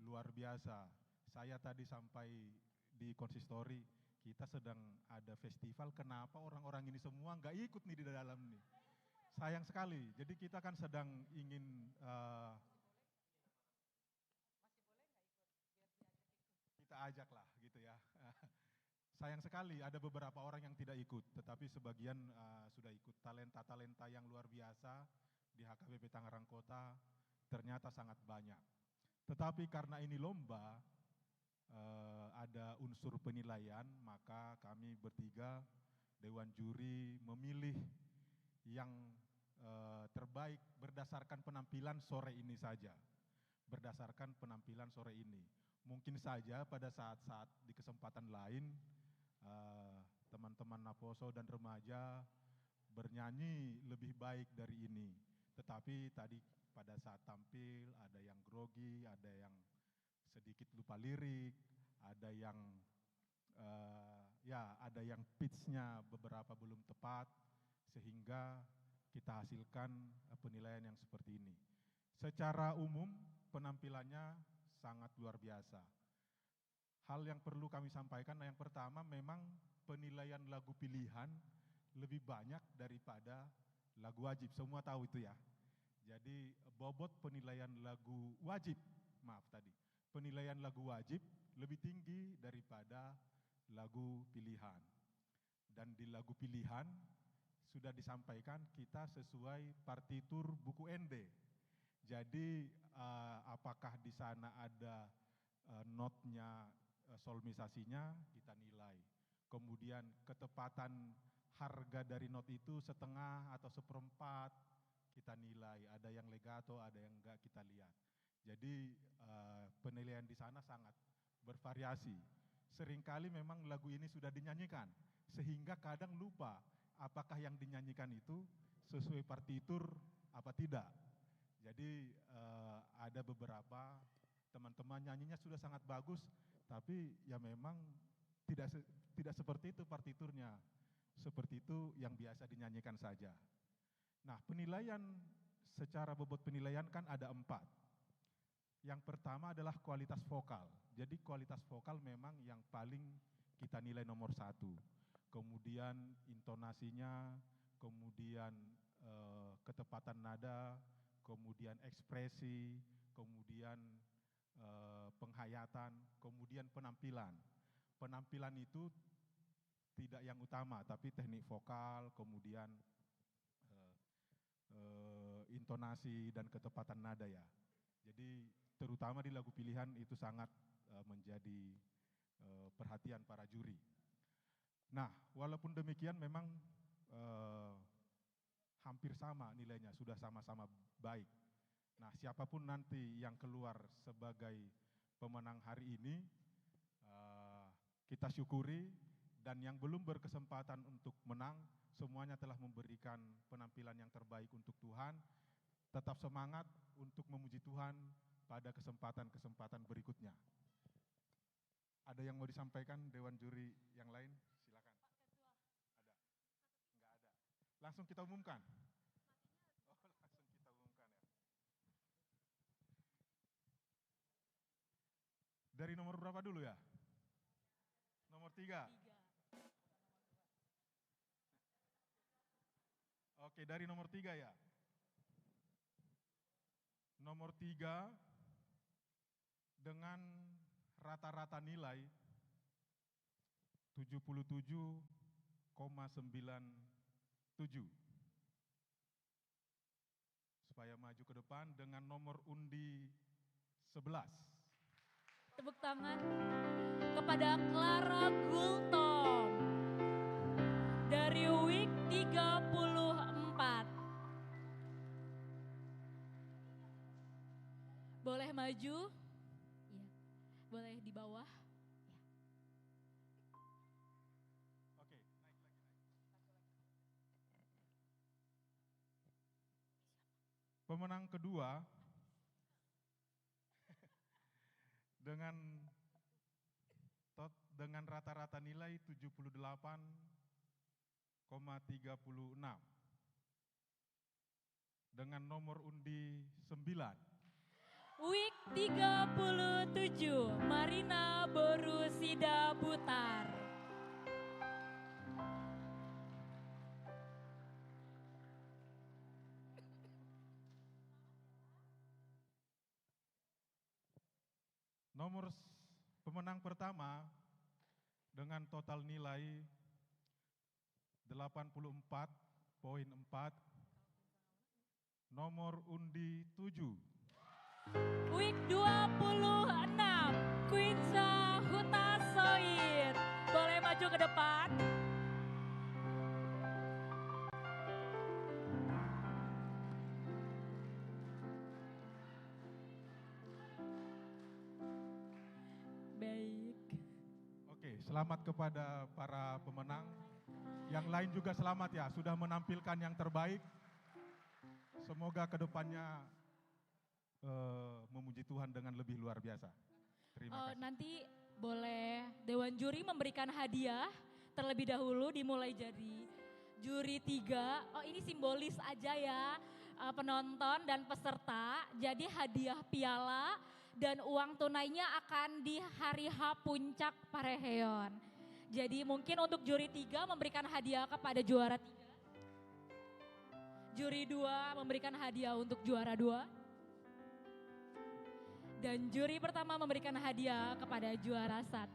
luar biasa. Saya tadi sampai di konsistori, kita sedang ada festival, kenapa orang-orang ini semua nggak ikut nih di dalam nih. Sayang sekali, jadi kita kan sedang ingin kita ajak lah gitu ya. Sayang sekali ada beberapa orang yang tidak ikut, tetapi sebagian sudah ikut. Talenta-talenta yang luar biasa di HKBP Tangerang Kota ternyata sangat banyak. Tetapi karena ini lomba, ada unsur penilaian, maka kami bertiga Dewan Juri memilih yang terbaik berdasarkan penampilan sore ini saja. Berdasarkan penampilan sore ini. Mungkin saja pada saat-saat di kesempatan lain, teman-teman Naposo dan remaja bernyanyi lebih baik dari ini. Tetapi tadi pada saat tampil ada yang grogi, ada yang sedikit lupa lirik, ada yang ada yang pitch-nya beberapa belum tepat, sehingga kita hasilkan penilaian yang seperti ini. Secara umum penampilannya sangat luar biasa. Hal yang perlu kami sampaikan, yang pertama memang penilaian lagu pilihan lebih banyak daripada lagu wajib, semua tahu itu ya. Jadi bobot penilaian lagu wajib, penilaian lagu wajib lebih tinggi daripada lagu pilihan. Dan di lagu pilihan sudah disampaikan kita sesuai partitur buku ND. Jadi apakah di sana ada notnya, solmisasinya kita nilai. Kemudian ketepatan harga dari not itu setengah atau seperempat kita nilai. Ada yang legato, ada yang enggak kita lihat. Jadi penilaian di sana sangat bervariasi. Seringkali memang lagu ini sudah dinyanyikan, sehingga kadang lupa apakah yang dinyanyikan itu sesuai partitur apa tidak. Jadi ada beberapa teman-teman nyanyinya sudah sangat bagus, tapi ya memang tidak seperti itu partiturnya. Seperti itu yang biasa dinyanyikan saja. Nah, penilaian secara bobot penilaian kan ada 4. Yang pertama adalah kualitas vokal. Jadi kualitas vokal memang yang paling kita nilai nomor 1. Kemudian intonasinya, kemudian ketepatan nada, kemudian ekspresi, kemudian penghayatan, kemudian penampilan. Penampilan itu tidak yang utama, tapi teknik vokal, kemudian intonasi dan ketepatan nada ya. Jadi terutama di lagu pilihan itu sangat menjadi perhatian para juri. Nah, walaupun demikian memang hampir sama nilainya, sudah sama-sama baik. Nah, siapapun nanti yang keluar sebagai pemenang hari ini, kita syukuri, dan yang belum berkesempatan untuk menang, semuanya telah memberikan penampilan yang terbaik untuk Tuhan. Tetap semangat untuk memuji Tuhan pada kesempatan-kesempatan berikutnya. Ada yang mau disampaikan Dewan Juri yang lain? Silakan. Ada? Enggak ada. Langsung kita umumkan. Langsung kita umumkan ya. Dari nomor berapa dulu ya? Nomor 3. Oke, dari nomor 3 ya. Nomor 3 dengan rata-rata nilai 77,97. Supaya maju ke depan dengan nomor undi 11. Tepuk tangan kepada Clara Gultom dari Week 34. Boleh maju? Iya. Boleh di bawah? Oke, naik lagi. Pemenang kedua dengan rata-rata nilai 78,36 dengan nomor undi 9. Week 37, Marina Borusida Butar. Pemenang pertama dengan total nilai 84,4, nomor undi 7. Week 26, Quinza Hutasoid. Boleh maju ke depan? Baik. Oke, selamat kepada para pemenang. Yang lain juga selamat ya, sudah menampilkan yang terbaik. Semoga kedepannya memuji Tuhan dengan lebih luar biasa. Terima kasih. Nanti boleh Dewan Juri memberikan hadiah terlebih dahulu, dimulai jadi juri 3. Oh, ini simbolis aja ya, penonton dan peserta. Jadi hadiah piala dan uang tunainya akan di hari H puncak Pareheon. Jadi mungkin untuk juri 3 memberikan hadiah kepada juara 3. Juri 2 memberikan hadiah untuk juara 2. Dan juri pertama memberikan hadiah kepada juara 1.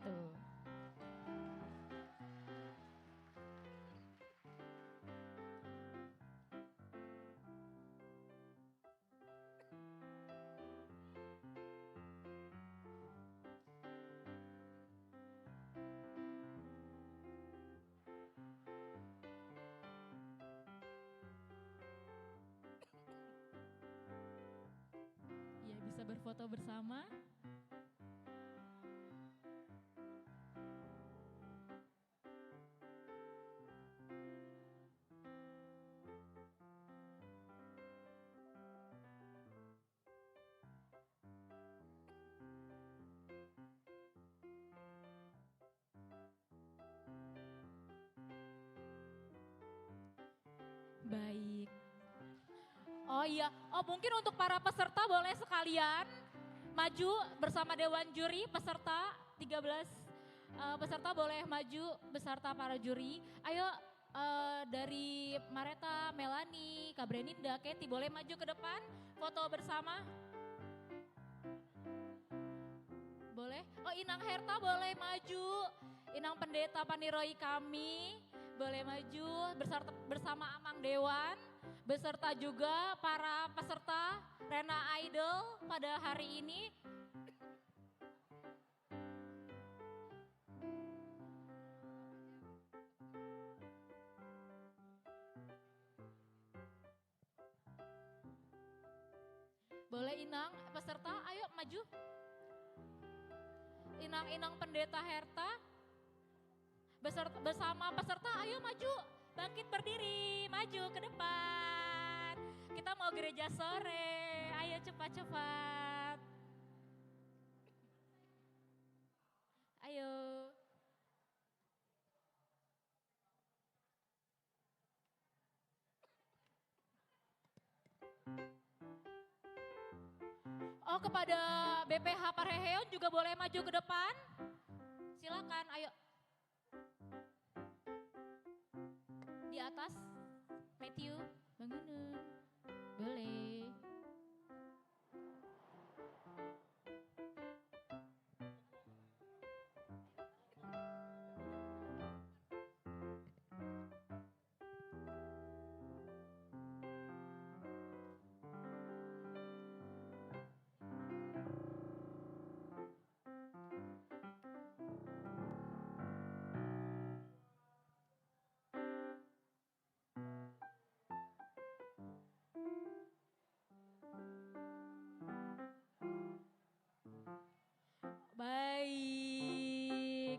Ya, bisa berfoto bersama. Baik. Oh iya, mungkin untuk para peserta boleh sekalian maju bersama Dewan Juri, peserta 13 peserta boleh maju beserta para juri. Ayo dari Mareta, Melani, Kak Breninda, Keti boleh maju ke depan foto bersama. Boleh? Oh, Inang Herta boleh maju. Inang Pendeta Paniroi kami boleh maju bersama Amang Dewan. Beserta juga para peserta Rena Idol pada hari ini. Boleh Inang peserta, ayo maju. Inang-inang Pendeta Herta bersama peserta, ayo maju. Bangkit berdiri, maju ke depan. Kita mau gereja sore, ayo cepat-cepat. Ayo. Oh, kepada BPH Pareheon juga boleh maju ke depan. Silakan, ayo. Di atas, Matthew, bangunin. Boleh. Baik.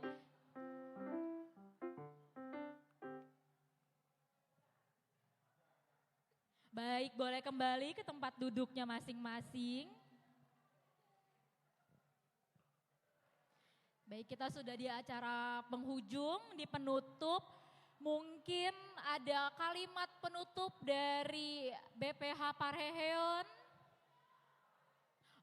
Baik, boleh kembali ke tempat duduknya masing-masing. Baik, kita sudah di acara penghujung, di penutup. Mungkin ada kalimat penutup dari BPH Parheheon.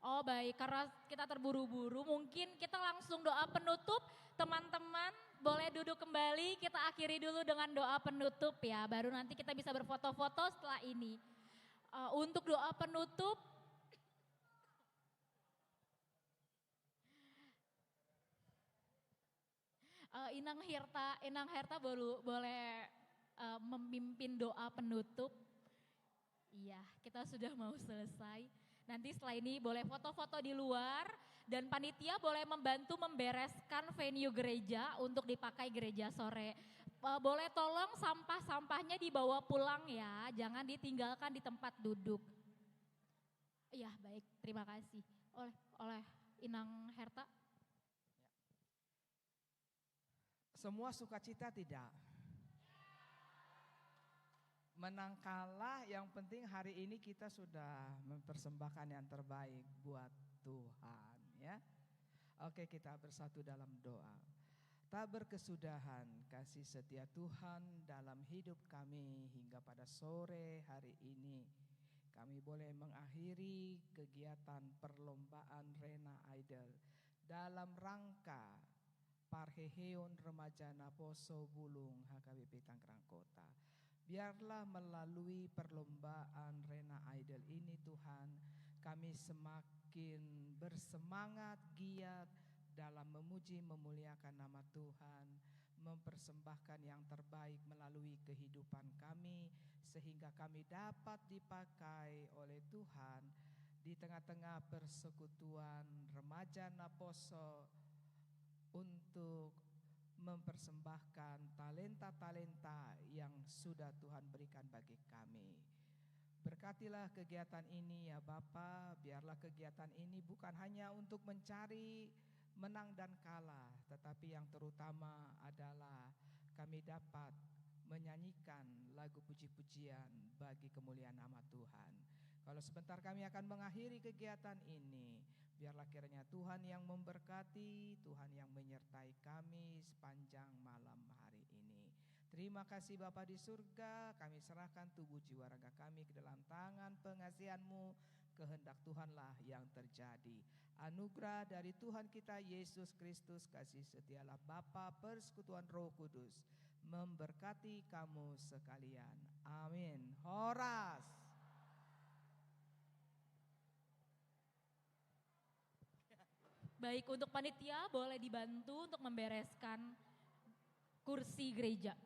Oh baik, karena kita terburu-buru, mungkin kita langsung doa penutup. Teman-teman boleh duduk kembali, kita akhiri dulu dengan doa penutup ya. Baru nanti kita bisa berfoto-foto setelah ini. Untuk doa penutup, Inang Herta boleh memimpin doa penutup. Iya, kita sudah mau selesai. Nanti setelah ini boleh foto-foto di luar dan panitia boleh membantu membereskan venue gereja untuk dipakai gereja sore. Boleh tolong sampah-sampahnya dibawa pulang ya, jangan ditinggalkan di tempat duduk. Iya baik, terima kasih. Oleh Inang Herta. Semua sukacita tidak? Menang kalah, yang penting hari ini kita sudah mempersembahkan yang terbaik buat Tuhan ya. Oke, kita bersatu dalam doa. Tak berkesudahan kasih setia Tuhan dalam hidup kami hingga pada sore hari ini. Kami boleh mengakhiri kegiatan perlombaan Rena Idol dalam rangka Parheheon Remaja Naposo Bulung HKBP Tangerang Kota. Biarlah melalui perlombaan Rena Idol ini Tuhan, kami semakin bersemangat giat dalam memuji memuliakan nama Tuhan, mempersembahkan yang terbaik melalui kehidupan kami, sehingga kami dapat dipakai oleh Tuhan di tengah-tengah persekutuan Remaja Naposo untuk mempersembahkan talenta-talenta yang sudah Tuhan berikan bagi kami. Berkatilah kegiatan ini ya Bapa, biarlah kegiatan ini bukan hanya untuk mencari menang dan kalah, tetapi yang terutama adalah kami dapat menyanyikan lagu puji-pujian bagi kemuliaan nama Tuhan. Kalau sebentar kami akan mengakhiri kegiatan ini, biarlah kiranya Tuhan yang memberkati, Tuhan yang menyertai kami sepanjang malam hari ini. Terima kasih Bapa di surga, kami serahkan tubuh jiwa raga kami ke dalam tangan pengasihan-Mu. Kehendak Tuhanlah yang terjadi. Anugerah dari Tuhan kita Yesus Kristus, kasih setialah Bapa, persekutuan Roh Kudus memberkati kamu sekalian. Amin. Horas. Baik, untuk panitia boleh dibantu untuk membereskan kursi gereja.